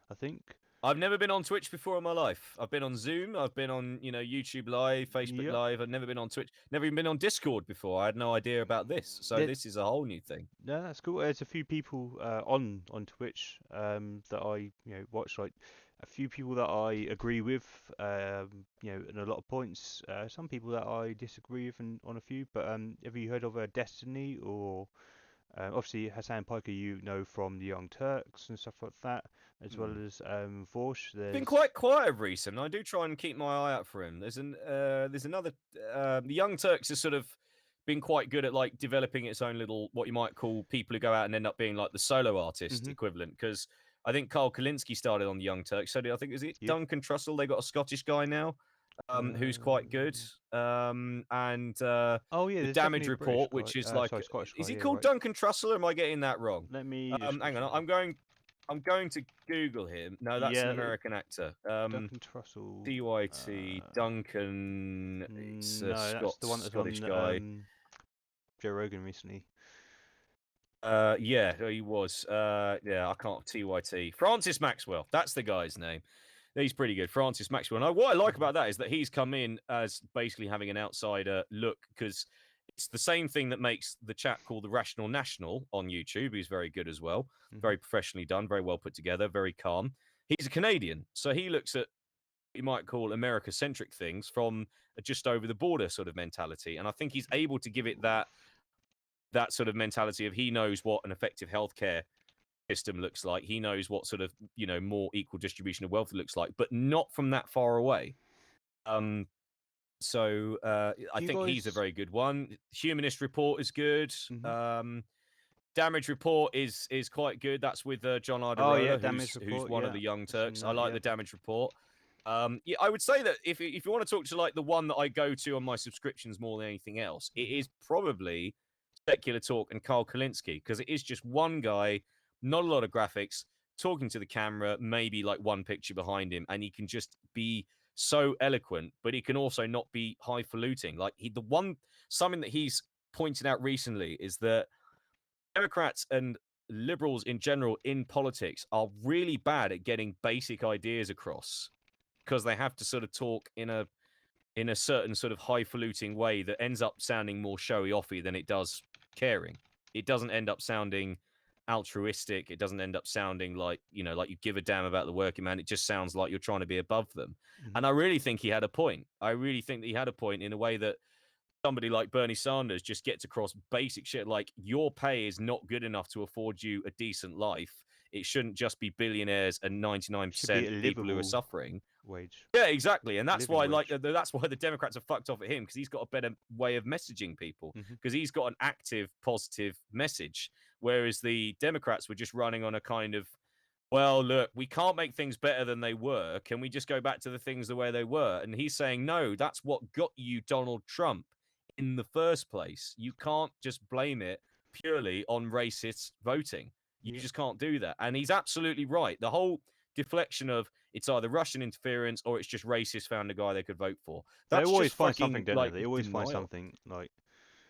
I think. I've never been on Twitch before in my life. I've been on Zoom. I've been on, YouTube Live, Facebook Live. I've never been on Twitch. Never even been on Discord before. I had no idea about this. So this is a whole new thing. No, that's cool. There's a few people on Twitch that I watch. Like a few people that I agree with, in a lot of points. Some people that I disagree with on a few. But have you heard of Destiny or? Obviously, Hassan Piker, from the Young Turks and stuff like that, as well as Vorsh. There's been quite quiet of recent. I do try and keep my eye out for him. There's another. The Young Turks has sort of been quite good at developing its own little what you might call people who go out and end up being like the solo artist equivalent. Because I think Carl Kalinske started on the Young Turks. So I think is it Duncan Trussell? They got a Scottish guy now. Who's quite good, and the Damage Report, which is is he called Duncan Trussell? Or am I getting that wrong? Let me. Hang on, I'm going to Google him. No, that's an American actor. Duncan Trussell. DYT Duncan. It's no, that's the one that's Scottish on, guy. Joe Rogan recently. Yeah, he was. Yeah, I can't. TYT. Francis Maxwell. That's the guy's name. He's pretty good. Francis Maxwell. And what I like about that is that he's come in as basically having an outsider look, because it's the same thing that makes the chap called the Rational National on YouTube. He's very good as well. Very professionally done, very well put together, very calm. He's a Canadian, so he looks at what you might call America-centric things from a just over the border sort of mentality. And I think he's able to give it that sort of mentality of he knows what an effective healthcare system looks like. He knows what sort of, more equal distribution of wealth looks like, but not from that far away. So I think he's a very good one. Humanist Report is good. Damage Report is quite good. That's with John Arderola, who's one of the Young Turks. I like the Damage Report. Yeah, I would say that if you want to talk to like the one that I go to on my subscriptions more than anything else, it is probably Secular Talk and Carl Kalinske, because it is just one guy, not a lot of graphics, talking to the camera, maybe like one picture behind him, and he can just be so eloquent, but he can also not be highfalutin. Like something that he's pointed out recently is that Democrats and liberals in general in politics are really bad at getting basic ideas across, because they have to sort of talk in a certain sort of highfalutin way that ends up sounding more showy offy than it does caring. It doesn't end up sounding altruistic. It doesn't end up sounding like, like you give a damn about the working man. It just sounds like you're trying to be above them. And I really think he had a point. I really think that he had a point in a way that somebody like Bernie Sanders just gets across basic shit like your pay is not good enough to afford you a decent life. It shouldn't just be billionaires and 99% people who are suffering. Wage. Yeah, exactly. And that's why that's why the Democrats are fucked off at him, because he's got a better way of messaging people, because he's got an active, positive message. Whereas the Democrats were just running on a kind of, well, look, we can't make things better than they were. Can we just go back to the things the way they were? And he's saying, no, that's what got you Donald Trump in the first place. You can't just blame it purely on racist voting. You just can't do that. And he's absolutely right. The whole deflection of it's either Russian interference or it's just racist found a guy they could vote for. They always find something, don't they? They always find something like.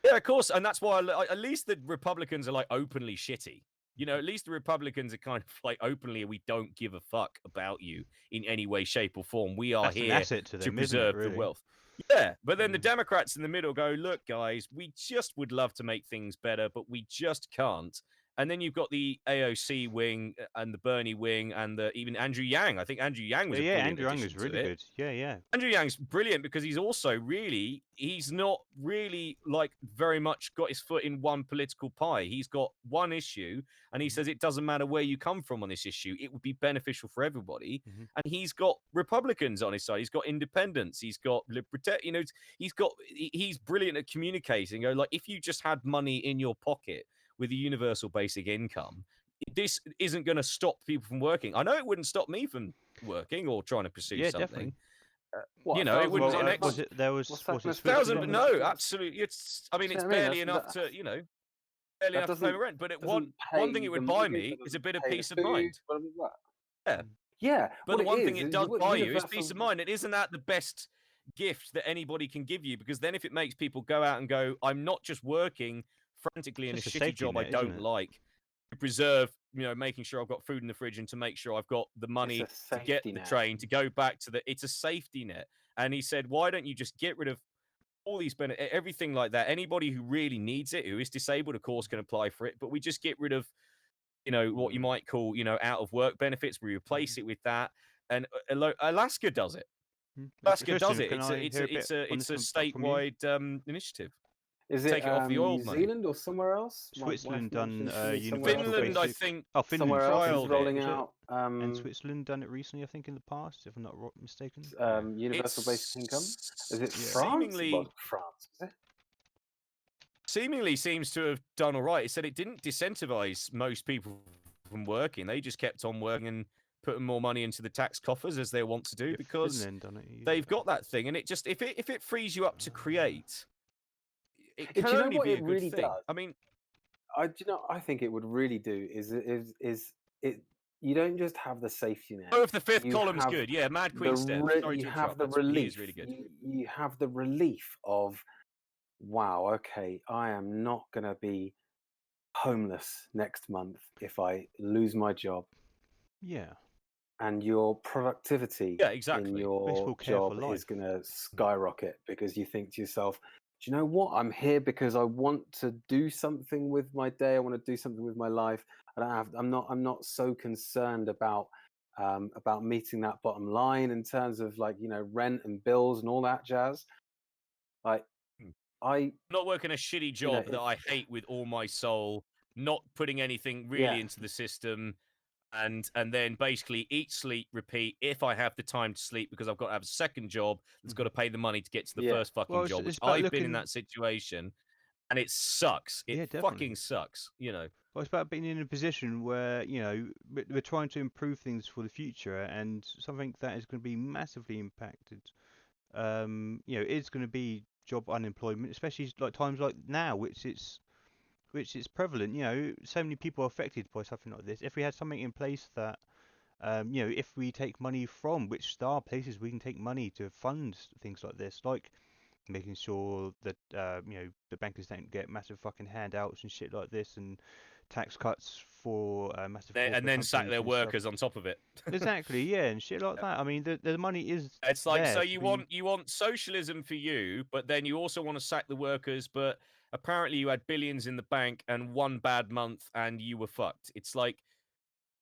Yeah, of course, and that's why at least the Republicans are like openly shitty. At least the Republicans are kind of like openly, we don't give a fuck about you in any way, shape, or form. We are here to preserve the wealth. Yeah, but then the Democrats in the middle go, look, guys, we just would love to make things better, but we just can't. And then you've got the AOC wing and the Bernie wing and even Andrew Yang. I think Andrew Yang was Andrew Yang was really good. Yeah. Andrew Yang's brilliant because he's also he's not really like very much got his foot in one political pie. He's got one issue and he says it doesn't matter where you come from on this issue. It would be beneficial for everybody. And he's got Republicans on his side. He's got independents. He's got he's brilliant at communicating. Like if you just had money in your pocket with a universal basic income, this isn't going to stop people from working. I know it wouldn't stop me from working or trying to pursue something. It wouldn't. Was it 1,000? But no, absolutely. It's barely enough to barely enough to pay my rent. But one thing it would buy me is a bit of peace of mind. Yeah. But the one thing it does buy you is peace of mind. And isn't that the best gift that anybody can give you? Because then if it makes people go out and go, I'm not just working frantically in a shitty job I don't like to preserve, making sure I've got food in the fridge and to make sure I've got the money to get the train, to go back to it's a safety net. And he said, why don't you just get rid of all these benefits, everything like that? Anybody who really needs it, who is disabled, of course, can apply for it. But we just get rid of, what you might call, out of work benefits. We replace it with that. And Alaska does it. Alaska does it. It's a statewide initiative. Is it take it off the oil New Zealand or somewhere else? Switzerland done Finland, I think. Oh, Finland somewhere else trialed rolling it. out. And Switzerland done it recently, I think, in the past, if I'm not mistaken. Universal basic income. Is it France? France, is it? Seemingly seems to have done all right. It said it didn't disincentivize most people from working. They just kept on working and putting more money into the tax coffers as they want to do, because they've got that thing. And it just if it frees you up to create. It can only be a good thing. Does? I mean, I think it would really do is it. You don't just have the safety net. Oh, if the fifth column's good, yeah, Mad Queen Steph. You have the relief. Really good. You have the relief of wow, okay, I am not going to be homeless next month if I lose my job. Yeah. And your productivity in your job is going to skyrocket because you think to yourself, do you know what? I'm here because I want to do something with my day. I want to do something with my life. I'm not so concerned about meeting that bottom line in terms of, like, you know, rent and bills and all that jazz. Like, I'm not working a shitty job that I hate with all my soul, not putting anything really into the system, and then basically eat, sleep, repeat. If I have the time to sleep, because I've got to have a second job that's got to pay the money to get to the first fucking job, which I've been in that situation, and it sucks. It fucking sucks, you know. Well, it's about being in a position where, you know, we're trying to improve things for the future, and something that is going to be massively impacted, you know, is going to be job unemployment, especially like times like now, which it's prevalent. You know, so many people are affected by something like this. If we had something in place that, you know, if we take money from, which there are places we can take money to fund things like this, like making sure that, you know, the bankers don't get massive fucking handouts and shit like this, and tax cuts for massive corporate and then sack their and workers stuff. on top of it. Exactly, yeah, and shit like that. I mean, the money is it's like, there so you want socialism for you, but then you also want to sack the workers, but apparently you had billions in the bank and one bad month and you were fucked. It's like,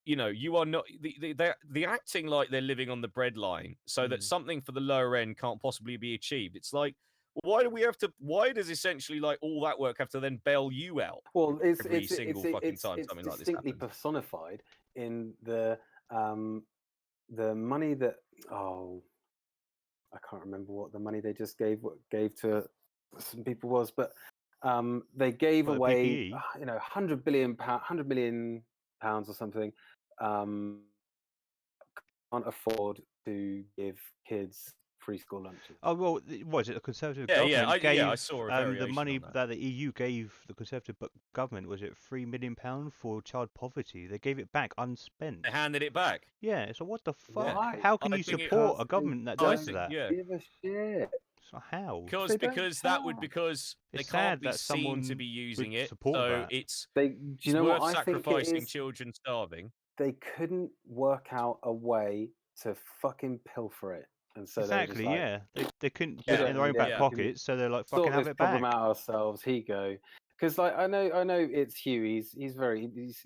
you know, you are not the acting like they're living on the breadline so that something for the lower end can't possibly be achieved. It's like, why do we have to? Why does essentially like all that work have to then bail you out? Well, every single fucking time something like this distinctly happens. personified in the money that, oh, I can't remember what the money they just gave to some people was, but they gave away, you know, £100 million or something. Can't afford to give kids free school lunches. Oh, well, was it the Conservative government gave I saw a variation the money on that. the EU gave the Conservative government, was it £3 million for child poverty? They gave it back unspent. They handed it back. Yeah, so what the fuck? Why? How can you support a government that does that? Give a shit. So how? Because they can't be seen to be using it. So it's worth sacrificing children starving. They couldn't work out a way to fucking pilfer it, and so exactly, they were just like, they couldn't put put it in their own back pockets, so they're like, fucking have it back. Sort this problem out ourselves. Here you go. Because, like, I know it's Hugh. He's you know, he's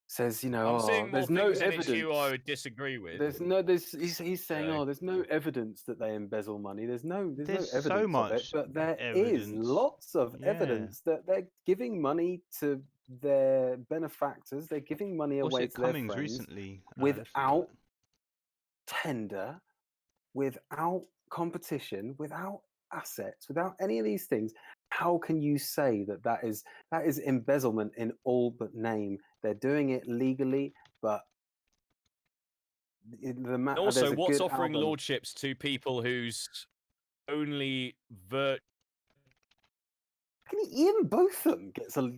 says, you know, I'm seeing there's more no things evidence. In it, Hugh, I would disagree with. He's saying, oh, there's no evidence that they embezzle money. There's no evidence so much of it, but there evidence. is lots of evidence that they're giving money to their benefactors. They're giving money away to their friends recently, without tender, without competition, without assets, without any of these things. How can you say that is embezzlement in all but name? They're doing it legally, but also, what's offering lordships to people whose only even both of them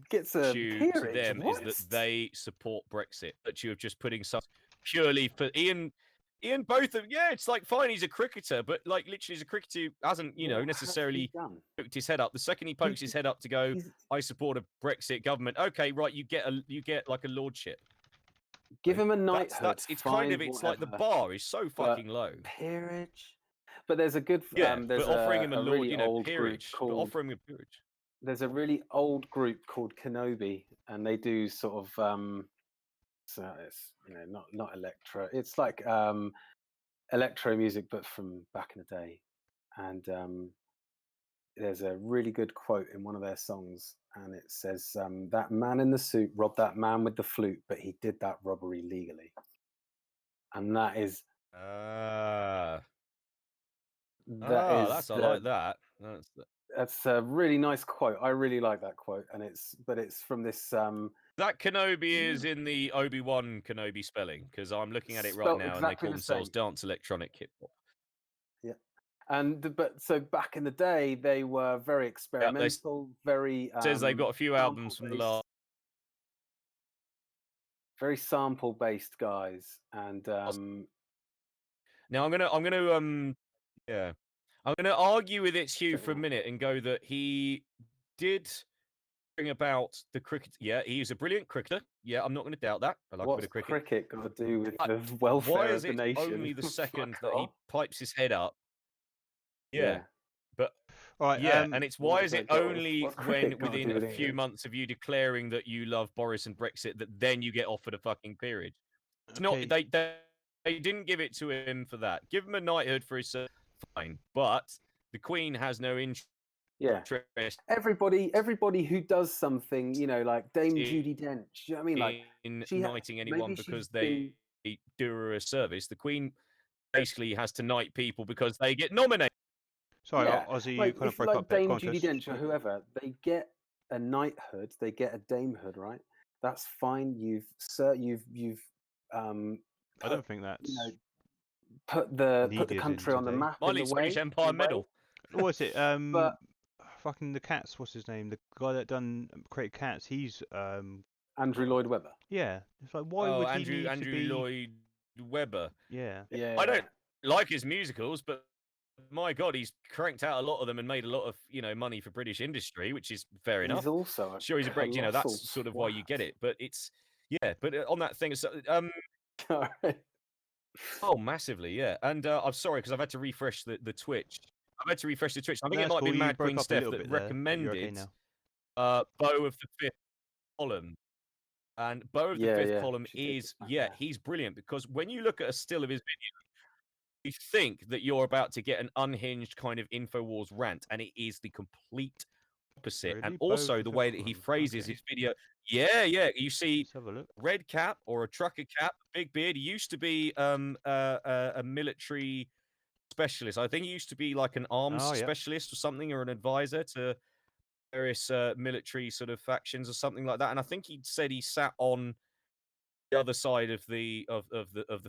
gets a peerage to them is that they support Brexit. That you have just putting some purely for Ian, both of it's like, fine, he's a cricketer, but like literally, he's a cricketer who hasn't necessarily poked his head up. The second he pokes his head up to go, I support a Brexit government. Okay, right, you get like a lordship. Give him a knighthood. It's kind of, it's like the bar is so fucking low. Peerage. But there's a good there's but offering him a lord, really old peerage. But offering him a peerage. There's a really old group called Kenobi, and they do sort of so it's, you know, not electro. It's like electro music, but from back in the day. And there's a really good quote in one of their songs, and it says, that man in the suit robbed that man with the flute, but he did that robbery legally. And that is I like that. That's a really nice quote. I really like that quote, and it's from this that Kenobi is in the Obi-Wan Kenobi spelling, because I'm looking at it right now, and they call themselves Dance Electronic Hip Hop. Yeah, but so back in the day, they were very experimental, very says they've got a few albums from the last, very sample based guys, and now I'm gonna I'm going to argue with its Hugh for a minute and go that he did bring about the cricket. Yeah, he's a brilliant cricketer. Yeah, I'm not going to doubt that. I like a bit of cricket. What's cricket got to do with the welfare of the nation? Why is it only the second that he pipes his head up? Yeah. But right, yeah, and it's why is it only when within a few months of you declaring that you love Boris and Brexit that then you get offered a fucking peerage? It's not they didn't give it to him for that. Give him a knighthood for his fine, but the Queen has no interest. Yeah, everybody who does something, you know, like Dame Judi Dench. You know what I mean? Like in knighting anyone because they do her a service. The Queen basically has to knight people because they get nominated. Sorry, Ozzy, you kind of broke up. Dame Judi Dench or whoever, they get a knighthood, they get a damehood, right? That's fine. You've I don't think that's put the country on the map. My least British Empire medal. What was it? Fucking the Cats. What's his name? The guy that created Cats. He's Andrew Lloyd Webber. Yeah, it's like why would he need to be Lloyd Webber? Yeah. I don't like his musicals, but my God, he's cranked out a lot of them and made a lot of money for British industry, which is fair enough. He's also sure he's a break. That's sort of why you get it. But it's But on that thing, oh, massively, yeah. And I'm sorry because I've had to refresh the Twitch. I've had to refresh the Twitch. I think it might be Mad Queen Steph that recommended Bow of the Fifth Column. And Bow of the Fifth Column is he's brilliant because when you look at a still of his video, you think that you're about to get an unhinged kind of InfoWars rant, and it is the complete opposite. And also the way that he phrases his video. Yeah, you see red cap or a trucker cap, big beard. He used to be a military specialist. I think he used to be like an arms specialist or something, or an advisor to various military sort of factions or something like that. And I think he said he sat on the other side of the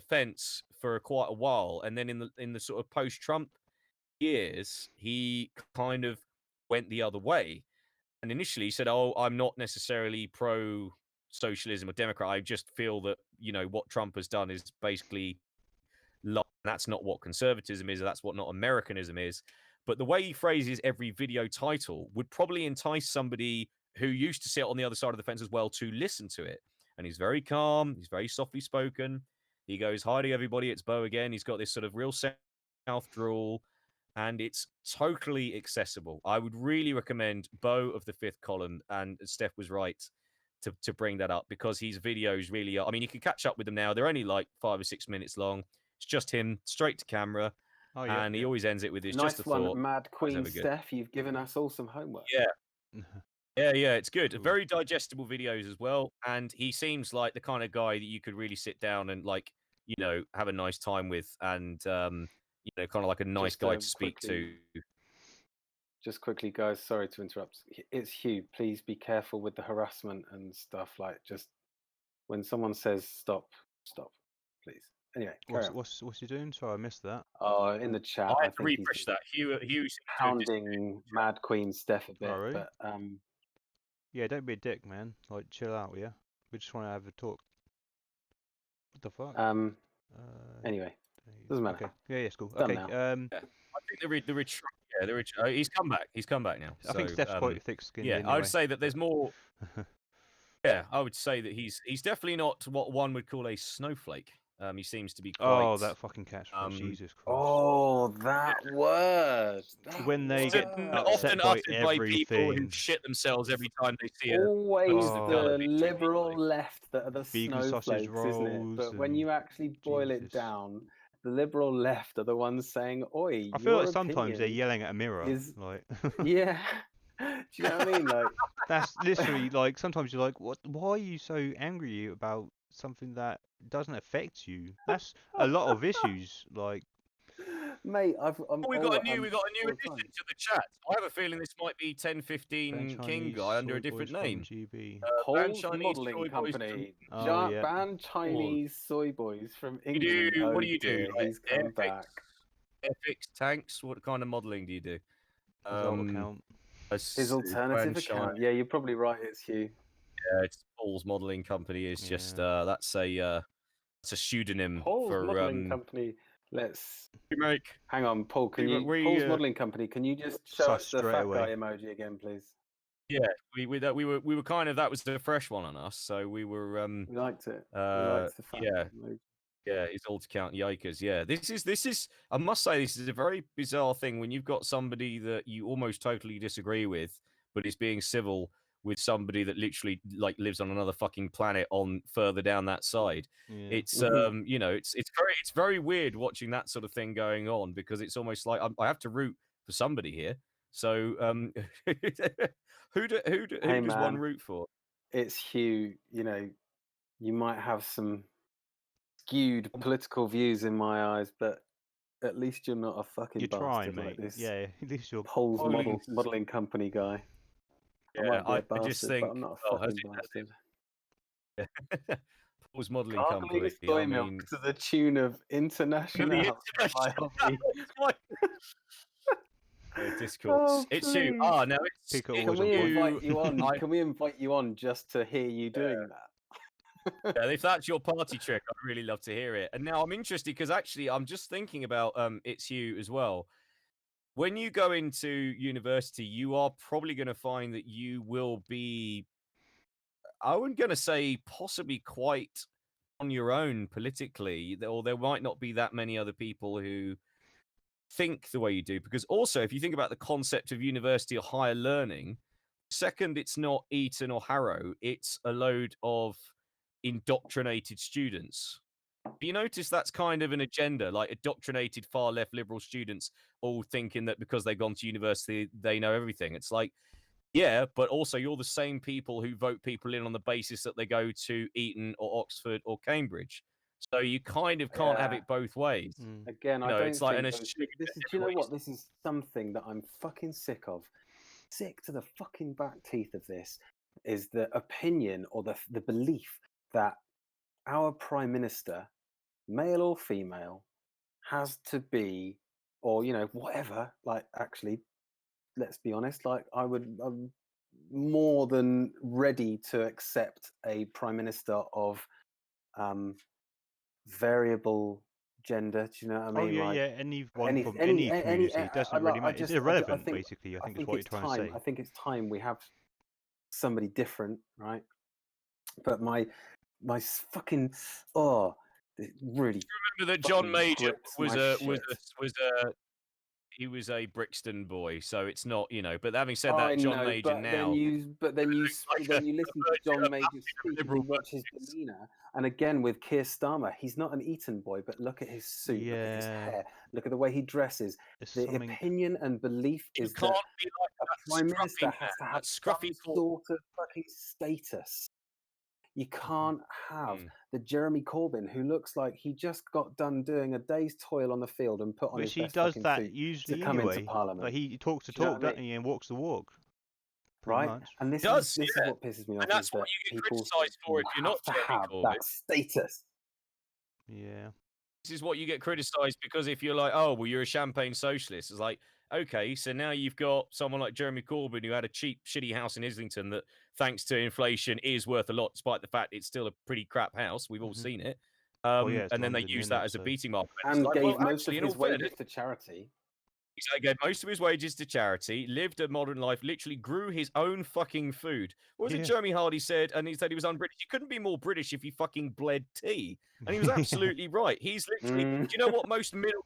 fence for quite a while, and then in the sort of post-Trump years, he kind of went the other way. And initially, he said, "Oh, I'm not necessarily pro-socialism or Democrat. I just feel that what Trump has done is basically that's not what conservatism is. That's what not Americanism is." But the way he phrases every video title would probably entice somebody who used to sit on the other side of the fence as well to listen to it. And he's very calm. He's very softly spoken. He goes, "Hiding everybody, it's Bo again." He's got this sort of real South drawl, and it's totally accessible. I would really recommend Bo of the Fifth Column, and Steph was right to bring that up because his videos really are. I mean, you can catch up with them now. They're only like 5 or 6 minutes long. It's just him straight to camera. And he always ends it with this. Nice just a one, thought. Mad Queen Steph. You've given us all some homework. Yeah, it's good. Very digestible videos as well. And he seems like the kind of guy that you could really sit down and have a nice time with, and kind of like a nice guy to speak to. Just quickly, guys, sorry to interrupt. It's Hugh. Please be careful with the harassment and stuff. Like, just when someone says stop, please. Anyway, what's he doing? Sorry, I missed that. Oh, in the chat. I have to refresh that. Hugh's pounding Mad Queen Steph a bit. Oh, really? But, yeah, don't be a dick, man. Like, chill out, yeah? We just want to have a talk. What the fuck? Anyway, doesn't matter. Okay. Yeah, it's cool. Done okay. now. I think he's come back. He's come back now. I think Steph's quite thick-skinned. Yeah, anyway. I would say that there's more. Yeah, I would say that he's definitely not what one would call a snowflake. He seems to be quite... Oh, that fucking catchphrase! Jesus Christ! Oh, that word! When they get often by uttered by people who shit themselves every time they see it. Always the liberal left that are the snowflakes, isn't it? But when you actually boil it down, the liberal left are the ones saying, "Oi!" I feel like sometimes they're yelling at a mirror. Like, yeah. Do you know what I mean? Like, that's literally like sometimes you're like, "What? Why are you so angry about something that doesn't affect you?" That's a lot of issues. Like, mate, we got a new addition to the chat. I have a feeling this might be 1015 King guy under a different name. Paul's Modelling Company. Banned Chinese soy boys from England. What do you do? He's come back. FX tanks. What kind of modelling do you do? His alternative account. Yeah, you're probably right. It's Hugh. Yeah, it's Paul's Modelling Company. Is just that's a pseudonym Paul's for Modelling Company Let's Remake. hang on, Paul. Can you Paul's modelling company? Can you just show us the fat guy emoji again, please? Yeah, we were kind of, that was the fresh one on us, so we were we liked it. We liked the fat emoji. Yeah, it's all to count yikers. Yeah, this is I must say, this is a very bizarre thing when you've got somebody that you almost totally disagree with, but is being civil with somebody that literally like lives on another fucking planet on further down that side. Yeah. It's you know, it's very weird watching that sort of thing going on, because it's almost like I have to root for somebody here. So who does one root for? It's Hugh. You know, you might have some skewed political views in my eyes, but at least you're not a fucking bastard like this. Yeah, at least you're Paul's modelling company guy. Yeah, I might be a bastard, just think, but I'm not a fucking bastard. Paul's modelling company. Soy milk to the tune of International. Discord. Oh, it's you. Ah, no, it's. Can we invite you on? Can we invite you on just to hear you doing that? Yeah, if that's your party trick, I'd really love to hear it. And now I'm interested because actually I'm just thinking about It's You as well. When you go into university, you are probably going to find that you will be, I wasn't going to say possibly quite on your own politically, or there might not be that many other people who think the way you do. Because also, if you think about the concept of university or higher learning, second, it's not Eton or Harrow, it's a load of indoctrinated students. Do you notice that's kind of an agenda, like indoctrinated far left liberal students all thinking that because they've gone to university, they know everything? It's like, yeah, but also you're the same people who vote people in on the basis that they go to Eton or Oxford or Cambridge. So you kind of can't have it both ways. Again, I don't like think this is. Do you know what? This is something that I'm fucking sick of. Sick to the fucking back teeth of this is the opinion or the belief that our prime minister, male or female, has to be, or whatever. Like, actually, let's be honest. Like, I'm more than ready to accept a prime minister of variable gender. Do you know what I mean? Oh yeah, anyone from any community. It doesn't really matter. It's irrelevant, basically. I think is what you're trying to say. I think it's time we have somebody different, right? But my fucking really. Remember that John Major he was a Brixton boy, so it's not, But having said that, John Major now. Then you listen to John Major speak, and you watch his demeanour. And again, with Keir Starmer, he's not an Eton boy, but look at his suit, look at his hair, look at the way he dresses. The opinion and belief is that a prime minister has to have some sort of fucking status. You can't have the Jeremy Corbyn who looks like he just got done doing a day's toil on the field and put on his best fucking suit usually to come anyway. into Parliament. Like he talks the talk, doesn't he, and walks the walk. Right, much. and this is what pisses me off. And that's what you get criticised for if you're not Jeremy Corbyn. That status. Yeah. This is what you get criticised because if you're like, oh, well, you're a champagne socialist. It's like, okay, so now you've got someone like Jeremy Corbyn who had a cheap, shitty house in Islington that, thanks to inflation, is worth a lot, despite the fact it's still a pretty crap house. We've all seen it. And then they use that as a beating mark. And gave most of his wages to charity. He gave most of his wages to charity, lived a modern life, literally grew his own fucking food. What was it Jeremy Hardy said? And he said he was un-British. He couldn't be more British if he fucking bled tea. And he was absolutely right. He's literally, do you know what most middle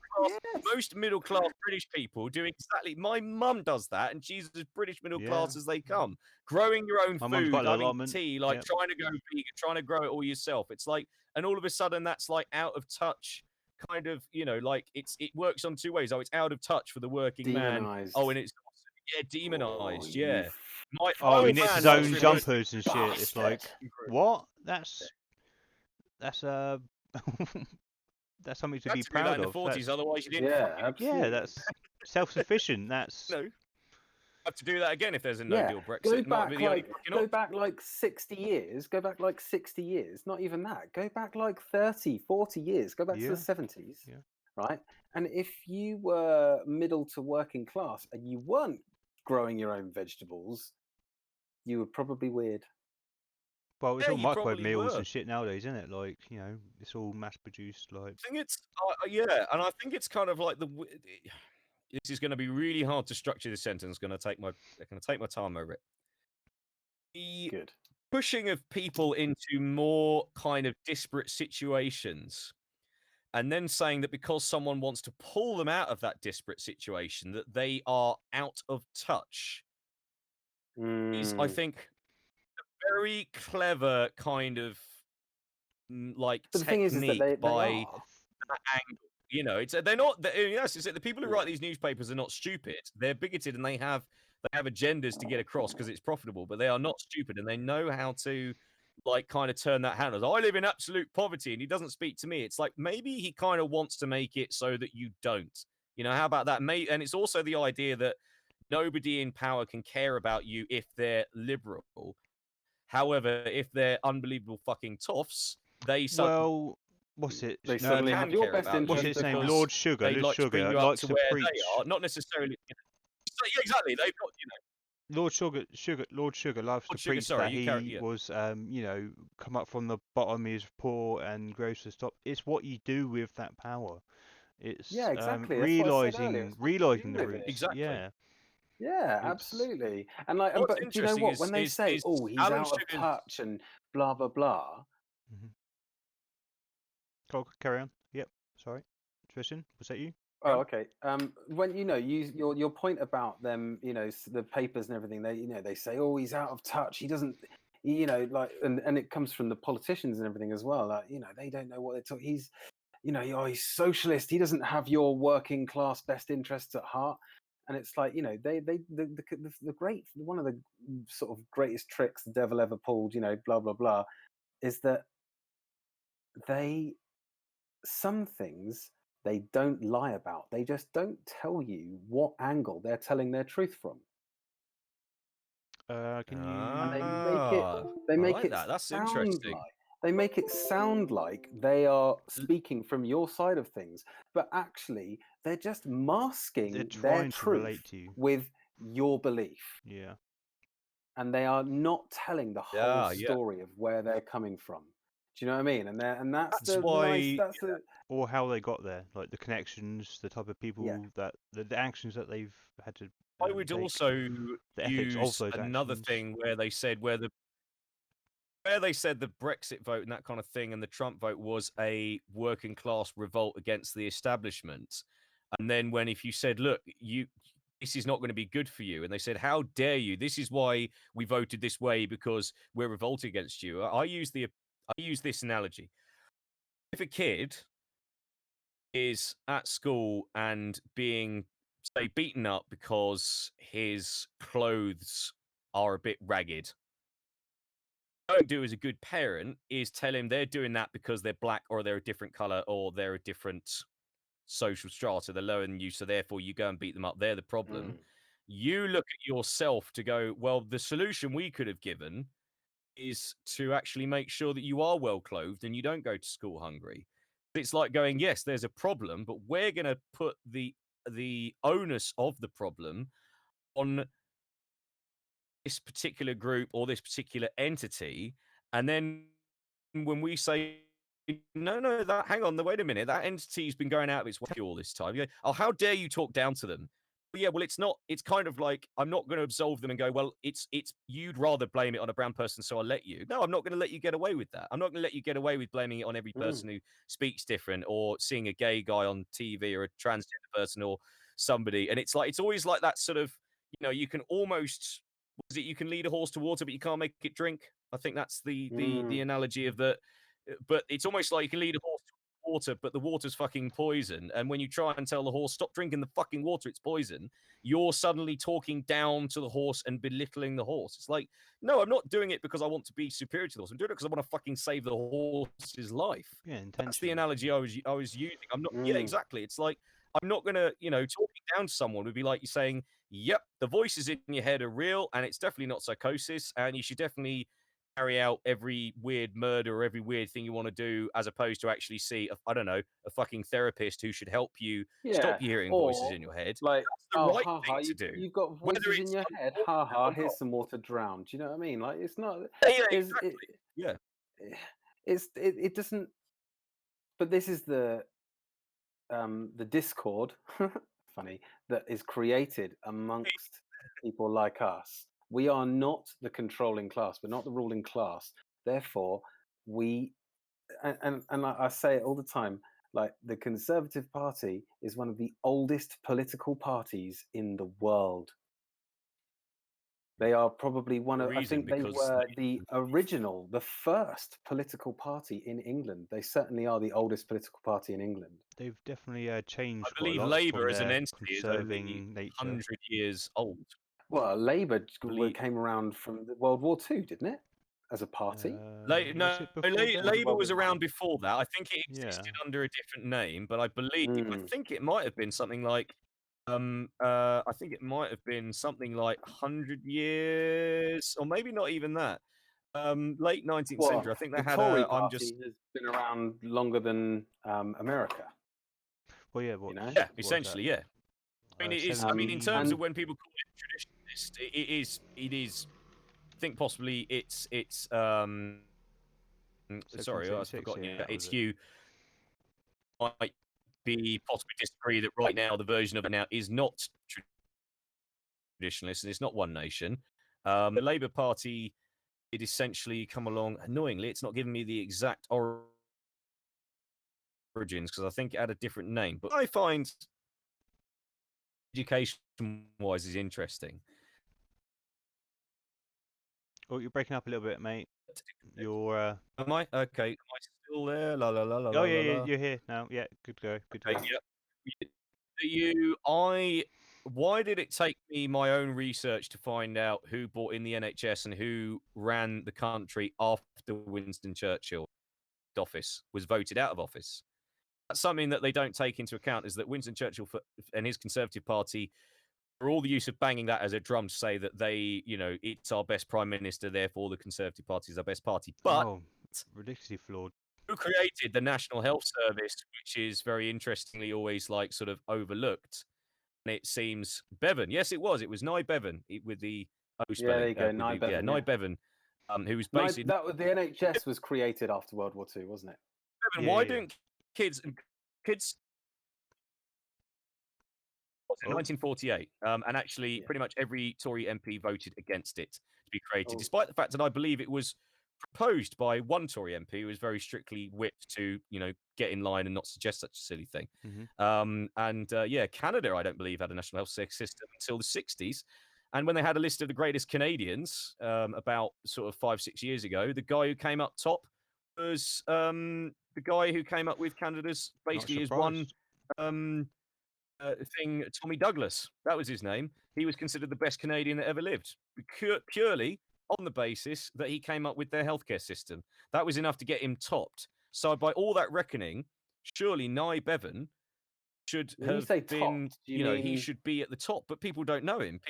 class British people do exactly? My mum does that, and she's as British middle class as they come. Growing your own food, having tea, like trying to go vegan, trying to grow it all yourself. It's like, and all of a sudden that's like out of touch. Kind of, like it works on two ways. Oh, it's out of touch for the working man. Oh, and it's demonized. He knits his own jumpers and shit. It's like, what? That's that's something to be proud of. In the 40s, otherwise you didn't. Yeah, that's self-sufficient. That's. Have to do that again if there's a no-deal Brexit. Go back like 60 years. Go back like 60 years. Not even that. Go back like 30, 40 years. Go back to the 70s. Yeah. Right? And if you were middle to working class and you weren't growing your own vegetables, you were probably weird. Well, it's Yeah, all you microwave probably meals were. and shit nowadays, isn't it? Like, you know, it's all mass produced. Like, I think it's yeah, and I think it's kind of like this is going to be really hard to structure this sentence. Going to take my time over it. The Good. pushing of people into more kind of disparate situations, and then saying that because someone wants to pull them out of that disparate situation, that they are out of touch, is, I think, a very clever kind of like But the thing is that technique they by are. that angle. You know, they're not. Yes, it's the people who Yeah. write these newspapers are not stupid. They're bigoted and they have agendas to get across because it's profitable. But they are not stupid and they know how to like kind of turn that hand. As I live in absolute poverty and he doesn't speak to me. It's like maybe he kind of wants to make it so that you don't. You know, how about that? And it's also the idea that nobody in power can care about you if they're liberal. However, if they're unbelievable fucking toffs, they suddenly well, what's it? They suddenly can have your care best about What's you interest his at name? heart. because Lord Sugar. they Lord like to bring Sugar you up likes to to where preach. they are, not necessarily. So, yeah, exactly. They've got Lord Sugar loves Lord to Sugar, preach sorry, that you carry. he Yeah. was, you know, come up from the bottom, he was poor and grows to stop. It's what you do with that power. It's Yeah, exactly. That's what I said earlier. It's what you realizing do the with it. roots. Exactly. Yeah, Yeah, it's absolutely. And like, What's but do you know interesting what? When they say, is "Oh, he's Alan out of Sugar's. touch" and blah blah blah, mhm. Carry on. Yep. Sorry, Tristan, was that you? oh, okay. When your point about them, the papers and everything, they say, "Oh, he's out of touch. He doesn't, like," and it comes from the politicians and everything as well. Like, they don't know what they're talking. He's, oh, he's socialist. He doesn't have your working class best interests at heart. And it's like, the great one of the sort of greatest tricks the devil ever pulled, blah blah blah, is that some things they don't lie about. They just don't tell you what angle they're telling their truth from. Can And they you? make it they I make like it that. That's sound interesting. like they are speaking from your side of things, but actually they're just They're masking their trying to relate truth to you. with your belief. Yeah. And they are not telling the whole Yeah, yeah. story of where they're coming from. Do you know what I mean? And that's That's the nice. why. That's the Or how they got there, like the connections, the type of yeah. people that the actions that they've had to I would take, also the ethics of use those another actions. thing where they said where they said the Brexit vote and that kind of thing and the Trump vote was a working class revolt against the establishment. And then if you said, look, this is not going to be good for you, and they said, how dare you? This is why we voted this way because we're revolting against you. I use this analogy. If a kid is at school and being, say, beaten up because his clothes are a bit ragged, don't do as a good parent is tell him they're doing that because they're black or they're a different color or they're a different social strata, they're lower than you, so therefore you go and beat them up, they're the problem. You look at yourself to go, well, the solution we could have given is to actually make sure that you are well clothed and you don't go to school hungry. It's like going, yes, there's a problem, but we're going to put the onus of the problem on this particular group or this particular entity. And then when we say, no, hang on, wait a minute, that entity's been going out of its way all this time. Yeah. Oh, how dare you talk down to them? Yeah, well, it's not. It's kind of like I'm not going to absolve them and go, well, it's. You'd rather blame it on a brown person, so I'll let you. No, I'm not going to let you get away with that. I'm not going to let you get away with blaming it on every person who speaks different, or seeing a gay guy on TV, or a transgender person, or somebody. And it's like it's always like that sort of. You can almost. You can lead a horse to water, but you can't make it drink. I think that's the analogy of the. But it's almost like you can lead a horse to water, but the water's fucking poison. And when you try and tell the horse, stop drinking the fucking water, it's poison, you're suddenly talking down to the horse and belittling the horse. It's like, no, I'm not doing it because I want to be superior to the horse. I'm doing it because I want to fucking save the horse's life. Yeah, That's the intention. analogy I was using. I'm not, yeah, exactly. It's like, I'm not going to, talking down to someone would be like you saying, yep, the voices in your head are real and it's definitely not psychosis and you should definitely carry out every weird murder or every weird thing you want to do, as opposed to actually see, I don't know, a fucking therapist who should help you stop you hearing voices in your head. Like, that's the right ha, thing ha, to do. you've got Whether voices in it's your head. Ha ha. Here's some water. Drown. Do you know what I mean? Like, it's not. Yeah, It's, exactly. Yeah. It doesn't. But this is the discord, funny, that is created amongst people like us. We are not the controlling class. We're not the ruling class. Therefore, we and I say it all the time. Like, the Conservative Party is one of the oldest political parties in the world. They are probably one of, I think they were the original, the first political party in England. They certainly are the oldest political party in England. They've definitely changed. I believe Labour as an entity is only 100 years old. Well, Labour came around from World War II, didn't it? As a party. Labour was around before that. I think it existed under a different name, but I think it might have been something like I think it might have been something like 100 years, or maybe not even that. Late 19th century. I think they had Tory party has been around longer than America. Well, yeah, yeah, essentially, yeah. I mean, it is. I mean, in terms of when people call it traditionalist, it is. I think possibly it's. Sorry, I've forgotten. Yeah, it's you. Might be possibly disagree that right now the version of it now is not traditionalist and it's not one nation. The Labour Party, it essentially come along. Annoyingly, it's not giving me the exact origins because I think it had a different name. But I find education-wise is interesting. Oh, you're breaking up a little bit, mate. You're. Am I okay? Am I still there? La la la la. Oh yeah, you're here now. Yeah, good go. Good go. Yeah. Why did it take me my own research to find out who brought in the NHS and who ran the country after Winston Churchill office was voted out of office? That's something that they don't take into account, is that Winston Churchill and his Conservative Party, for all the use of banging that as a drum to say that they, it's our best prime minister, therefore the Conservative Party is our best party. But ridiculously flawed. Who created the National Health Service, which is very interestingly always like sort of overlooked? And it seems Bevan. Yes, it was. It was Nye Bevan with the O spelling. Yeah, there you go. Nye Bevan. Yeah, Nye Bevan. Who was basically that was the NHS was created after World War II, wasn't it? Bevan, why don't kids? In 1948, and actually pretty much every Tory MP voted against it to be created, despite the fact that I believe it was proposed by one Tory MP who was very strictly whipped to, get in line and not suggest such a silly thing. Canada, I don't believe, had a national health system until the 60s. And when they had a list of the greatest Canadians about sort of 5-6 years ago, the guy who came up top was the guy who came up with Canada's basically his one thing, Tommy Douglas. That was his name. He was considered the best Canadian that ever lived, purely on the basis that he came up with their healthcare system. That was enough to get him topped. So by all that reckoning, surely Nye Bevan should have been, he should be at the top, but people don't know him.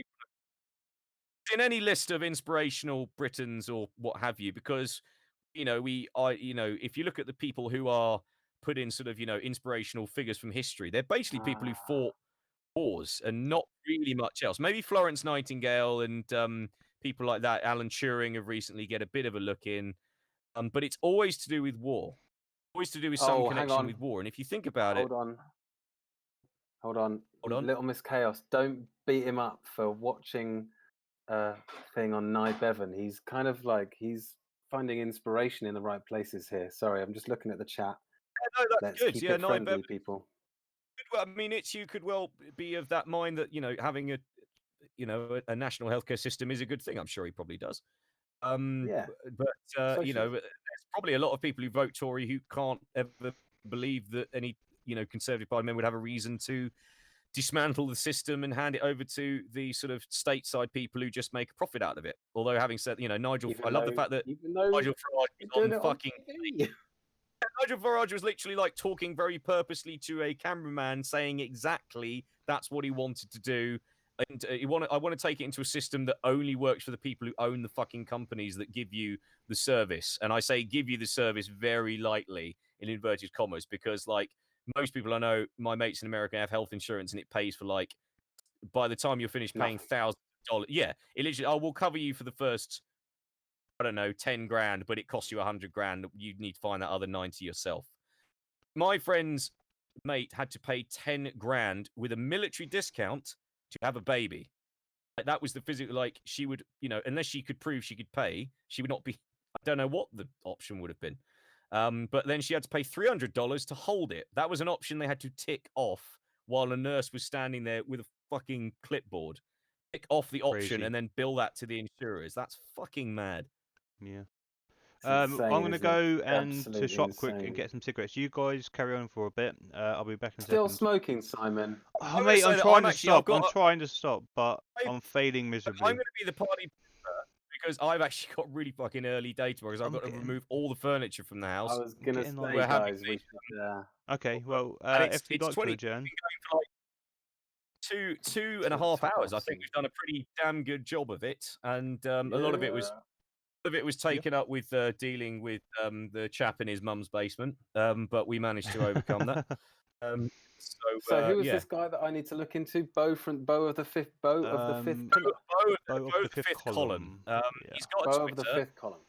In any list of inspirational Britons or what have you, because, if you look at the people who are put in sort of, inspirational figures from history, they're basically people who fought wars and not really much else. Maybe Florence Nightingale and people like that, Alan Turing, have recently get a bit of a look in, but it's always to do with war, always to do with some connection with war. And if you think about Hold on, Little Miss Chaos, don't beat him up for watching a thing on Nye Bevan. He's kind of like he's finding inspiration in the right places here. Sorry, I'm just looking at the chat. Yeah, no, that's good. Keep yeah, it Nye friendly, Bevan, people. Well, I mean, you could well be of that mind that having a national healthcare system is a good thing. I'm sure he probably does. Yeah. But there's probably a lot of people who vote Tory who can't ever believe that any Conservative Party member would have a reason to dismantle the system and hand it over to the sort of stateside people who just make a profit out of it. Although, having said, Nigel, I love the fact that Nigel Farage was on fucking. Nigel Farage was literally like talking very purposely to a cameraman, saying exactly that's what he wanted to do, and I want to take it into a system that only works for the people who own the fucking companies that give you the service. And I say give you the service very lightly in inverted commas, because like most people I know, my mates in America have health insurance and it pays for like, by the time you're finished paying $1,000, yeah, it literally, we'll cover you for the first, I don't know, 10 grand, but it costs you 100 grand. You need to find that other 90 yourself. My friend's mate had to pay 10 grand with a military discount to have a baby. Like, that was the physical, like, she would, you know, unless she could prove she could pay, she would not be, I don't know what the option would have been. But then she had to pay $300 to hold it. That was an option they had to tick off while a nurse was standing there with a fucking clipboard. Tick off the option and then bill that to the insurers. That's fucking mad. Yeah. Insane, I'm going to go and Absolutely to shop quick insane. and get some cigarettes. You guys carry on for a bit. I'll be back in a Still second. smoking, Simon? Oh, mate, I'm trying to stop. I'm trying to stop, but I'm failing miserably. I'm going to be the party pooper because I've actually got really fucking early day tomorrow because I've got to remove all the furniture from the house. I was going to say, we're guys, we should... Okay, well, it's if you'd like to 20, adjourn... for like two and a half hours. I think we've done a pretty damn good job of it, and a lot of it was taken up with dealing with the chap in his mum's basement, but we managed to overcome that. So who is this guy that I need to look into? Bo of the fifth column. He's got a Bo Twitter. of the fifth column.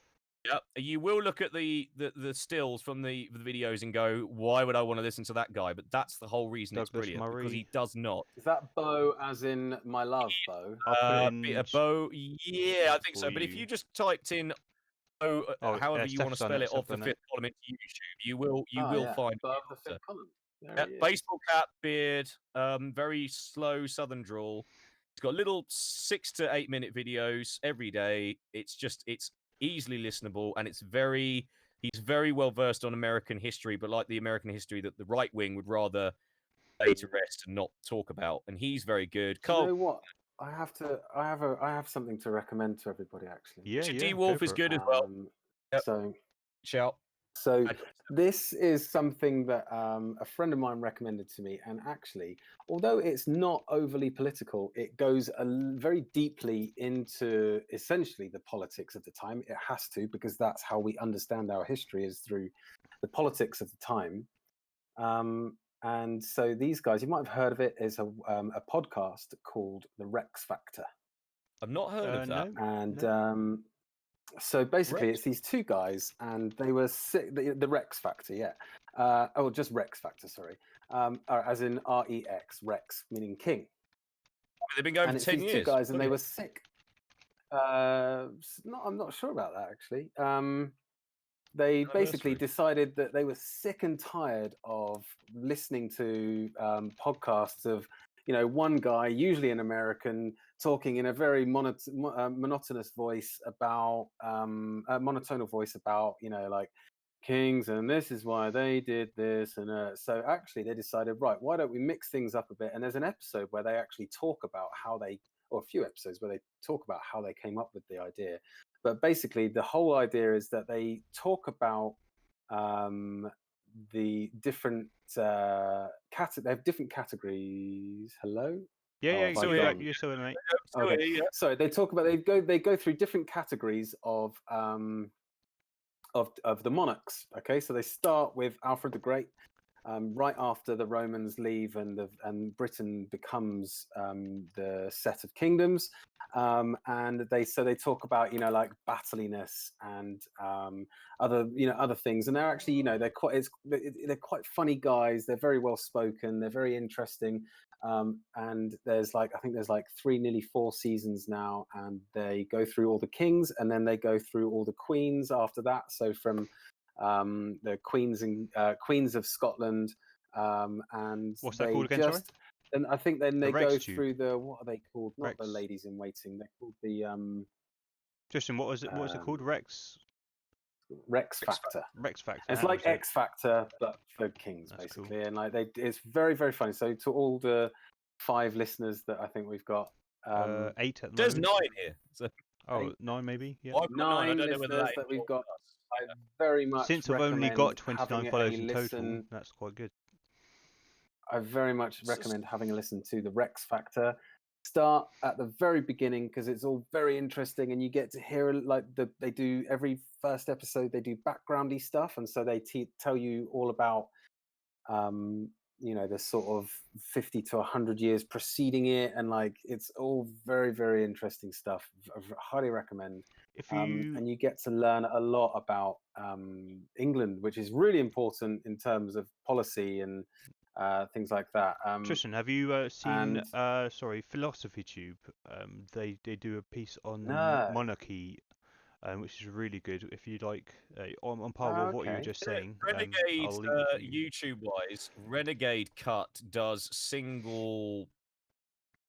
Yeah, you will look at the stills from the videos and go, why would I want to listen to that guy? But that's the whole reason it's brilliant, because he does not. Is that Bo as in my love, Bo? Bo, yeah, I think so. But if you just typed in however you want to spell it, off the fifth column into YouTube, you will find Bo of the fifth column. Baseball cap, beard, very slow southern drawl. He's got little 6 to 8 minute videos every day. It's easily listenable, and he's very well versed on American history, but like the American history that the right wing would rather lay to rest and not talk about. And he's very good. You know what? I have something to recommend to everybody, actually. Yeah. D Wolf is good as well. So shout. So this is something that a friend of mine recommended to me, and actually, although it's not overly political, it goes very deeply into essentially the politics of the time. It has to, because that's how we understand our history, is through the politics of the time. And so these guys, you might have heard of it, is a podcast called The Rex Factor. I've not heard of that. No, and so basically, it's these two guys, and they were sick. The Rex Factor, yeah. Just Rex Factor, sorry. As in REX, Rex meaning king. They've been going for 10 years. Two guys, and they were sick. I'm not sure about that actually. They basically decided that they were sick and tired of listening to podcasts of, one guy, usually an American, talking in a very monotonous voice about a monotonal voice about, like kings, and this is why they did this. And so actually they decided, right, why don't we mix things up a bit? And there's an episode where they actually talk about or a few episodes where they talk about how they came up with the idea. But basically the whole idea is that they talk about the different they have different categories. Hello? Yeah, you're still in, mate. Okay. So they talk about they go through different categories of the monarchs. Okay, so they start with Alfred the Great, right after the Romans leave and Britain becomes the set of kingdoms, and they talk about like battliness and other things, and they're actually they're quite funny guys. They're very well spoken. They're very interesting. And there's I think there's 3, nearly 4 seasons now, and they go through all the kings, and then they go through all the queens after that. So from the Queens of Scotland, and what's that called again? Sorry? And I think then they go through what are they called? Not the ladies in waiting. They're called the Justin, what was it called? Rex Factor. Rex Factor. It's like X Factor, but for kings. That's basically, cool. And it's very, very funny. So to all the 5 listeners that I think we've got, 8 at the moment. There's 9 here. So... 9 maybe. Yeah. 9 listeners that we've got. I very much since I've only got 29 followers in total. That's quite good. I very much recommend having a listen to the Rex Factor. start at the very beginning because it's all very interesting, and you get to hear like they do every first episode. They do backgroundy stuff, and so they tell you all about the sort of 50 to 100 years preceding it, and like it's all very, very interesting stuff. I highly recommend. And you get to learn a lot about England, which is really important in terms of policy and things like that. Tristan, have you seen Philosophy Tube? They do a piece on monarchy, which is really good. If you like, on par with what you were just saying. Renegade, YouTube-wise, Renegade Cut does single,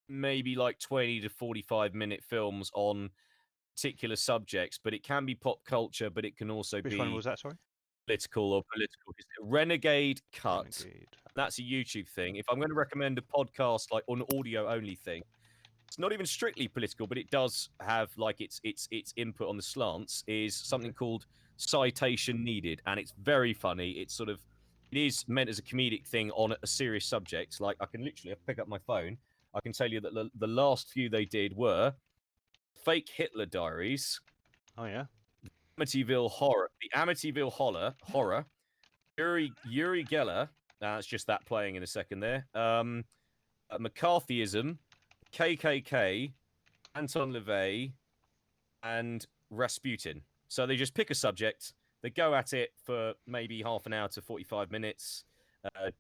maybe like 20 to 45-minute films on particular subjects, but it can be pop culture, but it can also be... Which one was that, sorry? Political or political. Renegade Cut. That's a YouTube thing. If I'm going to recommend a podcast like on audio-only thing, it's not even strictly political, but it does have like its input on the slants, is something called Citation Needed, and it's very funny. It is meant as a comedic thing on a serious subject. Like I can literally pick up my phone. I can tell you that the last few they did were Fake Hitler Diaries. Oh yeah. Amityville Horror. The Amityville Horror. Uri Geller. It's just that playing in a second there. McCarthyism, KKK, Anton LaVey, and Rasputin. So they just pick a subject, they go at it for maybe half an hour to 45 minutes.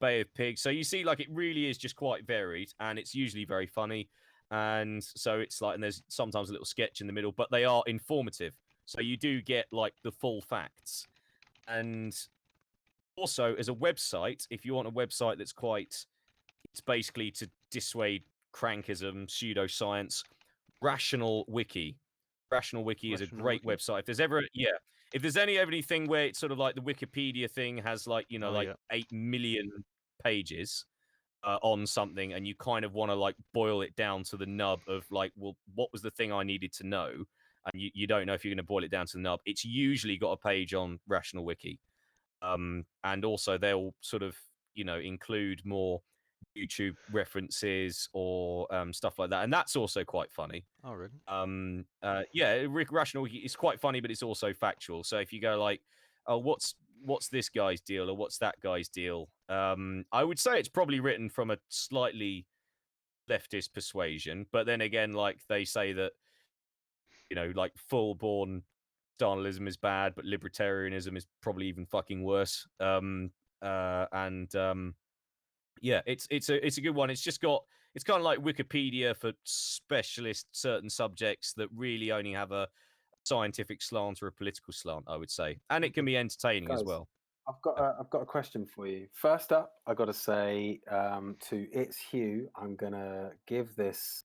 Bay of Pigs. So you see, like, it really is just quite varied, and it's usually very funny. And so it's like, and there's sometimes a little sketch in the middle, but they are informative. So you do get like the full facts. And also, as a website, if you want a website that's it's basically to dissuade crankism, pseudoscience, Rational Wiki. Rational Wiki is a great website. If there's ever, if there's anything where it's sort of like the Wikipedia thing has like, 8 million pages on something, and you kind of want to like boil it down to the nub of like, well, what was the thing I needed to know? And you don't know if you're going to boil it down to the nub. It's usually got a page on Rational Wiki. And also they'll sort of, include more YouTube references or stuff like that. And that's also quite funny. Oh, really? Rational Wiki is quite funny, but it's also factual. So if you go like, oh, what's this guy's deal or what's that guy's deal? I would say it's probably written from a slightly leftist persuasion. But then again, like they say that, like full-born Stalinism is bad, but libertarianism is probably even fucking worse. It's a good one. It's kind of like Wikipedia for specialist certain subjects that really only have a scientific slant or a political slant, I would say, and it can be entertaining as well. I've got a question for you. First up, I got to say to It's Hugh, I'm gonna give this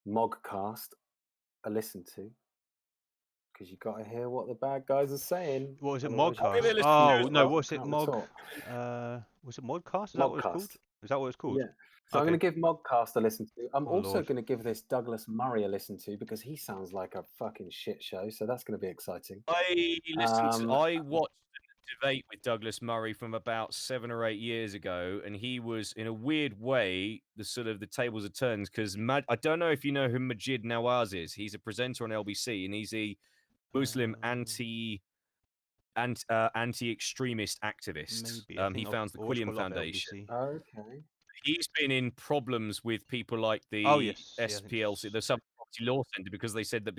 Mogcast a listen to, because you got to hear what the bad guys are saying. What was it, Mogcast? Oh no, what's it, Mog? Was it Modcast? Is that what it's called? Is that what it's called? Yeah. So I'm going to give Mogcast a listen to. I'm also going to give this Douglas Murray a listen to, because he sounds like a fucking shit show. So that's going to be exciting. I watched a debate with Douglas Murray from about 7 or 8 years ago, and he was, in a weird way, the tables are turned, because I don't know if you know who Majid Nawaz is. He's a presenter on LBC, and he's a Muslim anti-extremist activist. Maybe. He founds the Quilliam Foundation. Okay. He's been in problems with people like the SPLC, the Sub Property Law Centre, because they said that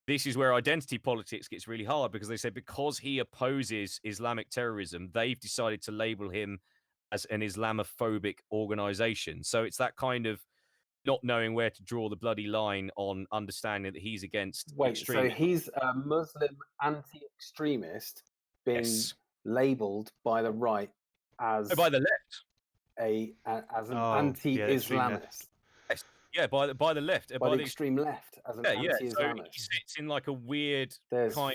this is where identity politics gets really hard, because they said because he opposes Islamic terrorism, they've decided to label him as an Islamophobic organization. So it's that kind of not knowing where to draw the bloody line on understanding that he's against extremism. So he's a Muslim anti-extremist being labelled by the right as... by the left. As an anti-Islamist. Yeah, by the left. By the extreme left as an anti-Islamist. So he sits in like a weird kind of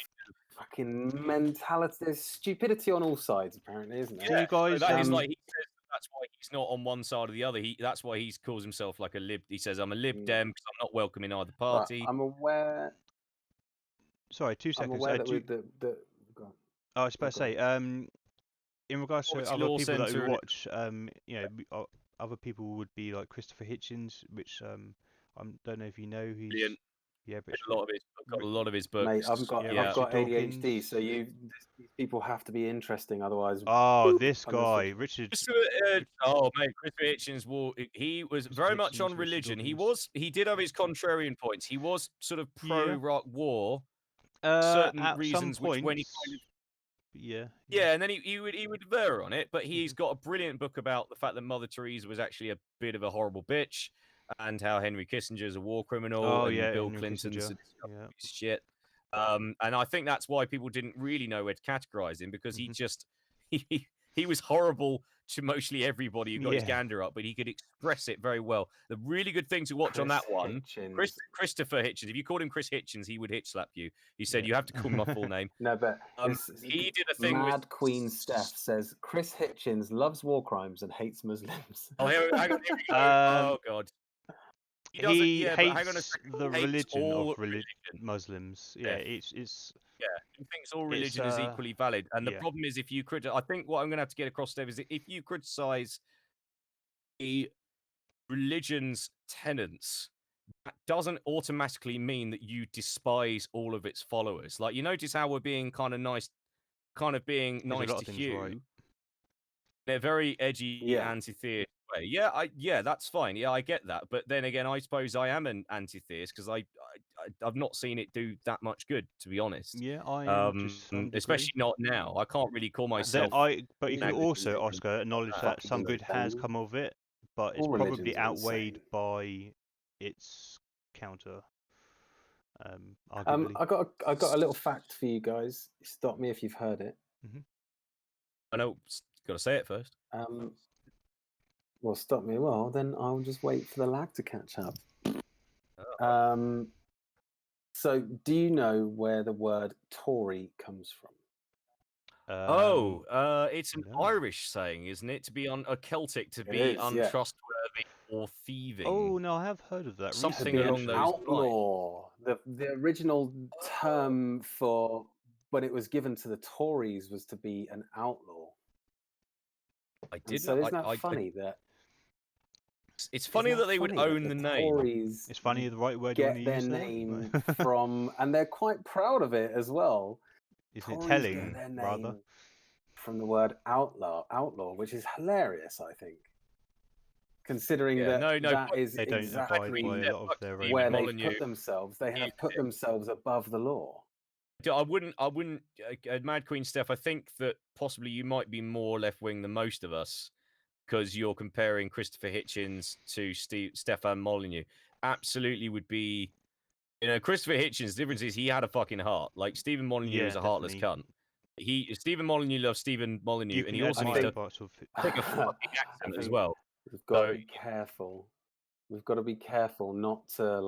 fucking mentality. There's stupidity on all sides, apparently, isn't there? Yeah, you guys. So that is like, he says that's why he's not on one side or the other. That's why he calls himself like a lib. He says, "I'm a lib dem because I'm not welcome in either party." But I'm aware. Sorry, 2 seconds. I'm aware that I was supposed to say, in regards to other people that we watch, other people would be like Christopher Hitchens, which I don't know if you know. He's Brilliant. British. Got a lot of his books. Mate, I've got ADHD, Dawkins. so these people have to be interesting, otherwise. Oh, this guy, Richard. Oh mate, Christopher Hitchens. He was very much on religion. He did have his contrarian points. He was sort of pro-Iraq war. Certain at reasons, some points, which when he kind of yeah, and then he would veer on it. But he's got a brilliant book about the fact that Mother Teresa was actually a bit of a horrible bitch, and how Henry Kissinger is a war criminal, and Bill Henry Clinton's Kissinger, shit. And I think that's why people didn't really know where to categorize him, because he was horrible to mostly everybody who got his gander up, but he could express it very well. The really good thing to watch on that one, Christopher Hitchens. If you called him Chris Hitchens, he would hitch slap you. He said you have to call him my full name. No, but he did a thing. Mad Queen Steph says Chris Hitchens loves war crimes and hates Muslims. Oh, here we go. Oh god. He hates the religion of Muslims. Yeah, it's he thinks all religion is equally valid. And the problem is, if you I think what I'm going to have to get across there is that if you criticize the religion's tenets, that doesn't automatically mean that you despise all of its followers. Like, you notice how we're being kind of nice to Hugh. Right. They're very edgy, anti-theist way. Yeah, that's fine. Yeah, I get that. But then again, I suppose I am an anti-theist because I've not seen it do that much good, to be honest. Yeah, I am especially not now. I can't really call myself. But you can also, Oscar, acknowledge that some good has come of it, but it's probably outweighed by its counter. Arguably. I got a little fact for you guys. Stop me if you've heard it. I know. Got to say it first. Well, stop me. Well, then I'll just wait for the lag to catch up. So, do you know where the word Tory comes from? It's an Irish saying, isn't it? To be a Celtic, to be untrustworthy or thieving. Oh no, I have heard of that. Something along those outlaw. The original term for when it was given to the Tories was to be an outlaw. I did. So isn't that funny that? It's funny that they would own the name. Tories it's funny the right word get their name from, and they're quite proud of it as well. Isn't it telling, rather? From the word outlaw, which is hilarious, I think. Considering that is they don't exactly abide by a lot of their where they put themselves. They have put themselves above the law. I wouldn't. Mad Queen Steph, I think that possibly you might be more left-wing than most of us, because you're comparing Christopher Hitchens to Stefan Molyneux. Absolutely would be, Christopher Hitchens, the difference is he had a fucking heart. Like, Stephen Molyneux is a heartless cunt. Stephen Molyneux loves Stephen Molyneux, and he also needs to pick a fucking accent as well. We've got to be careful. We've got to be careful not to,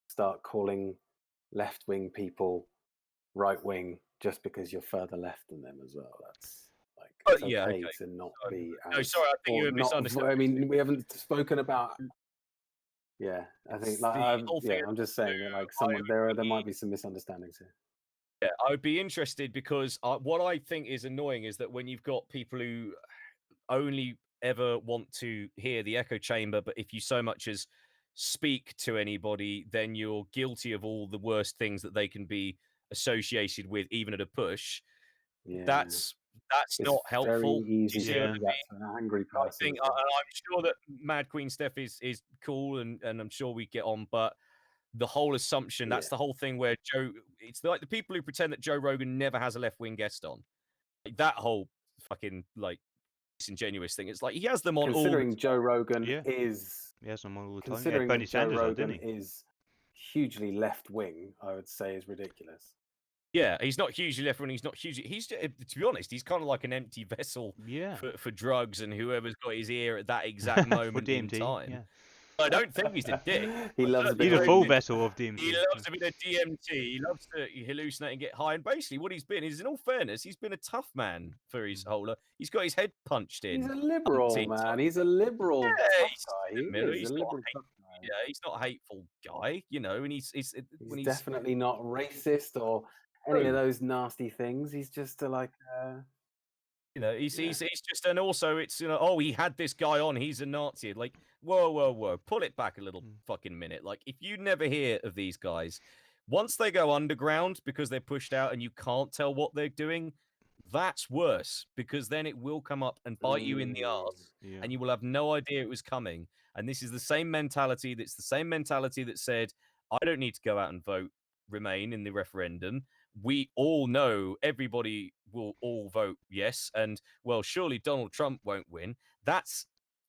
start calling left-wing people right-wing just because you're further left than them as well. That's it's okay to not be. No, sorry, I think you were misunderstanding. I mean, we haven't spoken about. Yeah, I think I'm just saying that there might be some misunderstandings here. Yeah, I would be interested because what I think is annoying is that when you've got people who only ever want to hear the echo chamber, but if you so much as speak to anybody, then you're guilty of all the worst things that they can be associated with, even at a push. Yeah. That's not helpful. Very easy to do that to an angry person. I'm sure that Mad Queen Steph is cool, and I'm sure we get on, but the whole assumption, that's the whole thing where it's like the people who pretend that Joe Rogan never has a left-wing guest on. Like, that whole fucking disingenuous thing. It's like he has them on considering Joe Rogan is he has them on all the time. Considering Bernie Joe Sanders Rogan is hugely left-wing, I would say is ridiculous. Yeah, he's not hugely left-wing. He's not hugely. He's, to be honest, he's kind of like an empty vessel for drugs and whoever's got his ear at that exact moment in time. Yeah. I don't think he's a dick. He's a full vessel of DMT. He loves a bit of DMT. He loves to hallucinate and get high. And basically, what he's been is, in all fairness, he's been a tough man for his whole life. He's got his head punched in. He's a liberal, man. He's a liberal guy. He's not a hateful guy, and he's definitely not racist or any of those nasty things. He's just You know, he's just, and also it's, you know, oh, he had this guy on, he's a Nazi. Like, whoa, pull it back a little fucking minute. Like, if you never hear of these guys, once they go underground because they're pushed out and you can't tell what they're doing, that's worse, because then it will come up and bite you in the arse, and you will have no idea it was coming. And this is the same mentality. That's the same mentality that said, I don't need to go out and vote Remain in the referendum. We all know everybody will all vote yes, and well, surely Donald Trump won't win. That's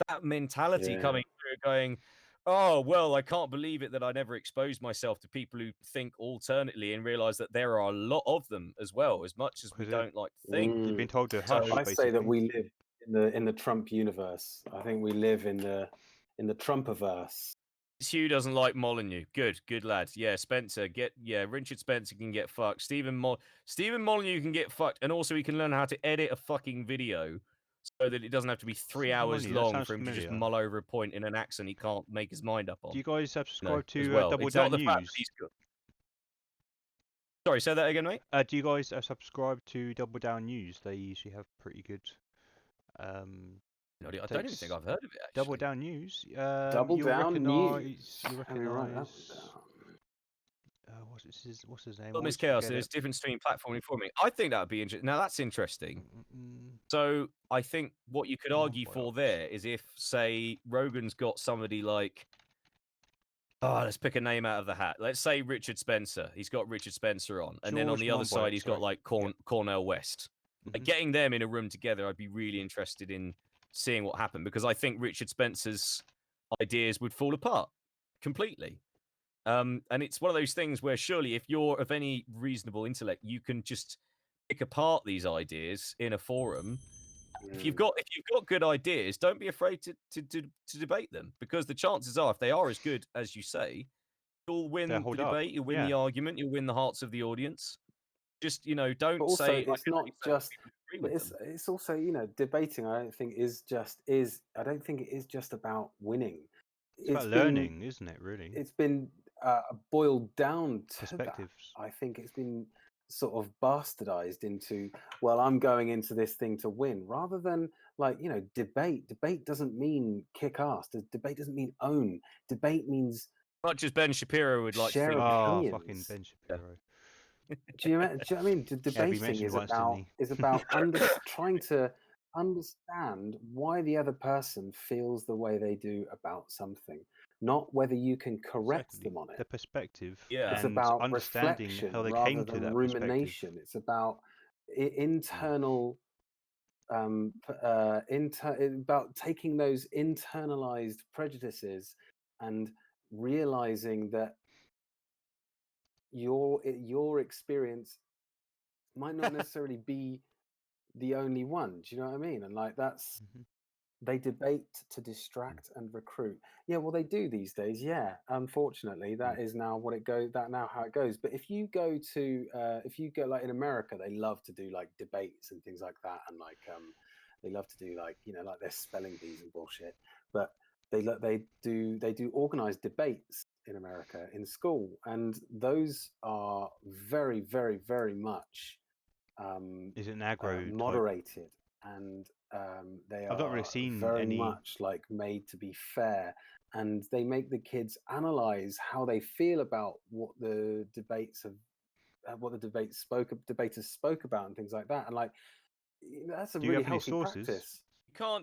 that mentality coming through, going, oh, well, I can't believe it that I never exposed myself to people who think alternately and realize that there are a lot of them as well, as much as we don't like to think. You've been told to hush, I say that we live in the Trump universe. I think we live in the Trumpaverse. Hugh doesn't like Molyneux. Good lad. Yeah, Spencer, Richard Spencer can get fucked. Stephen Molyneux can get fucked, and also he can learn how to edit a fucking video so that it doesn't have to be 3 hours long for him to just mull over a point in an accent he can't make his mind up on. Do you guys subscribe to Double it's Down not the fact News? that he's good. Sorry, say that again, mate. Do you guys subscribe to Double Down News? They usually have pretty good. I don't even think I've heard of it. Actually. Double Down News. Double Down News. You recognise. What's his name? Miss Chaos. There's difference between platform and informing. I think that would be interesting. Now that's interesting. So I think what you could argue for there is if, say, Rogan's got somebody like, let's pick a name out of the hat. Let's say Richard Spencer. He's got Richard Spencer on, and then on the other side he's got like Cornel West. Like, getting them in a room together, I'd be really interested in seeing what happened, because I think Richard Spencer's ideas would fall apart completely. And it's one of those things where surely if you're of any reasonable intellect, you can just pick apart these ideas in a forum. If you've got good ideas, don't be afraid to debate them, because the chances are, if they are as good as you say, you'll win the debate, you'll win the argument, you'll win the hearts of the audience. Just, don't also, say it's not just. But it's also, debating. I don't think I don't think it is just about winning. It's about learning, isn't it? Really, it's been boiled down to perspectives. That. I think it's been sort of bastardized into, well, I'm going into this thing to win, rather than debate. Debate doesn't mean kick ass. Debate doesn't mean own. Debate means much as Ben Shapiro would like to think. Oh, fucking Ben Shapiro. Do you know what I mean? Debating is about trying to understand why the other person feels the way they do about something, not whether you can correct them on it. The perspective. Yeah, it's about understanding how they came to that rumination. It's about internal, about taking those internalized prejudices and realizing that your experience might not necessarily be the only one. Do you know what I mean? And that's they debate to distract and recruit. Yeah, well, they do these days. Yeah, unfortunately, that is now what it goes. That now how it goes. But if you go like in America, they love to do like debates and things like that, and they love to do like their spelling bees and bullshit. But they do organized debates in America in school, and those are very, very, very much is it an aggro moderated, and they I've not really seen very any much like made to be fair, and they make the kids analyze how they feel about what the debaters spoke about and things like that, and that's a really healthy practice.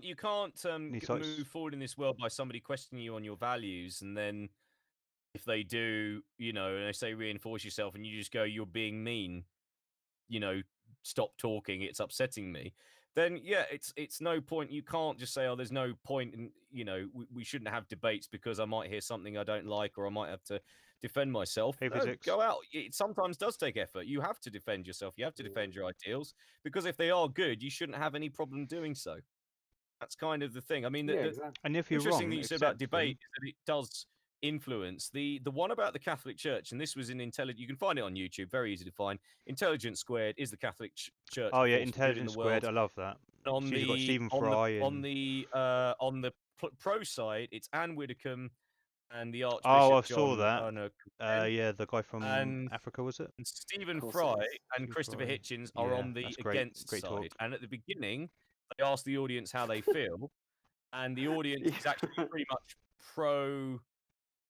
You can't move forward in this world by somebody questioning you on your values, and then if they do, and they say reinforce yourself, and you just go, you're being mean, stop talking, it's upsetting me, then yeah, it's no point. You can't just say, oh, there's no point in, we shouldn't have debates because I might hear something I don't like, or I might have to defend myself. Hey, no, go out. It sometimes does take effort. You have to defend yourself. You have to defend your ideals, because if they are good, you shouldn't have any problem doing so. That's kind of the thing. I mean, exactly. And if you're interesting wrong, that you said about debate is that it does influence. The one about the Catholic Church, and this was in Intelligence. You can find it on YouTube, very easy to find. Intelligence Squared is the Catholic Church. Oh yeah, Intelligence Squared. I love that. On the Stephen Fry on the pro side, it's Anne Widdecombe, and the Archbishop I John. saw that. Oh no. Yeah, the guy from Africa, was it? And Stephen Fry and Christopher Hitchens are on the against side. Talk. And at the beginning, they asked the audience how they feel, and the audience is actually pretty much pro.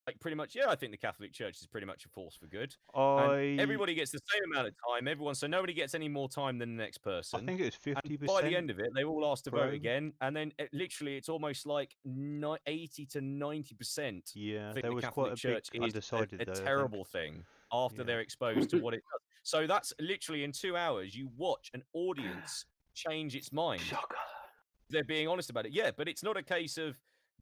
Like pretty much, yeah, I think the Catholic Church is pretty much a force for good. And everybody gets the same amount of time. So nobody gets any more time than the next person. I think it was 50%. By the end of it, they all asked to vote again, and then literally, it's almost like 80 to 90%. Yeah, think there the was Catholic quite a Church big undecided is a terrible thing after they're exposed to what it does. So that's literally in 2 hours, you watch an audience change its mind. Shocker. They're being honest about it. Yeah, but it's not a case of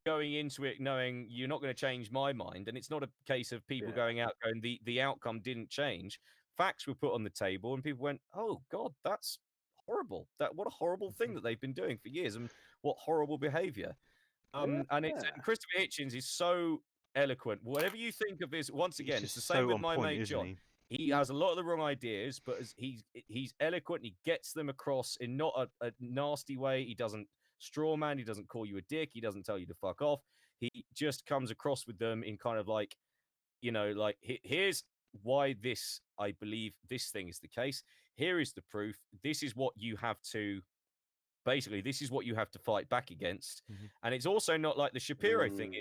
going into it knowing you're not going to change my mind, and it's not a case of people going out going the outcome didn't change. Facts were put on the table, and people went, "Oh God, that's horrible. What a horrible thing that they've been doing for years, and what horrible behaviour." And Christopher Hitchens is so eloquent. Whatever you think of his, once again, it's the same with my mate John. He has a lot of the wrong ideas, but he's eloquent. He gets them across in not a nasty way. He doesn't straw man. He doesn't call you a dick. He doesn't tell you to fuck off. He just comes across with them in kind of like, like here's why I believe this thing is the case. Here is the proof. This is what you have to. Basically, this is what you have to fight back against. And it's also not like the Shapiro thing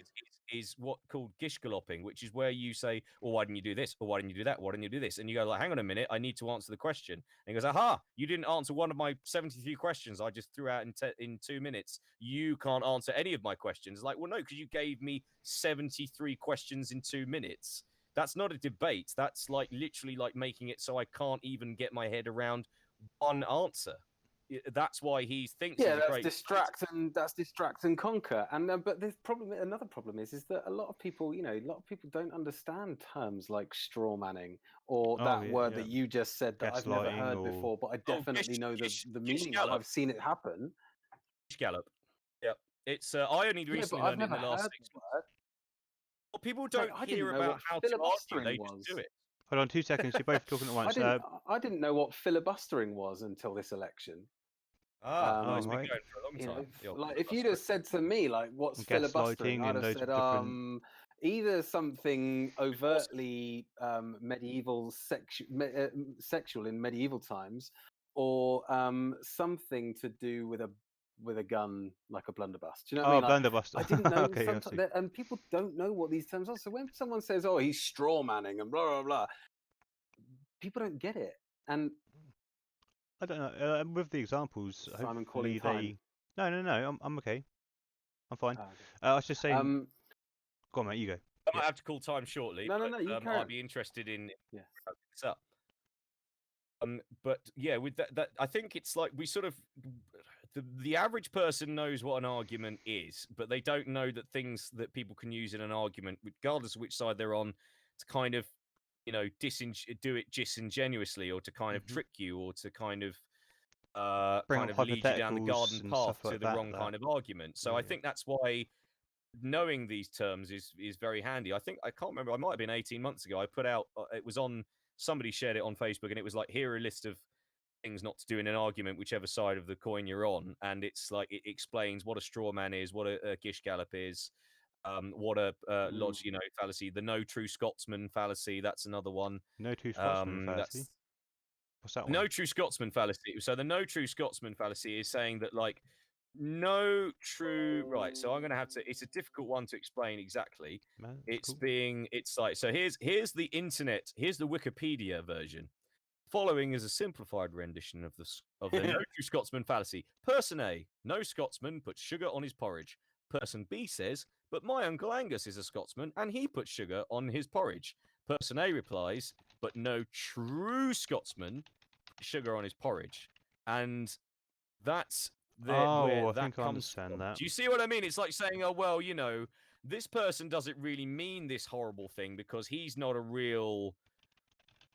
is what called gish galloping, which is where you say, well, why didn't you do this? Or why didn't you do that? Why didn't you do this? And you go like, hang on a minute, I need to answer the question. And he goes, aha, you didn't answer one of my 73 questions I just threw out in 2 minutes. You can't answer any of my questions. Like, well, no, because you gave me 73 questions in 2 minutes. That's not a debate. That's like literally like making it so I can't even get my head around one answer. That's why he thinks he's a great that's distract and conquer. And but another problem is that a lot of people, don't understand terms like straw manning or that word that you just said that I've never heard before, but I definitely know the meaning of. I've seen it happen. Gallop. Yep. It's I only recently learned it in the last 6 months. Well, people don't hear about how to argue, they just do it. Hold on 2 seconds, you're both talking at once. I didn't know what filibustering was until this election. It's been going for a long time. Like if you'd have said to me, like, what's filibustering, I'd have said, either something overtly medieval sexual in medieval times, or something to do with a gun, like a blunderbuss. Do you know what I mean? Blunderbuss. I didn't know. And people don't know what these terms are. So when someone says, "Oh, he's straw manning" and blah blah blah, people don't get it. And I don't know. With the examples, Simon calling time. No. I'm okay. I'm fine. Okay. I was just saying. Go on, mate. You go. I might have to call time shortly. No. You can. I'd be interested in this up. But yeah, with that, I think it's like we sort of the average person knows what an argument is, but they don't know that things that people can use in an argument, regardless of which side they're on, to kind of do it disingenuously, or to kind of trick you, or to kind of lead you down the garden path to the wrong kind of argument. So I think that's why knowing these terms is very handy. I can't remember, I might have been 18 months ago, I put out, it was on, somebody shared it on Facebook, and it was like, here are a list of things not to do in an argument, whichever side of the coin you're on. And it's like, it explains what a straw man is, what a gish gallop is, what a fallacy, the no true Scotsman fallacy, that's another one. No true Scotsman fallacy? What's that one? No true Scotsman fallacy. So the no true Scotsman fallacy is saying that, like, no true, right, so I'm going to have to, it's a difficult one to explain exactly. Man, it's like, so here's the internet, here's the Wikipedia version. Following is a simplified rendition of the no true Scotsman fallacy. Person A, no Scotsman puts sugar on his porridge. Person B says, but my Uncle Angus is a Scotsman and he puts sugar on his porridge. Person A replies, but no true Scotsman puts sugar on his porridge. And that's where that comes from. That. Do you see what I mean? It's like saying, oh, well, this person doesn't really mean this horrible thing because he's not a real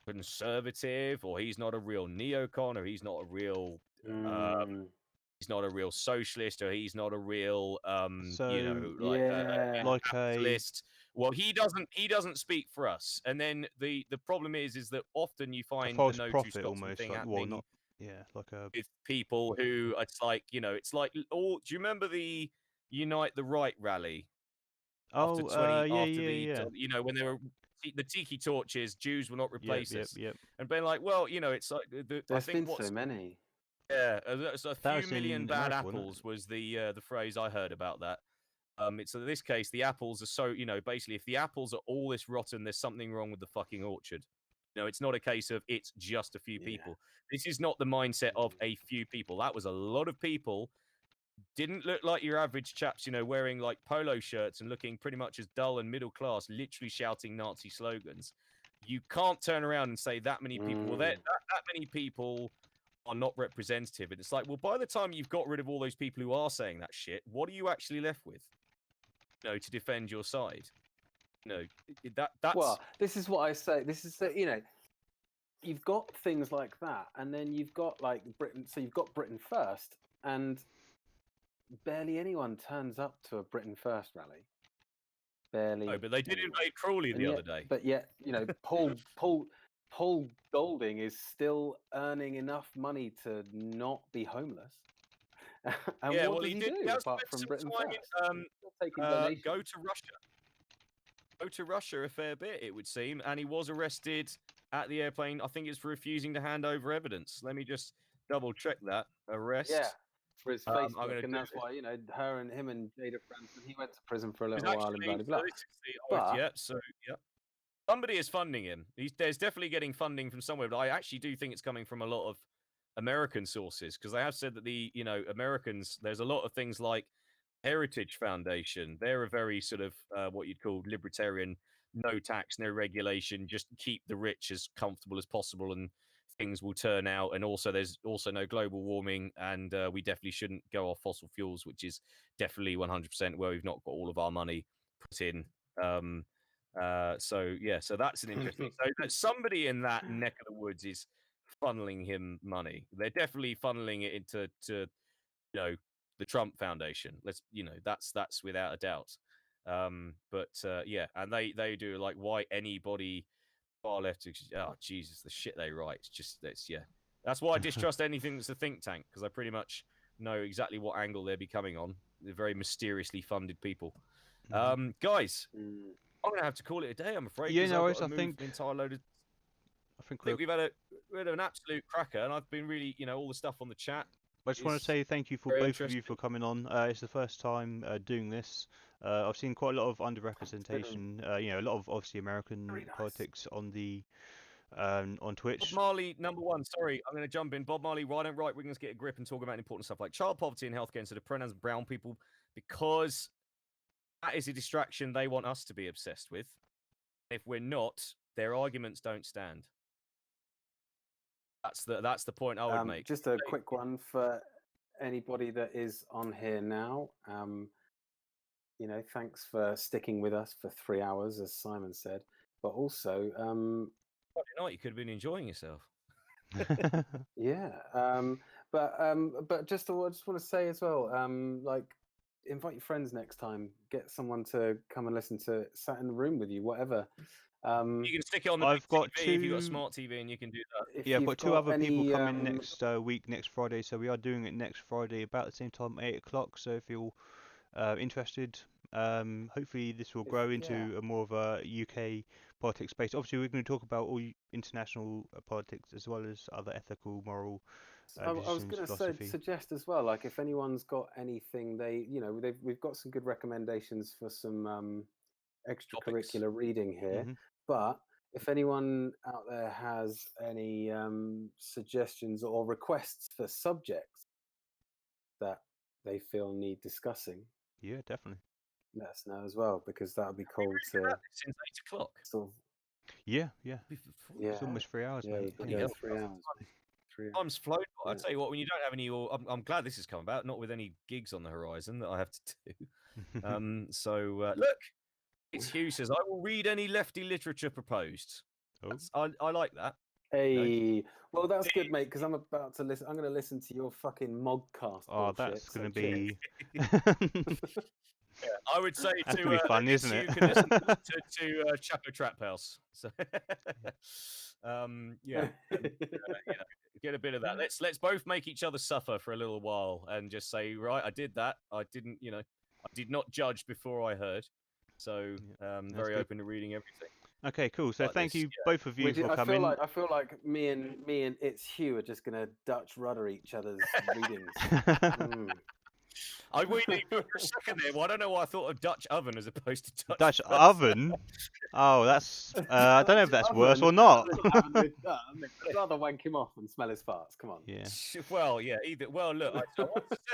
conservative, or he's not a real neocon, or he's not a real he's not a real socialist, or he's not a real capitalist. Well, he doesn't speak for us. And then the problem is that often you find the no true Scotsman thing happening with people who, it's like, do you remember the Unite the Right rally? Oh, yeah. You know, when they were the tiki torches, Jews will not replace us. Yep. And being like, well, you know, it's like There's been so many. Yeah, so a few million bad America, apples was the phrase I heard about that. It's in this case, the apples are so, you know, basically, if the apples are all this rotten, there's something wrong with the fucking orchard. You know, it's not a case of it's just a few people. This is not the mindset of a few people. That was a lot of people. Didn't look like your average chaps, you know, wearing like polo shirts and looking pretty much as dull and middle class, literally shouting Nazi slogans. You can't turn around and say that many people. Well, that many people are not representative. And it's like, well, by the time you've got rid of all those people who are saying that shit, what are you actually left with? You know, to defend your side. You know, that's well, this is what I say. This is you know, you've got things like that, and then you've got like Britain. So you've got Britain First, and barely anyone turns up to a Britain First rally. Barely. No, but they did invade Crawley the other day. But yet, you know, Paul Golding is still earning enough money to not be homeless. And yeah, what well, does he do apart from Britain First? Go to Russia. Go to Russia a fair bit, it would seem, and he was arrested at the airplane. I think it's for refusing to hand over evidence. Let me just double check that arrest. Yeah, for his Facebook, and that's why, you know, him and Jada Branson, he went to prison for a little while and blah blah blah. Somebody is funding him. There's definitely getting funding from somewhere, but I actually do think it's coming from a lot of American sources, because they have said that Americans, there's a lot of things like Heritage Foundation. They're a very sort of what you'd call libertarian, no tax, no regulation, just keep the rich as comfortable as possible and things will turn out. And also there's also no global warming, and we definitely shouldn't go off fossil fuels, which is definitely 100% where we've not got all of our money put in. So that's an interesting. So that somebody in that neck of the woods is funneling him money. They're definitely funneling it into the Trump Foundation. That's without a doubt. And they do like why anybody far left. Oh Jesus, the shit they write. That's why I distrust anything that's a think tank, because I pretty much know exactly what angle they'll be coming on. They're very mysteriously funded people. Guys, I'm gonna have to call it a day, I'm afraid. Yeah, no, I think an entire load of. I think we've had an absolute cracker, and I've been really, all the stuff on the chat. I just want to say thank you for both of you for coming on. It's the first time doing this. I've seen quite a lot of underrepresentation. A lot of obviously American politics on the on Twitch. Bob Marley, number one. Sorry, I'm going to jump in. Bob Marley, why don't right-wingers get a grip and talk about important stuff like child poverty and healthcare instead of pronouns of brown people? Because that is a distraction they want us to be obsessed with. If we're not, their arguments don't stand. That's the point I would make. Just a quick one for anybody that is on here now. Thanks for sticking with us for 3 hours, as Simon said. But also, Friday night, you could have been enjoying yourself. Yeah. But just I just want to say as well, invite your friends next time. Get someone to come and listen to it, sat in the room with you, whatever. You can stick it on the I've got TV if you've got a smart TV, and you can do that. Yeah, I've got two other people coming next week, next Friday. So we are doing it next Friday about the same time, 8 o'clock. So if you're interested, hopefully this will grow into a more of a UK politics space. Obviously, we're going to talk about all international politics as well as other ethical, moral. I was going to suggest as well, like if anyone's got anything, we've got some good recommendations for some extracurricular reading here. Mm-hmm. But if anyone out there has any suggestions or requests for subjects that they feel need discussing, yeah, definitely let us know as well, because that would be cool to. Since 8 o'clock. Sort of, yeah. It's almost 3 hours. Yeah, mate. 3 hours. 3 hours. Time's flown. I tell you what, when you don't have any, I'm glad this has come about, not with any gigs on the horizon that I have to do. Look, it's Hugh says, I will read any lefty literature proposed. I like that. Hey, well, that's good, mate, because I'm about to listen. I'm going to listen to your fucking Mogcast. Oh, that's going to be. Yeah, I would say that's gonna be fun, isn't it? You can listen to Chapo Trap House. So, get a bit of that. Let's both make each other suffer for a little while and just say, right, I did that. I didn't, I did not judge before I heard. So very good. open to reading everything. Okay, cool. So Like thank this, you both of you for I coming. I feel like me and It's Hugh are just gonna Dutch rudder each other's readings. I waited for a second there. Well, I don't know why I thought of Dutch oven as opposed to Dutch. Dutch oven. Oh, that's. I don't know if that's worse or not. I'd rather wank him off and smell his farts. Come on. Yeah. Well, yeah. Either. Well, look. I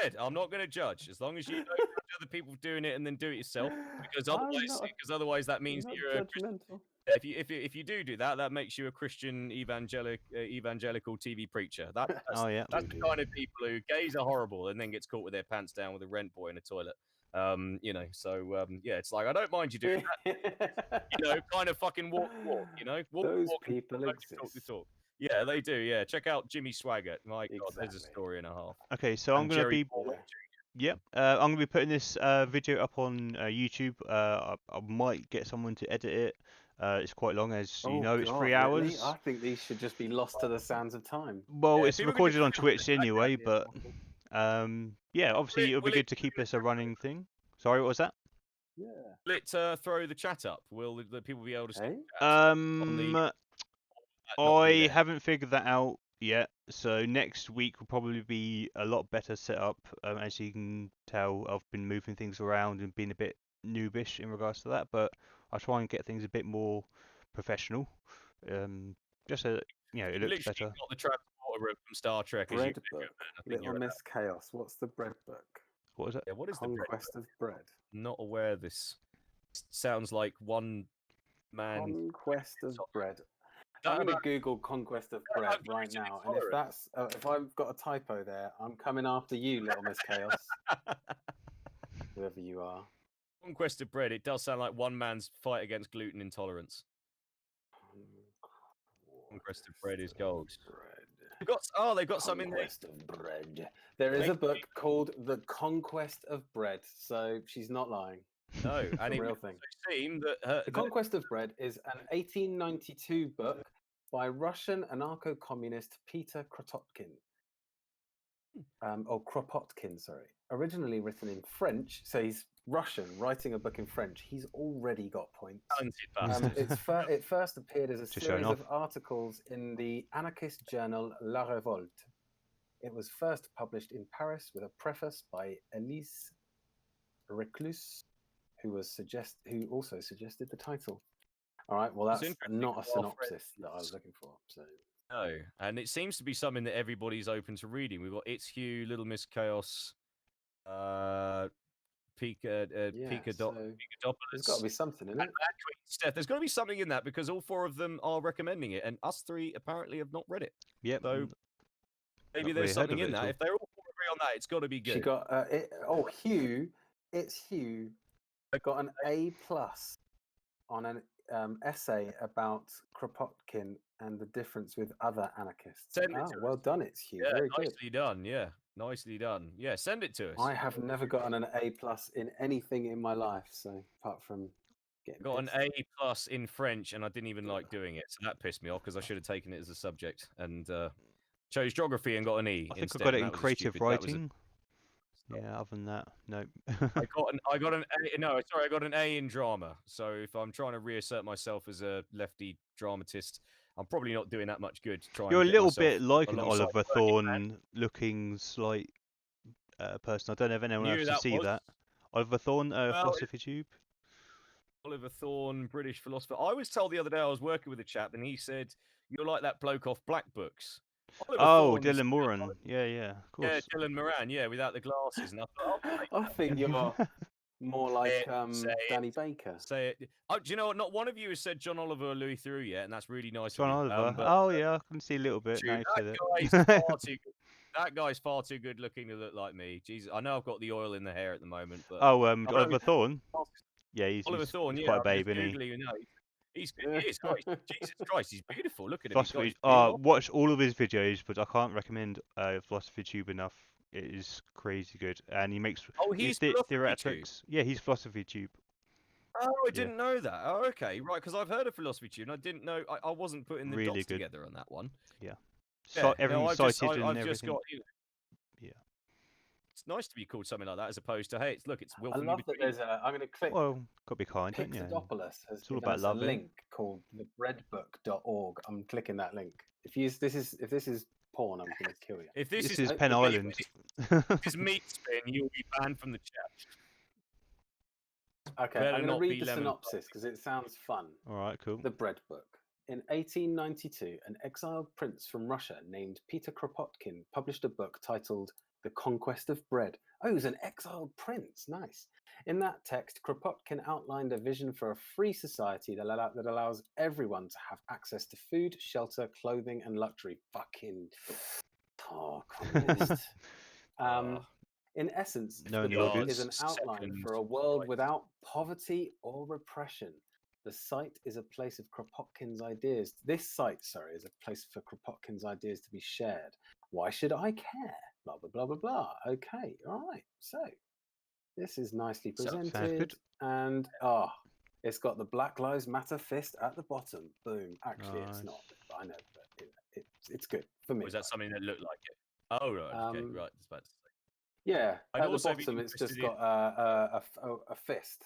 said I'm not going to judge as long as you don't judge other people doing it and then do it yourself. Because otherwise, that means that you're judgmental. if you do that, that makes you a Christian evangelical TV preacher. That's the kind of people who gays are horrible and then gets caught with their pants down with a rent boy in a toilet. You know, so yeah, it's like I don't mind you doing that. You know, kind of fucking walk the walk. You know, those people exist. Talk the talk. Yeah, they do. Yeah, check out Jimmy Swaggart. My God, there's a story and a half. Okay, so I'm gonna be. Yep, I'm gonna be putting this video up on YouTube. I might get someone to edit it. It's quite long, as you know. It's 3 hours. Really? I think these should just be lost to the sands of time. Well, it's recorded on Twitch anyway, but yeah, obviously it'll be good to keep this a running thing. Sorry, what was that? Yeah. Let's throw the chat up. Will the people be able to see I haven't figured that out yet, so next week will probably be a lot better set up. As you can tell, I've been moving things around and being a bit noobish in regards to that, but I'll try and get things a bit more professional. Just so it looks better. Got the transporter room from Star Trek. Bread book. Little Miss Chaos. What's the bread book? What is it? Yeah, what is Conquest the of Bread? Not aware of this. Sounds like one man. Conquest of Bread. I'm going to Google Conquest of Bread right now, and if that's if I've got a typo there, I'm coming after you, Little Miss Chaos. Whoever you are. Conquest of Bread. It does sound like one man's fight against gluten intolerance. Conquest of Bread is gold. They've got some in there. Conquest of Bread. There is a book called The Conquest of Bread, so she's not lying. No, and it's a real thing. The Conquest of Bread is an 1892 book by Russian anarcho-communist Peter Kropotkin. Kropotkin, sorry. Originally written in French, so he's Russian writing a book in French. He's already got points. It first appeared as a series of articles in the anarchist journal La Revolte. It was first published in Paris with a preface by Elise Reclus, who also suggested the title. All right, well, that's not a synopsis that I was looking for. So. No, and it seems to be something that everybody's open to reading. We've got It's Hugh, Little Miss Chaos, Pika there's got to be something in it. Steph, there's got to be something in that because all four of them are recommending it, and us three apparently have not read it. Yep. So maybe there's something in that. If they're all agree on that, it's got to be good. She got Hugh. It's Hugh. Got an A+ on an essay about Kropotkin and the difference with other anarchists. Well done, It's Hugh. Yeah, very nicely done. Yeah, nicely done. Yeah, send it to us. I have never gotten an A+ in anything in my life, so apart from getting got an A+ in French, and I didn't even like doing it, so that pissed me off because I should have taken it as a subject and chose geography and got an E. I think I got it in creative writing. Yeah, other than that, no. I got an A. No, sorry, I got an A in drama. So if I'm trying to reassert myself as a lefty dramatist, I'm probably not doing that much good. You're a little bit like an Oliver Thorne-looking slight person. I don't know if anyone else can see that. Oliver Thorne, Philosophy Tube. Oliver Thorne, British philosopher. I was told the other day I was working with a chap, and he said you're like that bloke off Black Books. Dylan Moran. Yeah, of course. Yeah, Dylan Moran. Yeah, without the glasses. And I think you're more like Danny Baker. Say it. Oh, do you know what? Not one of you has said John Oliver or Louis Theroux yet, and that's really nice. John Oliver. Yeah, I can see a little bit. That guy's far too good looking to look like me. Jesus, I know I've got the oil in the hair at the moment, but Oliver Thorne. Yeah, he's Thorne. He's quite a babe, isn't he? He's good. He is. Jesus Christ, he's beautiful. Look at him. Watch all of his videos, but I can't recommend Philosophy Tube enough. It is crazy good, and he makes. He's theoretics. Yeah, he's Philosophy Tube. Oh, I didn't know that. Oh, okay, right. Because I've heard of Philosophy Tube, and I didn't know. I wasn't putting the dots together on that one. Yeah. Everything's cited and everything. Yeah. It's nice to be called something like that as opposed to, hey, it's I willfully love that between. there's a. I'm going to click. Well, gotta be kind, don't you? Pixadopolis has It's all given about us love, a eh? link called thebreadbook.org. I'm clicking that link. If this is porn, I'm going to kill you. If This is is Penn Island. if this is meat spin, you'll be banned from the chat. Okay, Better I'm going to not read be the lemon synopsis because it sounds fun. All right, cool. The Bread Book. In 1892, an exiled prince from Russia named Peter Kropotkin published a book titled The Conquest of Bread. Oh, he was an exiled prince. Nice. In that text, Kropotkin outlined a vision for a free society that allows everyone to have access to food, shelter, clothing, and luxury. Fucking communist. In essence, No, the no book good. is an outline for a world without poverty or repression. The site is a place of Kropotkin's ideas. This site, sorry, is a place for Kropotkin's ideas to be shared. Why should I care? Blah, blah, blah, blah, blah. Okay, all right. So this is nicely Sounds presented. good. And, it's got the Black Lives Matter fist at the bottom. Boom. Actually, it's not. I know, but it's good for me. Was that something that looked like it? Oh, right. Okay, right. That's about to say. Yeah, I'd at the also be bottom, it's just interested got a fist.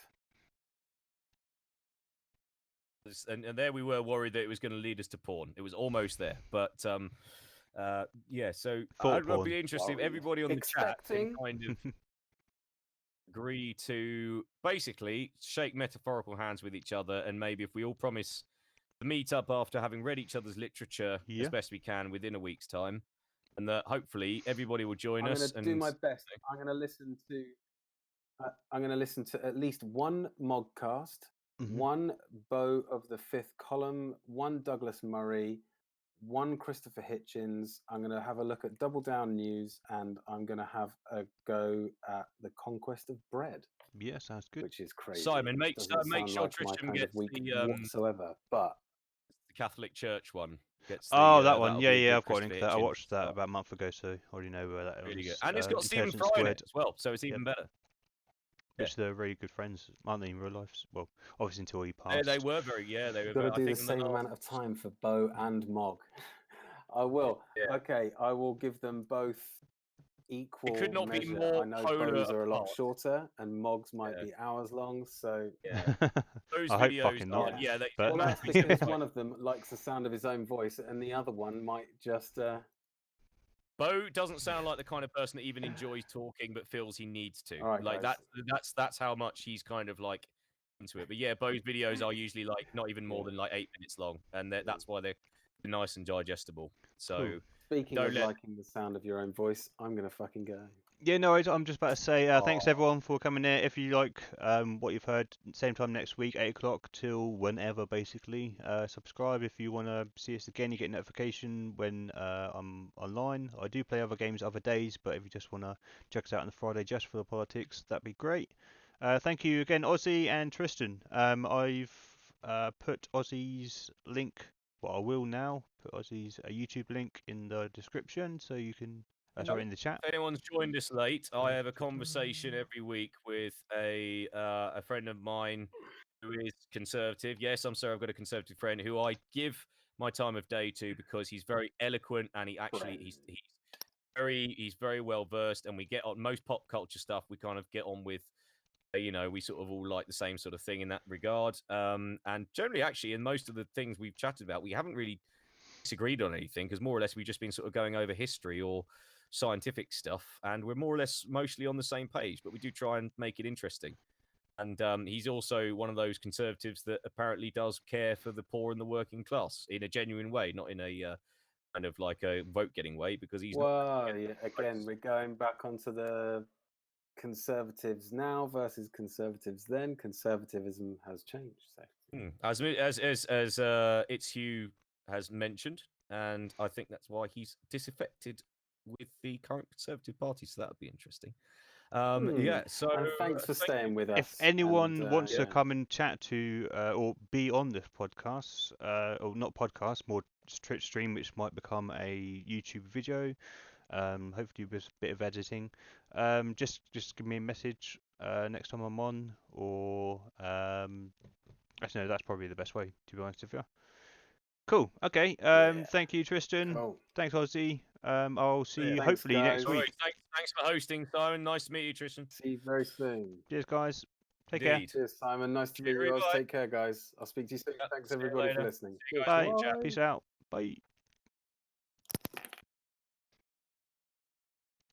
And there we were worried that it was going to lead us to porn. It was almost there, but yeah. So Thought I'd be interested if everybody on the chat can kind of agree to basically shake metaphorical hands with each other, and maybe if we all promise to meet up after having read each other's literature as best we can within a week's time, and that hopefully everybody will join us. I'm going to do my best. I'm going to listen to. I'm going to listen to at least one Mogcast, one Beau of the Fifth Column, one Douglas Murray, one Christopher Hitchens. I'm going to have a look at Double Down News, and I'm going to have a go at The Conquest of Bread. Yeah, sounds good. Which is crazy. Simon, make sure like Tristan gets the whatsoever, but the Catholic Church one. Gets that one. Yeah, I've got a Christopher link to that. I Hitchens watched that about a month ago, so I already know where that really is. Good. And it's got Stephen Fry in it as well, so it's even better. Which they're really good friends, aren't they, in real life? Well, obviously until he passed. Yeah, they were very. Yeah, they were. Got to do the same amount of time for Beau and Mog. I will. Yeah. Okay, I will give them both equal. It could not measure. be more. I know Beau's are a lot shorter, and Mog's might be hours long. So yeah, those videos are. Yeah, well, that's because one of them likes the sound of his own voice, and the other one might just. Beau doesn't sound like the kind of person that even enjoys talking, but feels he needs to. Right, like that's how much he's kind of like into it. But yeah, Beau's videos are usually like not even more than like 8 minutes long, and that's why they're nice and digestible. So cool. Speaking of liking the sound of your own voice, I'm gonna fucking go. Yeah, no, I'm just about to say thanks everyone for coming in. If you like what you've heard, same time next week, 8 o'clock till whenever, basically. Subscribe if you want to see us again. You get notification when I'm online. I do play other games other days, but if you just want to check us out on the Friday just for the politics, that'd be great. Thank you again, Ozzy and Tristan. I've put Ozzy's link, well, I will now put Ozzy's YouTube link in the description so you can... sorry, in the chat. If anyone's joined us late, I have a conversation every week with a friend of mine who is conservative. Yes, I'm sorry, I've got a conservative friend who I give my time of day to because he's very eloquent and he's very well versed, and we get on most pop culture stuff. We kind of get on with, we sort of all like the same sort of thing in that regard. And generally, actually, in most of the things we've chatted about, we haven't really disagreed on anything because more or less we've just been sort of going over history or scientific stuff, and we're more or less mostly on the same page, but we do try and make it interesting. And he's also one of those conservatives that apparently does care for the poor and the working class in a genuine way, not in a kind of like a vote-getting way, because he's again, we're going back onto the conservatives now versus conservatives then. Conservatism has changed. So as it's Hugh has mentioned, and I think that's why he's disaffected with the current Conservative Party, so that would be interesting. Yeah, so and thanks for staying with us. If anyone wants to come and chat to or be on this podcast, or not podcast, more Twitch stream, which might become a YouTube video, hopefully with a bit of editing, just give me a message next time I'm on, or actually no, that's probably the best way, to be honest with you. Cool. Okay. Thank you, Tristan. Cool. Thanks, Ozzy. I'll see you Thanks, hopefully next guys. week. Right, thanks for hosting, Simon. Nice to meet you, Tristan. See you very soon. Cheers, guys. Take Indeed. Cheers, Simon. Nice to meet you. Cheerio, Oz. bye. Take care, guys. I'll speak to you soon. Yep, Thanks see you everybody for later. listening. See you guys. Bye. Bye. Peace out. Bye.